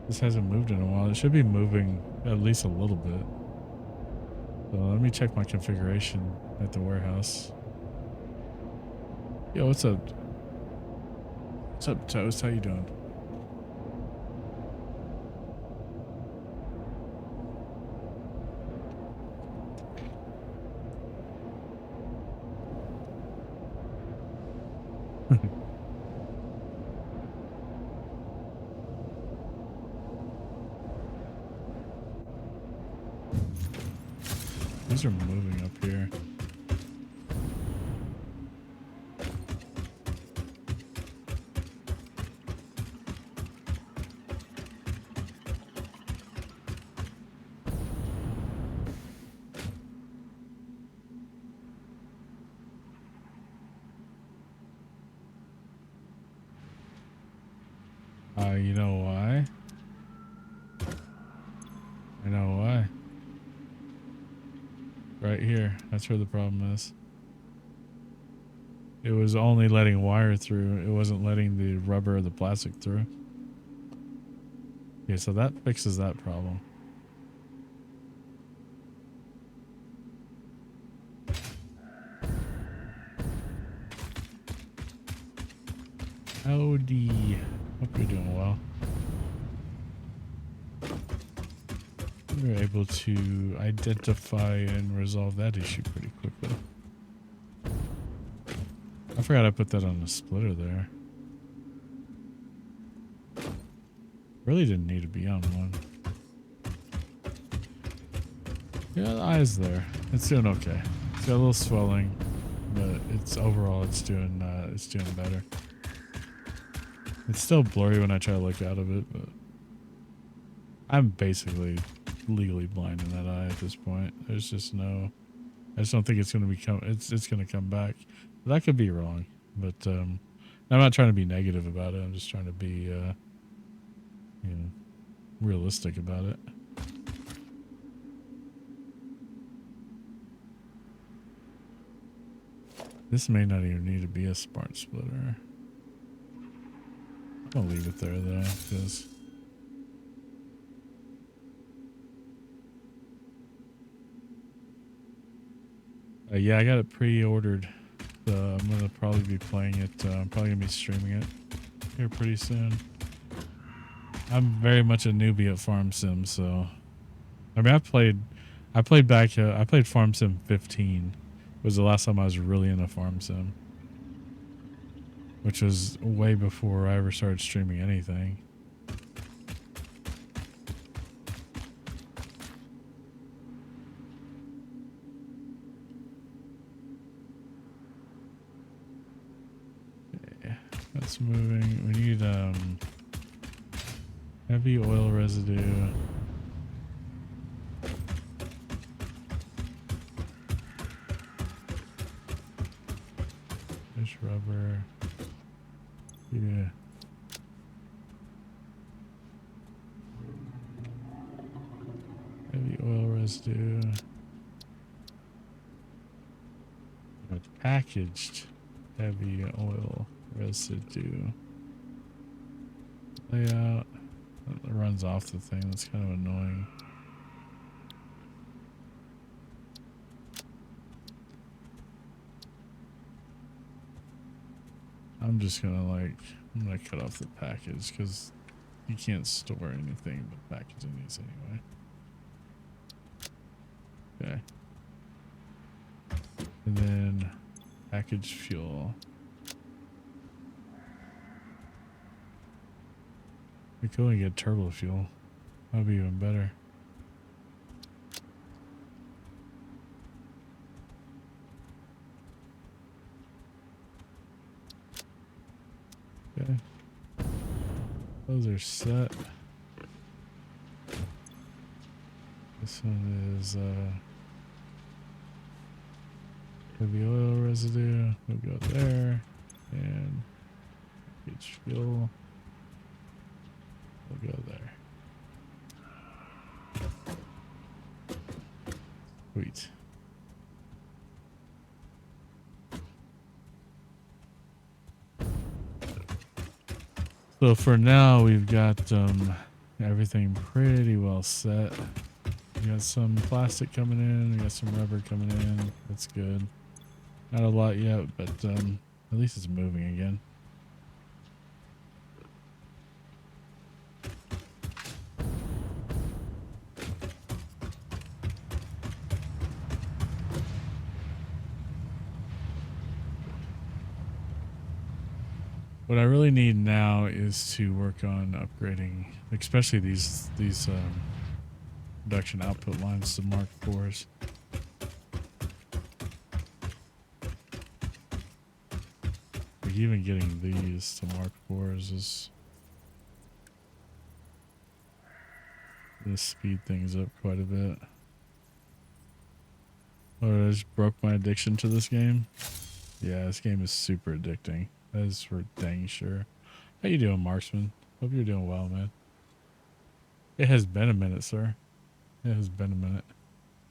This hasn't moved in a while. It should be moving at least a little bit. So let me check my configuration at the warehouse. Yo, what's up? What's up, Toast? How you doing? These are moving up here. You know why? I know why. Right here. That's where the problem is. It was only letting wire through. It wasn't letting the rubber or the plastic through. Okay, so that fixes that problem. Howdy. Hope you're doing well. We were able to identify and resolve that issue pretty quickly. I forgot I put that on the splitter there. Really didn't need to be on one. Yeah, the eye's there. It's doing okay. It's got a little swelling, but it's overall it's doing better. It's still blurry when I try to look out of it, but I'm basically legally blind in that eye at this point. There's just no, I just don't think it's going to become, it's going to come back. But I could be wrong, but I'm not trying to be negative about it. I'm just trying to be, you know, realistic about it. This may not even need to be a smart splitter. I'll leave it there though, because yeah, I got it pre-ordered. So I'm gonna probably be playing it. I'm probably gonna be streaming it here pretty soon. I'm very much a newbie at Farm Sim, so I mean, I played back. I played Farm Sim 15. Was the last time I was really into Farm Sim, which was way before I ever started streaming anything. Okay, that's moving. We need heavy oil residue. Fish rubber. Yeah. Heavy oil residue. It's packaged heavy oil residue. Layout. It runs off the thing. That's kind of annoying. I'm just gonna I'm gonna cut off the package because you can't store anything but packaging these anyway. Okay. And then package fuel. We could only get turbo fuel. That'd be even better. Okay. Those are set. This one is heavy oil residue. We'll go there. And package fuel. We'll go there. Sweet. So for now, we've got everything pretty well set. We got some plastic coming in. We got some rubber coming in. That's good. Not a lot yet, but at least it's moving again. What I really need now is to work on upgrading, especially these production output lines to Mark IVs. Like even getting these to Mark IVs is this speed things up quite a bit. Oh, I just broke my addiction to this game. Yeah, this game is super addicting. That is for dang sure. How you doing, Marksman? Hope you're doing well, man. It has been a minute, sir. It has been a minute.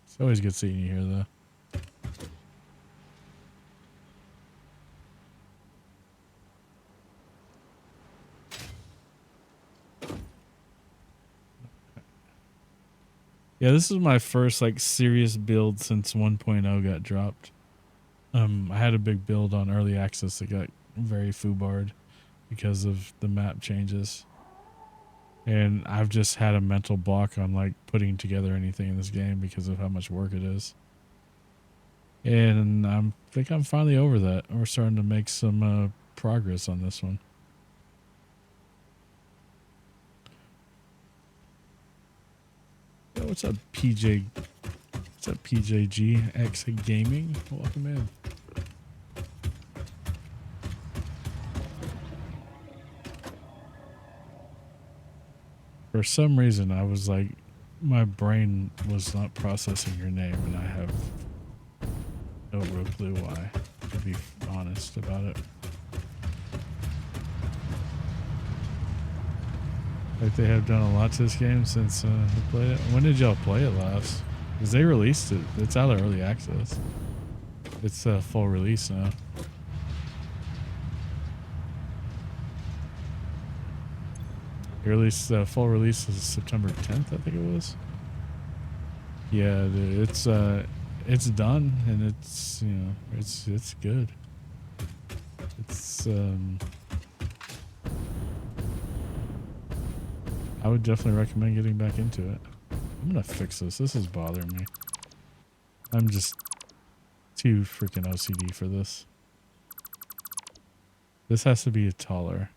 It's always good seeing you here, though. Yeah, this is my first like serious build since 1.0 got dropped. I had a big build on early access that got very foobarred because of the map changes. And I've just had a mental block on like putting together anything in this game because of how much work it is. And I think I'm finally over that. We're starting to make some progress on this one. Yo, what's up, PJ? What's up, PJGX Gaming? Welcome in. For some reason, I was like, my brain was not processing your name, and I have no real clue why, to be honest about it. Like they have done a lot to this game since we played it. When did y'all play it last? Because they released it. It's out of early access. It's a full release now. Full release is September 10th, I think it was. Yeah, dude, it's done, and it's, you know, it's good. I would definitely recommend getting back into it. I'm gonna fix this. This is bothering me. I'm just too freaking OCD for this. This has to be a taller,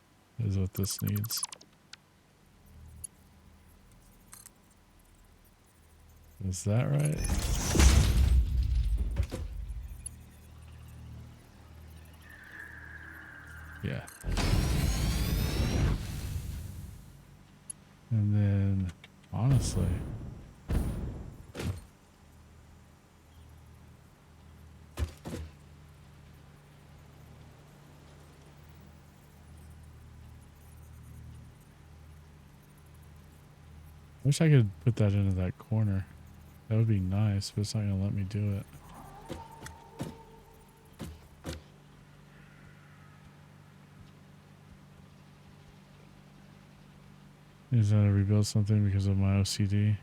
is what this needs. Is that right? Yeah. And then, honestly, I wish I could put that into that corner. That would be nice, but it's not gonna let me do it. Is that to rebuild something because of my OCD?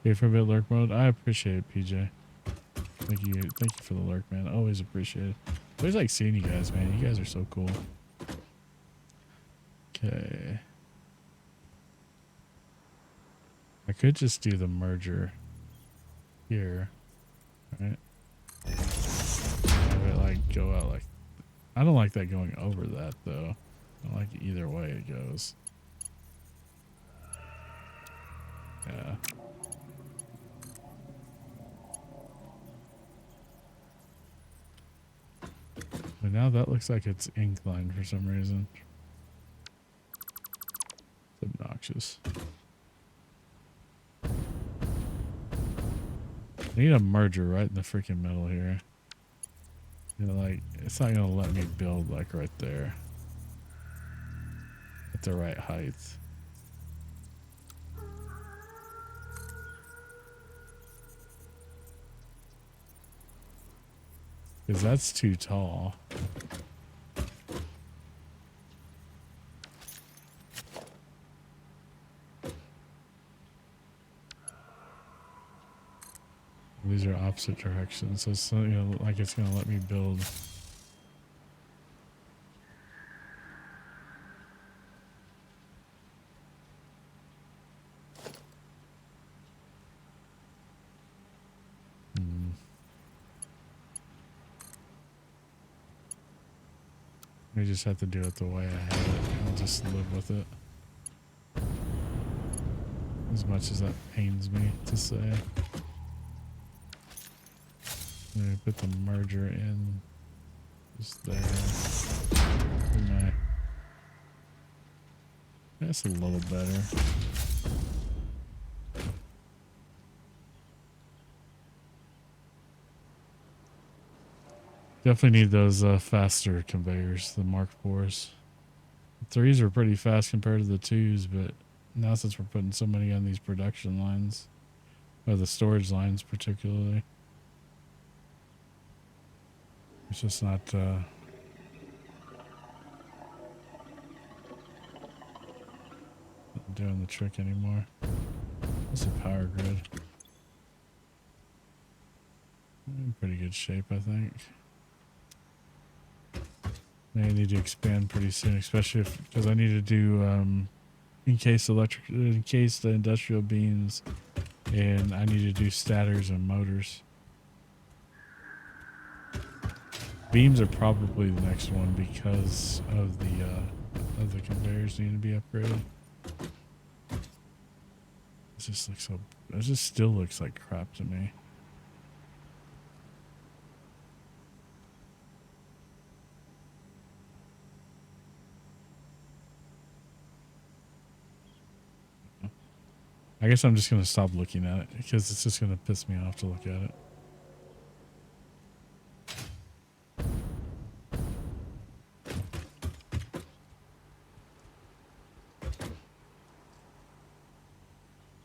Okay, for a bit lurk mode. I appreciate it, PJ. Thank you for the lurk, man. Always appreciate it. Always like seeing you guys, man. You guys are so cool. Okay. I could just do the merger here, right? Have it like go out like. I don't like that going over that though. I don't like either way it goes. Yeah. But now that looks like it's inclined for some reason. It's obnoxious. I need a merger right in the freaking middle here. You know, like, it's not gonna let me build like right there. At the right height. Because that's too tall. These are opposite directions, so it's not gonna, like it's gonna let me build. I just have to do it the way I had it. I'll just live with it. As much as that pains me to say. I'm gonna put the merger in just there. No. That's a little better. Definitely need those faster conveyors, the Mark IVs. The 3s are pretty fast compared to the 2s, but now since we're putting so many on these production lines, or the storage lines particularly, it's just not doing the trick anymore. What's the power grid? In pretty good shape, I think. I need to expand pretty soon, especially because I need to do in case the industrial beams, and I need to do stators and motors. Beams are probably the next one because of the conveyors needing to be upgraded. It just looks so. It just still looks like crap to me. I guess I'm just going to stop looking at it because it's just going to piss me off to look at it.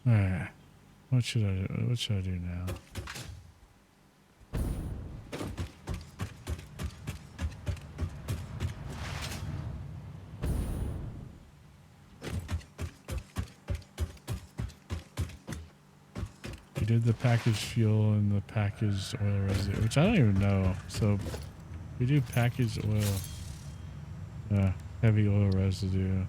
Alright. What should I do? What should I do now? We did the packaged fuel and the packaged oil residue, which I don't even know. So we do packaged oil, heavy oil residue.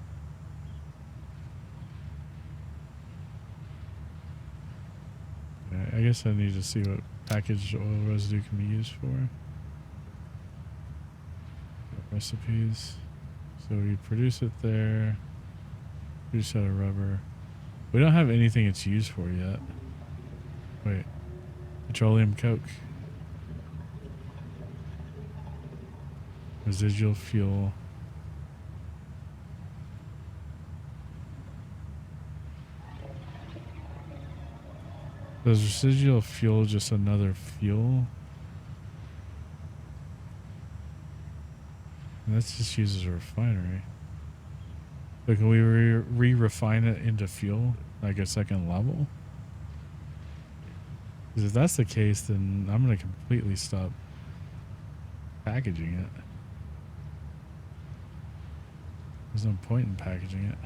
guess I need to see what packaged oil residue can be used for. Recipes. So we produce it there. Produce out of rubber. We don't have anything it's used for yet. Wait. Petroleum coke. Residual fuel. Is residual fuel just another fuel? And that's just used as a refinery. So can we re-refine it into fuel, like a second level? Because if that's the case, then I'm going to completely stop packaging it. There's no point in packaging it.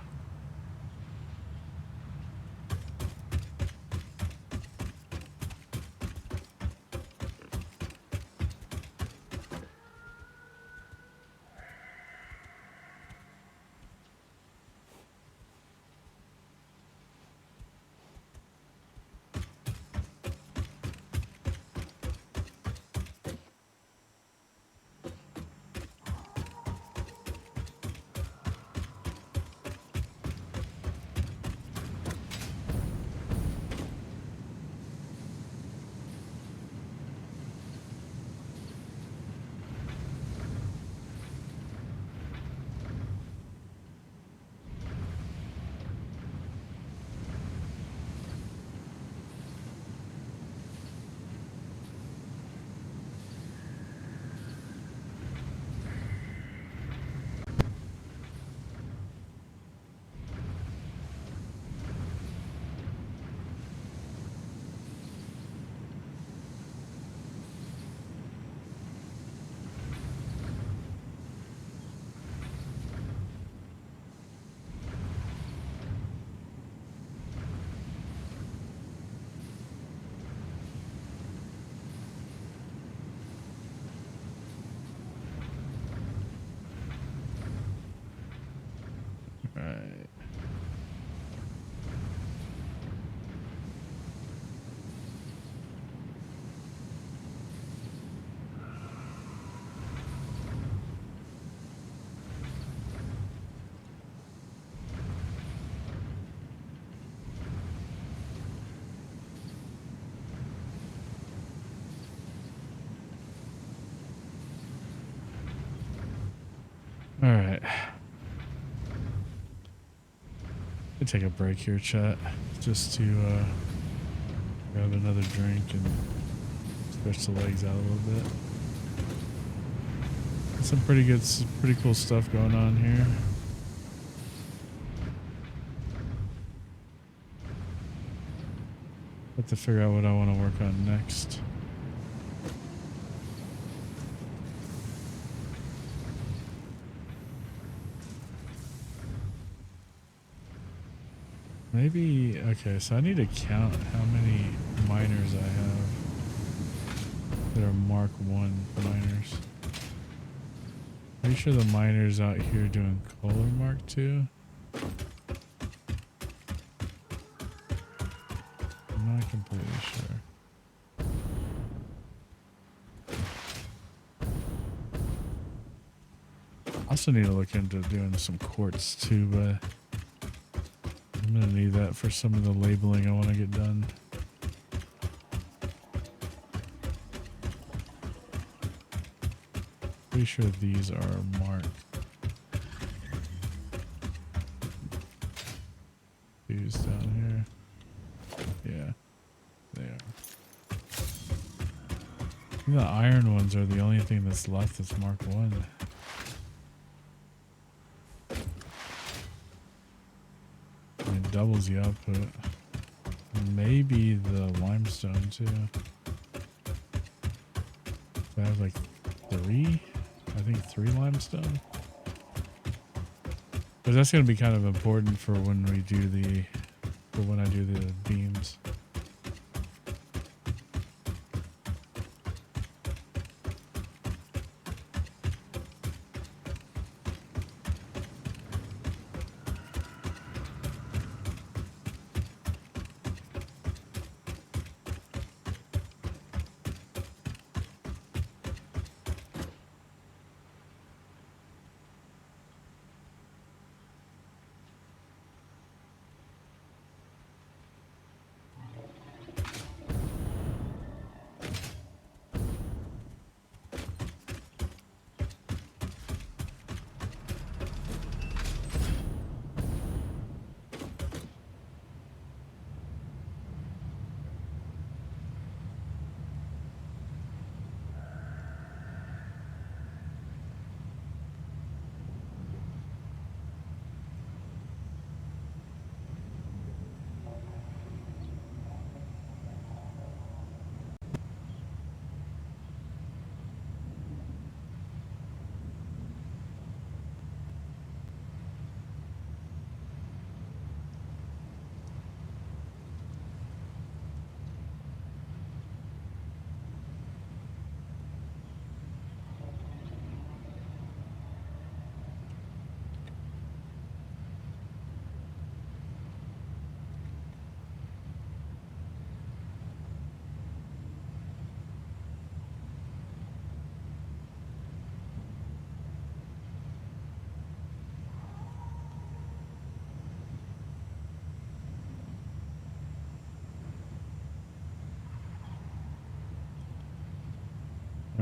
Right. All right. I'll take a break here, chat, just to grab another drink and stretch the legs out a little bit. Some pretty cool stuff going on here. Have to figure out what I want to work on next. Maybe, okay, so I need to count how many miners I have that are Mark 1 miners. Pretty sure the miners out here doing Kohler Mark 2. I'm not completely sure. I also need to look into doing some quartz too, but I'm gonna need that for some of the labeling I want to get done. Pretty sure these are marked. These down here. Yeah, they are. I think the iron ones are the only thing that's left that's Mark 1. It doubles the output. Maybe the limestone too. So I have like 3? I think 3 limestone. But that's going to be kind of important for when we do when I do the beams.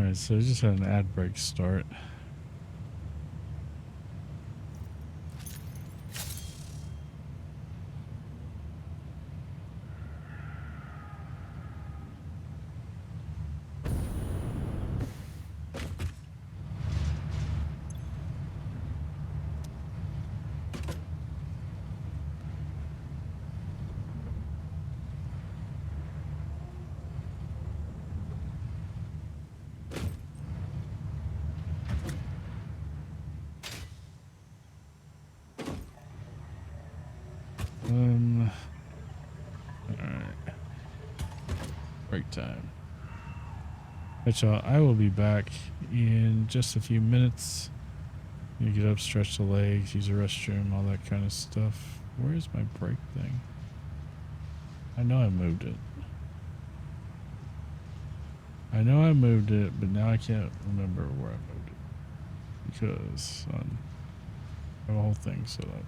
Alright, so I just had an ad break start. Alright. Break time. But y'all, I will be back in just a few minutes. You get up, stretch the legs, use the restroom, all that kind of stuff. Where's my break thing? I know I moved it. I know I moved it, but now I can't remember where I moved it. Because I have a whole thing set up.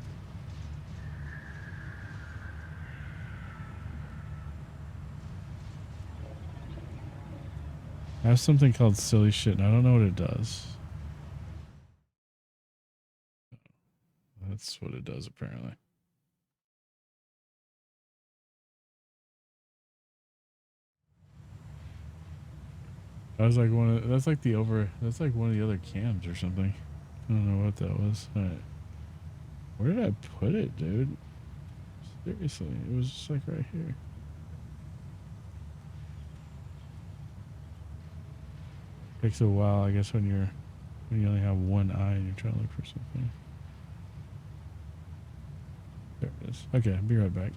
I have something called silly shit, and I don't know what it does. That's what it does, apparently. I was like that's like one of the other cams or something. I don't know what that was. All right. Where did I put it, dude? Seriously, it was just like right here. Takes a while, I guess, when you only have one eye and you're trying to look for something. There it is. Okay, I'll be right back.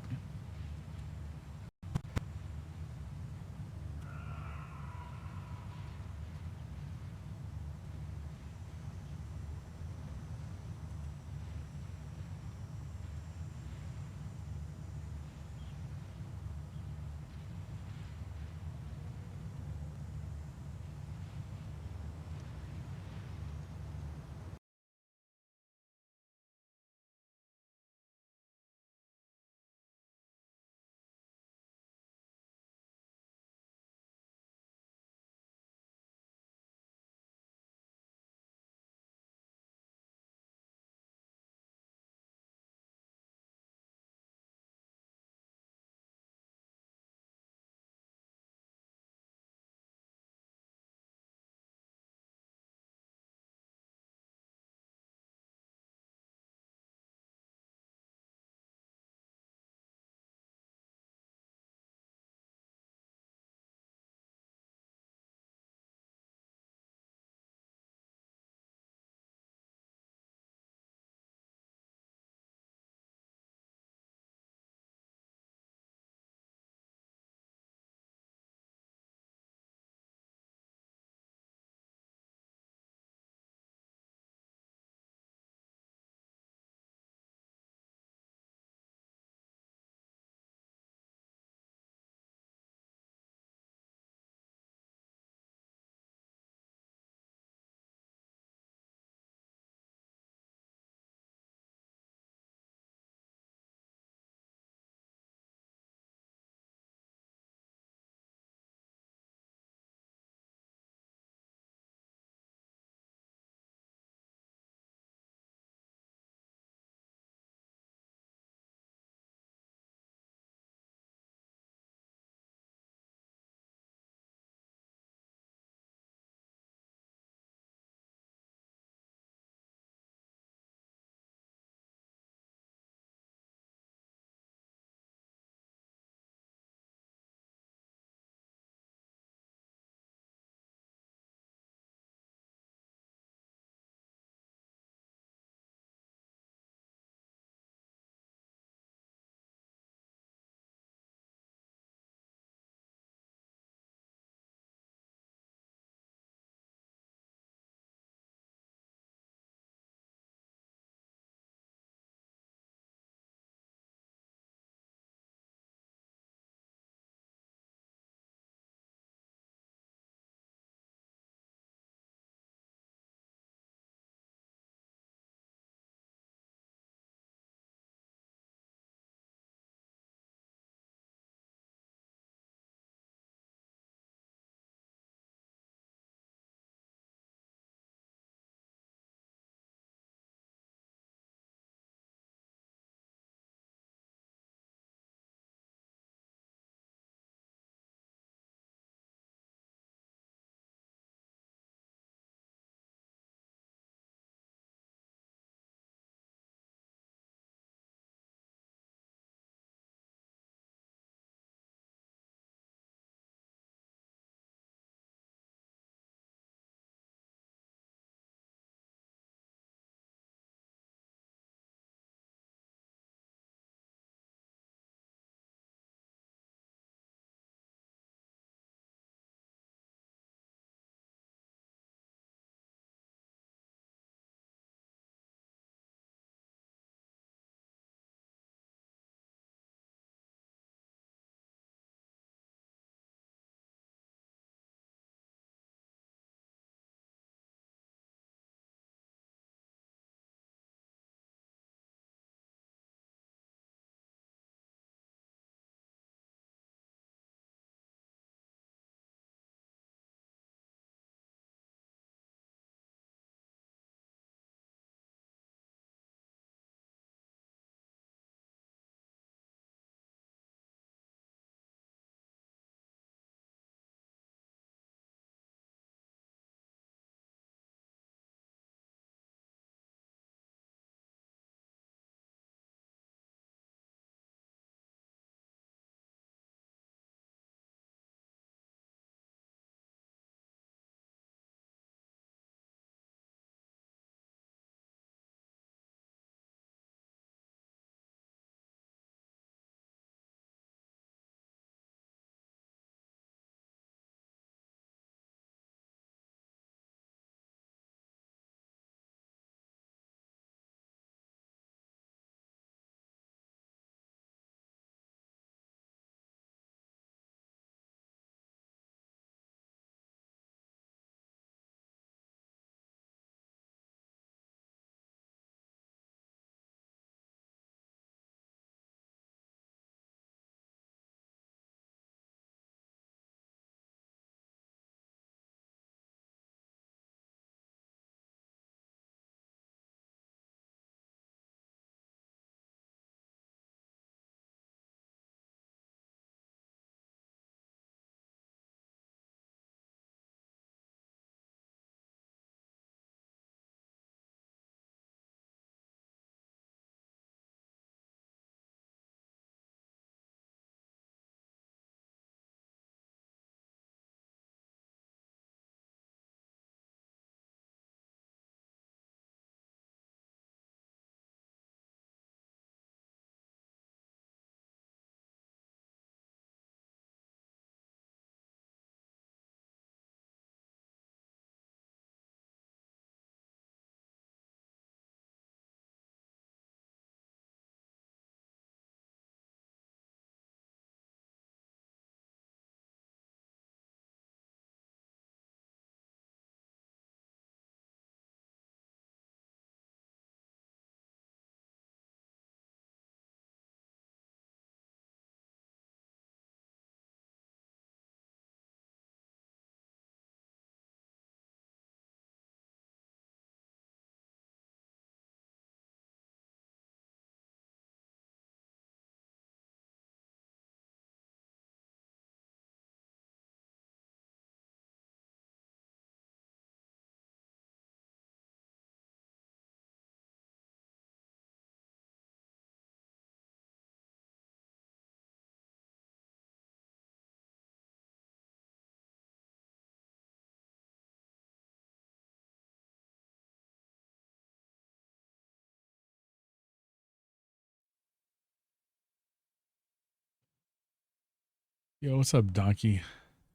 Yo, what's up, Donkey?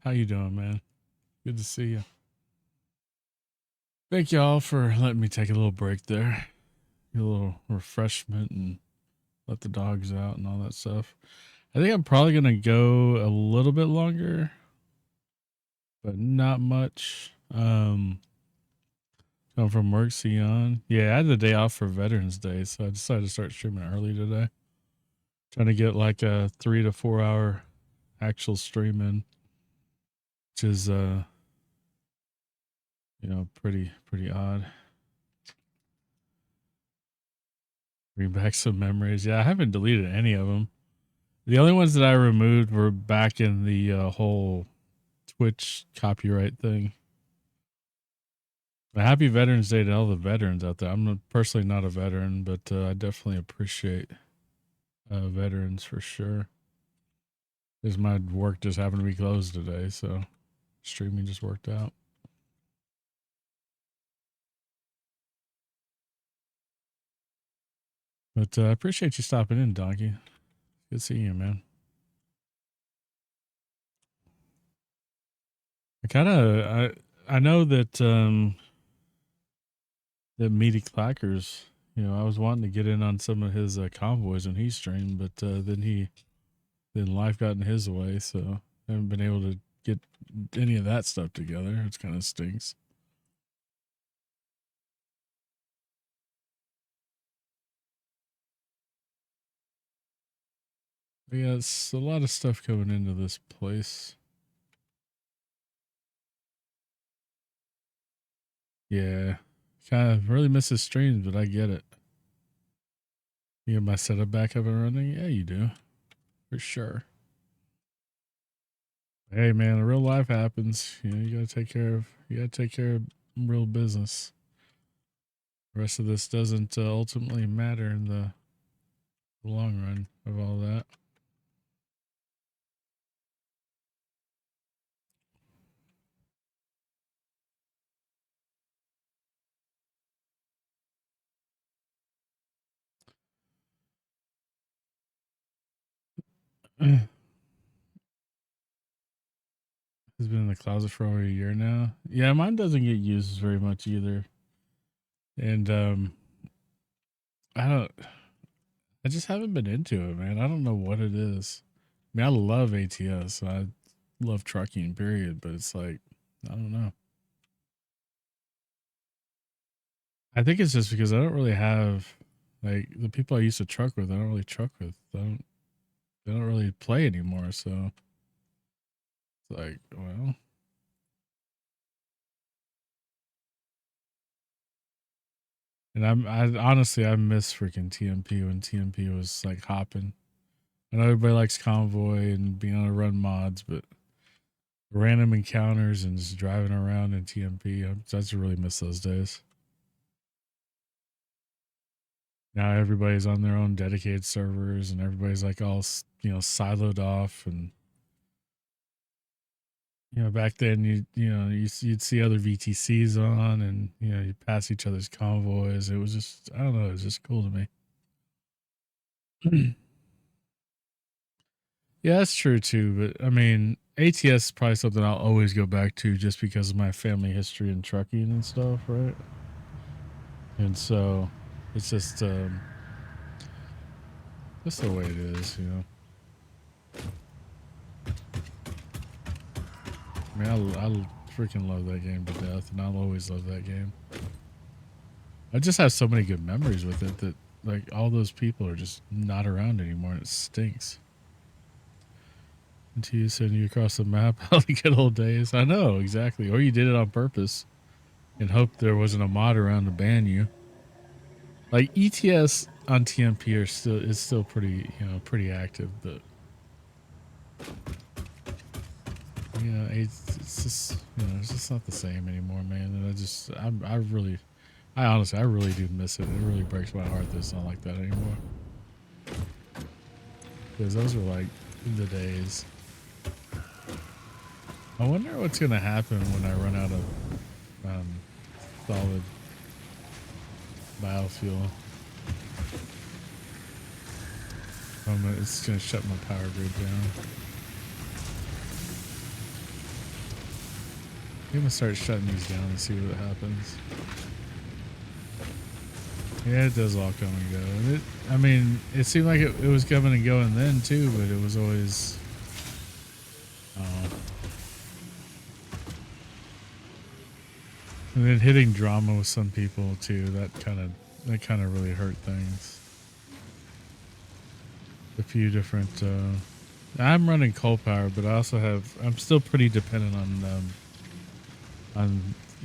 How you doing, man? Good to see you. Thank y'all for letting me take a little break there. Get a little refreshment and let the dogs out and all that stuff. I think I'm probably going to go a little bit longer, but not much. Come from work, see you on. Yeah, I had the day off for Veterans Day, so I decided to start streaming early today. Trying to get like a 3 to 4 hour actual stream in, which is pretty odd. Bring back some memories. Yeah, I haven't deleted any of them. The only ones that I removed were back in the whole Twitch copyright thing. Happy Veterans Day to all the veterans out there. I'm personally not a veteran, but I definitely appreciate veterans for sure. Because my work just happened to be closed today, so streaming just worked out. But I appreciate you stopping in, Donkey. Good seeing you, man. I know that that Meaty Clackers, I was wanting to get in on some of his convoys when he streamed, but then life got in his way, so I haven't been able to get any of that stuff together. It kind of stinks. But yeah, it's a lot of stuff coming into this place. Yeah, kind of really miss his streams, but I get it. You get my setup back up and running? Yeah, you do. For sure. Hey man, real life happens. You gotta take care of real business. The rest of this doesn't ultimately matter in the long run of all that. He's been in the closet for over a year now. Yeah, mine doesn't get used very much either. And I just haven't been into it, man. I don't know what it is. I mean, I love ATS. I love trucking, period, but it's like, I don't know. I think it's just because I don't really have like the people I used to truck with, I don't really truck with. They don't really play anymore, so it's like, well. And I honestly I miss freaking TMP when TMP was like hopping. I know everybody likes convoy and being able to run mods, but random encounters and just driving around in TMP, I just really miss those days. Now everybody's on their own dedicated servers and everybody's like all siloed off, and back then you'd see other VTCs on, and you'd pass each other's convoys. It was just, I don't know, it was just cool to me. Yeah, that's true too. But I mean, ATS is probably something I'll always go back to just because of my family history in trucking and stuff, right? And so it's just the way it is, I mean, I freaking love that game to death, and I'll always love that game. I just have so many good memories with it that, like, all those people are just not around anymore, and it stinks. Until you send you across the map, all the good old days. I know, exactly. Or you did it on purpose and hoped there wasn't a mod around to ban you. Like, ETS on TMP is still pretty, pretty active, but it's just, it's just not the same anymore, man. And I honestly do miss it. It really breaks my heart that it's not like that anymore. Because those were like the days. I wonder what's going to happen when I run out of solid biofuel. It's going to shut my power grid down. I'm gonna start shutting these down and see what happens. Yeah, it does all come and go. And I mean, it seemed like it was coming and going then too, but it was always. And then hitting drama with some people too. That kind of really hurt things. A few different. I'm running coal power, but I also have. I'm still pretty dependent on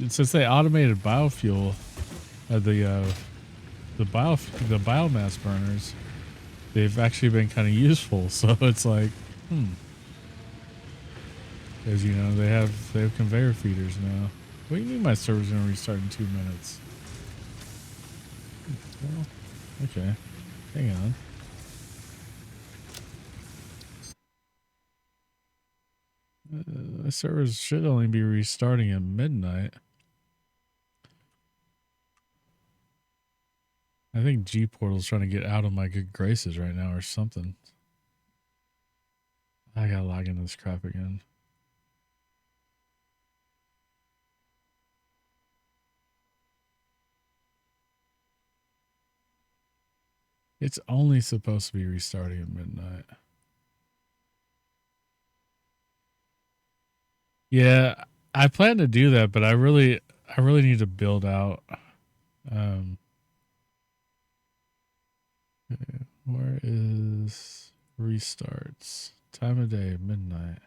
since they automated biofuel, the biomass burners. They've actually been kind of useful. So it's like, because you know they have conveyor feeders now. What do you mean my server's gonna restart in 2 minutes? Well, okay, hang on. The servers should only be restarting at midnight. I think G Portal's trying to get out of my good graces right now or something. I gotta log into this crap again. It's only supposed to be restarting at midnight. Yeah, I plan to do that, but I really need to build out. Where is restarts? Time of day, midnight.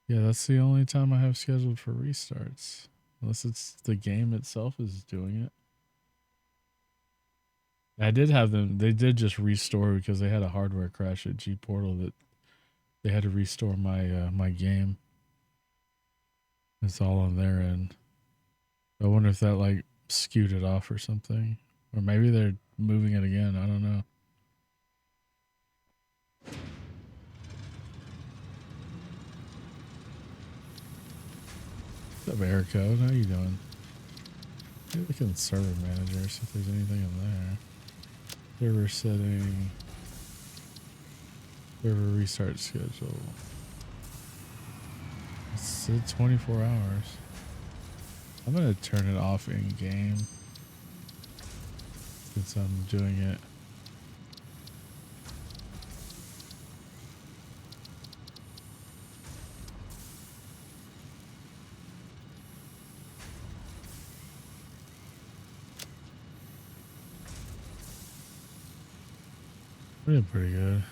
Yeah, that's the only time I have scheduled for restarts. Unless it's the game itself is doing it. I did have them. They did just restore because they had a hardware crash at G Portal that they had to restore my my game. It's all on their end. I wonder if that like skewed it off or something, or maybe they're moving it again. I don't know. What's up, Erico? How you doing? Maybe look in the server manager, see if there's anything in there. Server setting. Server restart schedule. It said 24 hours. I'm gonna turn it off in game since I'm doing it. We're doing pretty good.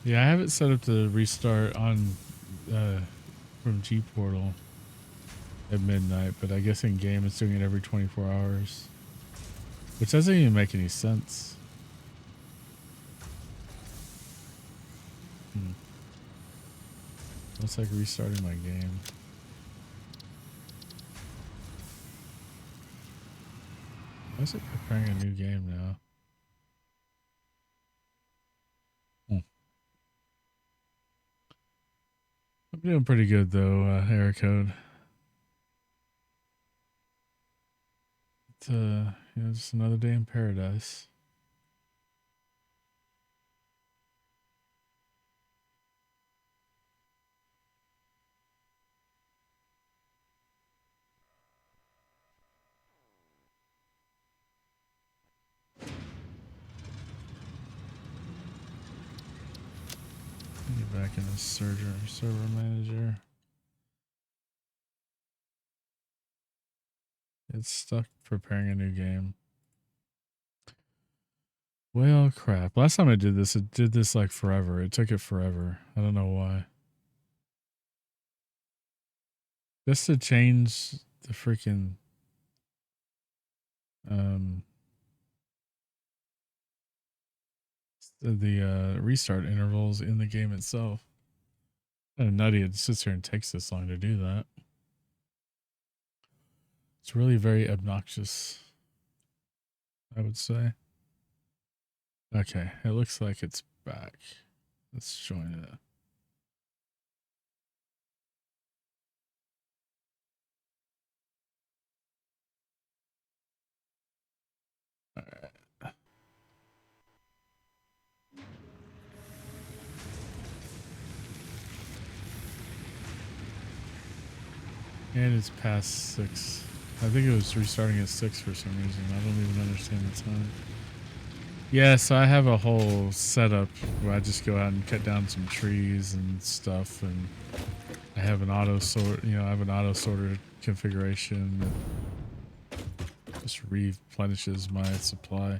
Yeah, I have it set up to restart on from G Portal at midnight, but I guess in game it's doing it every 24 hours, which doesn't even make any sense. Looks like restarting my game. Why is it preparing a new game now? I'm doing pretty good though, error code. It's you know, just another day in paradise. Get back in the server manager. It's stuck preparing a new game. Well, crap. Last time I did this, it did this like forever. It took it forever. I don't know why. Just to change the freaking the restart intervals in the game itself. Kind of nutty. It sits here and takes this long to do that. It's really very obnoxious, I would say. Okay, it looks like it's back. Let's join it. All right. And it's past 6. I think it was restarting at 6 for some reason. I don't even understand the time. Yeah, so I have a whole setup where I just go out and cut down some trees and stuff, and I have an auto sort, I have an auto sorter configuration that just replenishes my supply.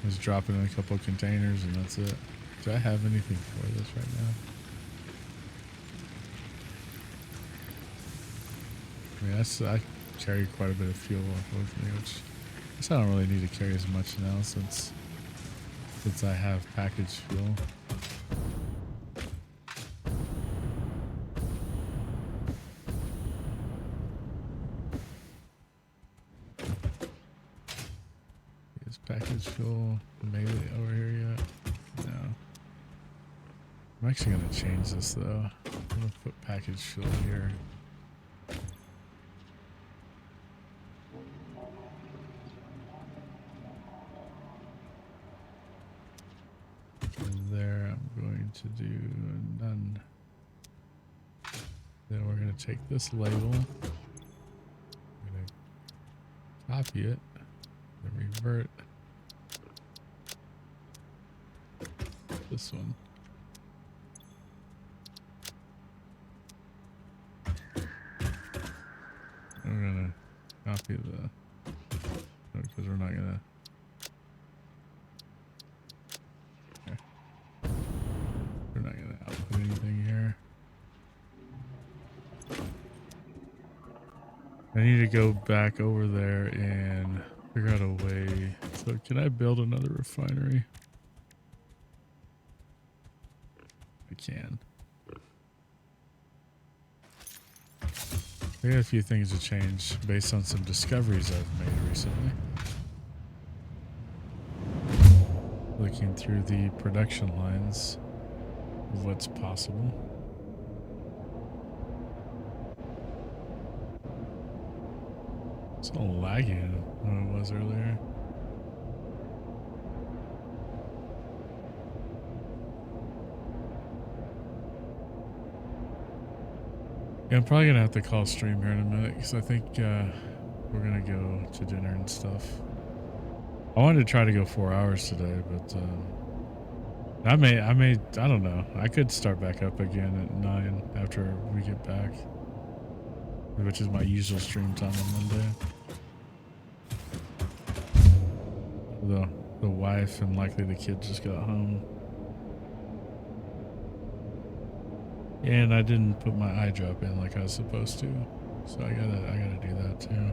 Just drop it in a couple of containers and that's it. Do I have anything for this right now? I mean, I carry quite a bit of fuel with me, which I guess I don't really need to carry as much now since I have packaged fuel. Is packaged fuel maybe over here yet? No. I'm actually gonna change this though. I'm gonna put packaged fuel here. There, I'm going to do none. Then we're going to take this label, I'm going to copy it, and revert this one. We're going to copy because we're not going to. We're not going to output anything here. I need to go back over there and figure out a way. So can I build another refinery? I can. I got a few things to change based on some discoveries I've made recently. Looking through the production lines of what's possible. It's all laggy than it was earlier. Yeah, I'm probably gonna have to call stream here in a minute because I think we're gonna go to dinner and stuff. I wanted to try to go 4 hours today, but I don't know. I could start back up again at 9 after we get back, which is my usual stream time on Monday. The wife and likely the kid just got home. And I didn't put my eye drop in like I was supposed to. So I gotta do that too.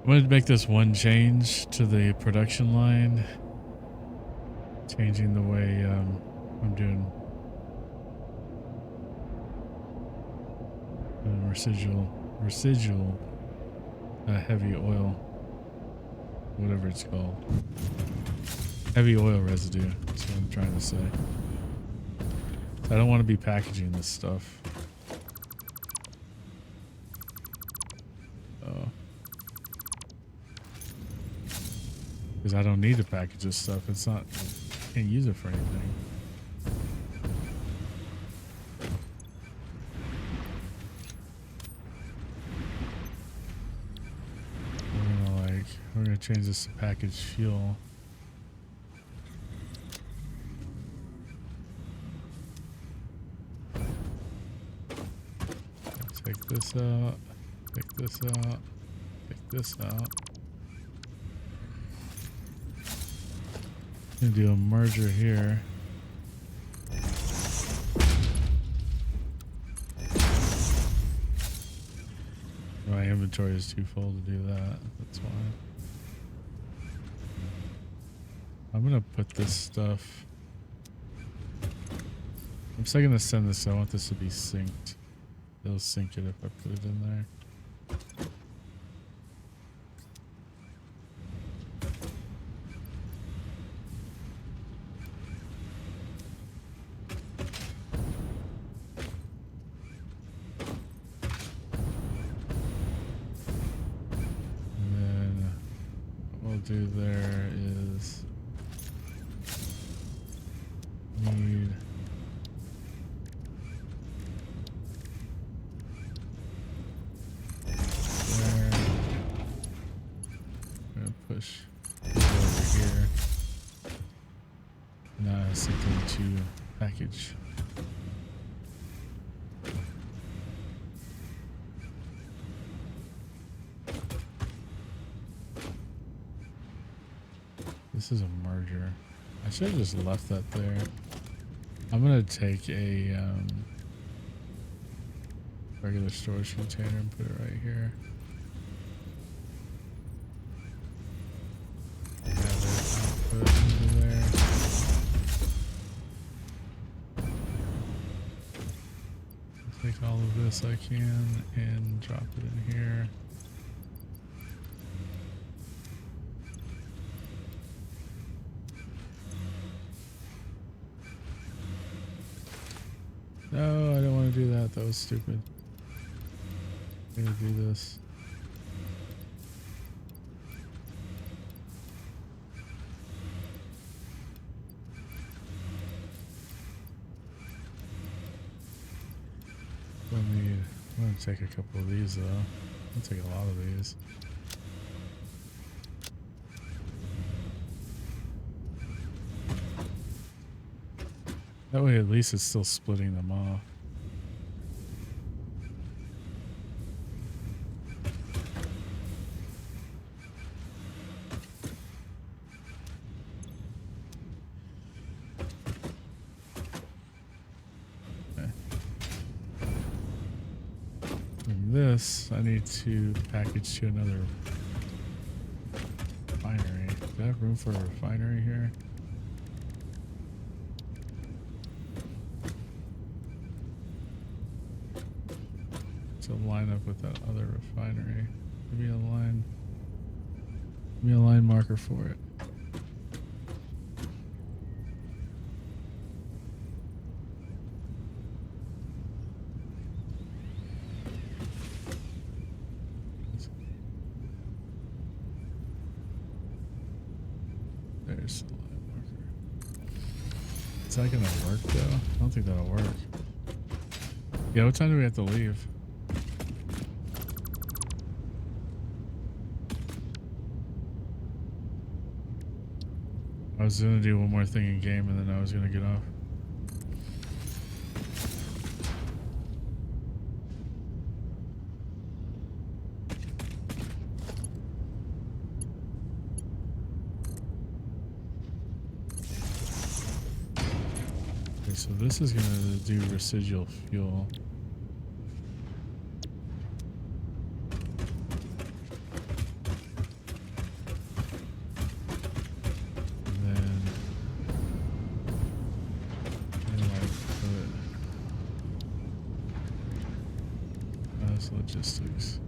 I'm going to make this one change to the production line. Changing the way I'm doing residual heavy oil, whatever it's called. Heavy oil residue, that's what I'm trying to say. So I don't want to be packaging this stuff. Because I don't need to package this stuff. It's not, can't use it for anything. We're gonna change this to packaged fuel. Take this out, take this out, take this out. I'm gonna do a merger here. My inventory is too full to do that. That's why. I'm gonna put this stuff. I'm still gonna send this. I want this to be synced. It'll sync it if I put it in there. And then what we'll do there is need something to package. This is a merger. I should have just left that there. I'm gonna take a regular storage container and put it right here. And have it output into there. Take all of this I can and drop it in here. No, I don't want to do that. That was stupid. I'm gonna do this. I'm gonna take a couple of these though. I'll take a lot of these. That way at least it's still splitting them off. Okay. And this I need to package to another refinery. Do I have room for a refinery here? To line up with that other refinery. Give me a line marker for it. There's the line marker. Is that gonna work though? I don't think that'll work. Yeah, what time do we have to leave? I was gonna do one more thing in game and then I was gonna get off. Okay, so this is gonna do residual fuel. Logistics.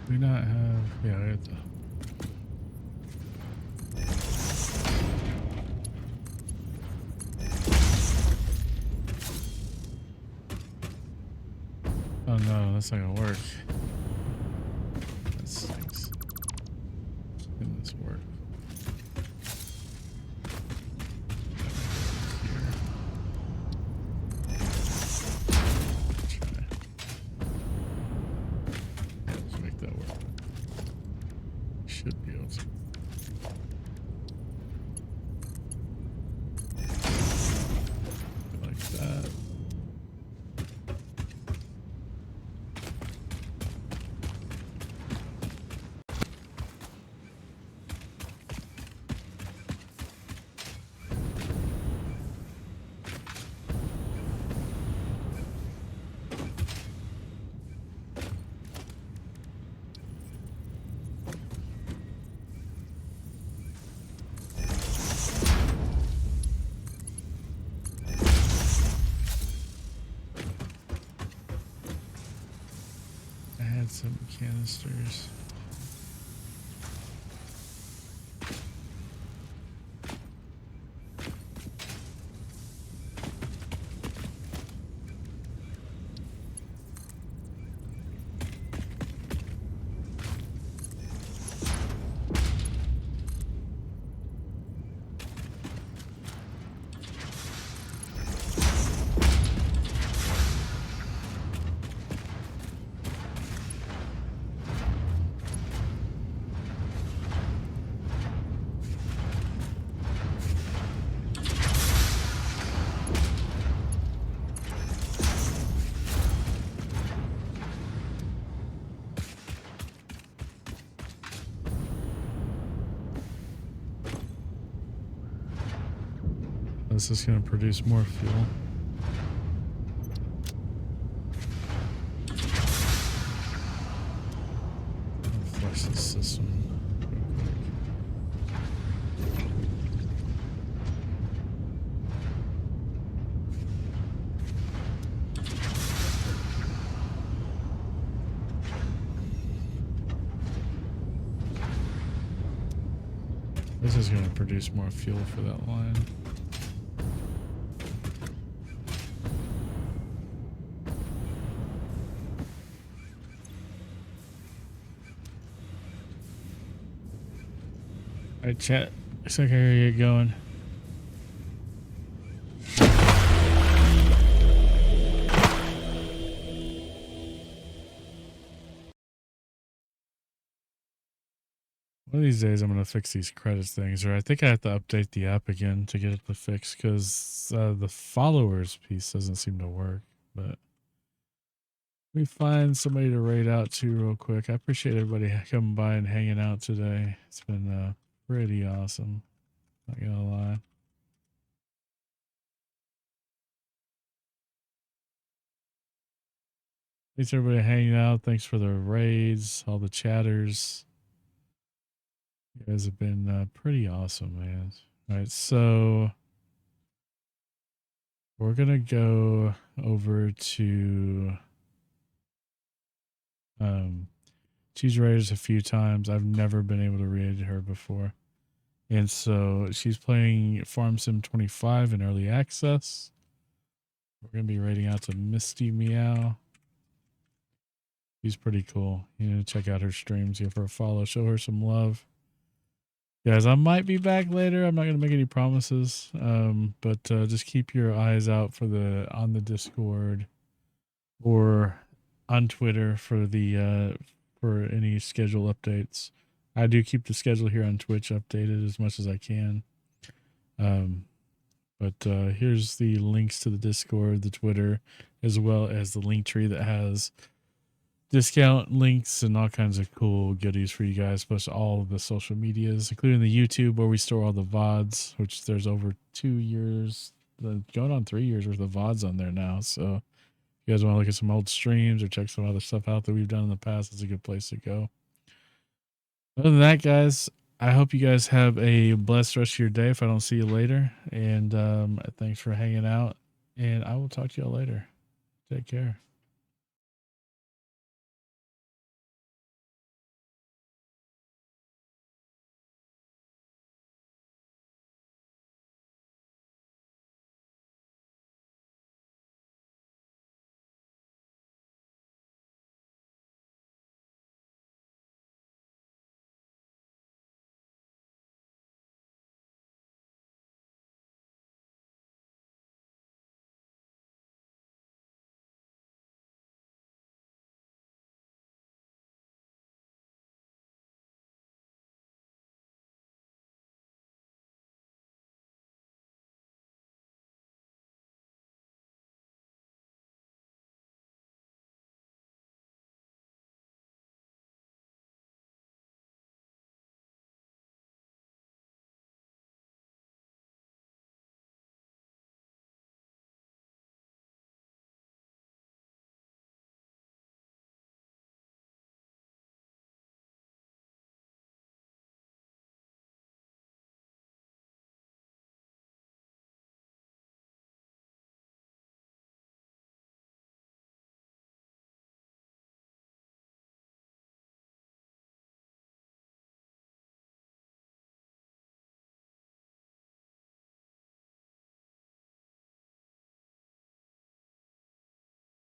We not have, yeah, we have to. Oh no, that's not gonna work. That stinks. Can this work? Should be able to. Like that. some canisters. This is going to produce more fuel. I'll flush the system real quick. This is going to produce more fuel for that line. Alright, chat. Looks like I gotta get going. One of these days I'm gonna fix these credits things, or I think I have to update the app again to get it to fix, because the followers piece doesn't seem to work. But let me find somebody to raid out to real quick. I appreciate everybody coming by and hanging out today. It's been pretty awesome. Not gonna lie. Thanks everybody hanging out. Thanks for the raids, all the chatters. You guys have been pretty awesome, man. All right, so we're gonna go over to she's raided us a few times. I've never been able to raid her before. And so she's playing Farm Sim 25 in early access. We're going to be raiding out to Misty Meow. She's pretty cool. You know, check out her streams, give her a follow, show her some love. Guys, I might be back later. I'm not going to make any promises. But just keep your eyes out for on the Discord or on Twitter for the for any schedule updates. I do keep the schedule here on Twitch updated as much as I can. But here's the links to the Discord, the Twitter, as well as the link tree that has discount links and all kinds of cool goodies for you guys, plus all of the social medias, including the YouTube where we store all the VODs, which there's over 2 years, going on 3 years worth of VODs on there now. So if you guys want to look at some old streams or check some other stuff out that we've done in the past, it's a good place to go. Other than that, guys, I hope you guys have a blessed rest of your day if I don't see you later. And thanks for hanging out. And I will talk to y'all later. Take care.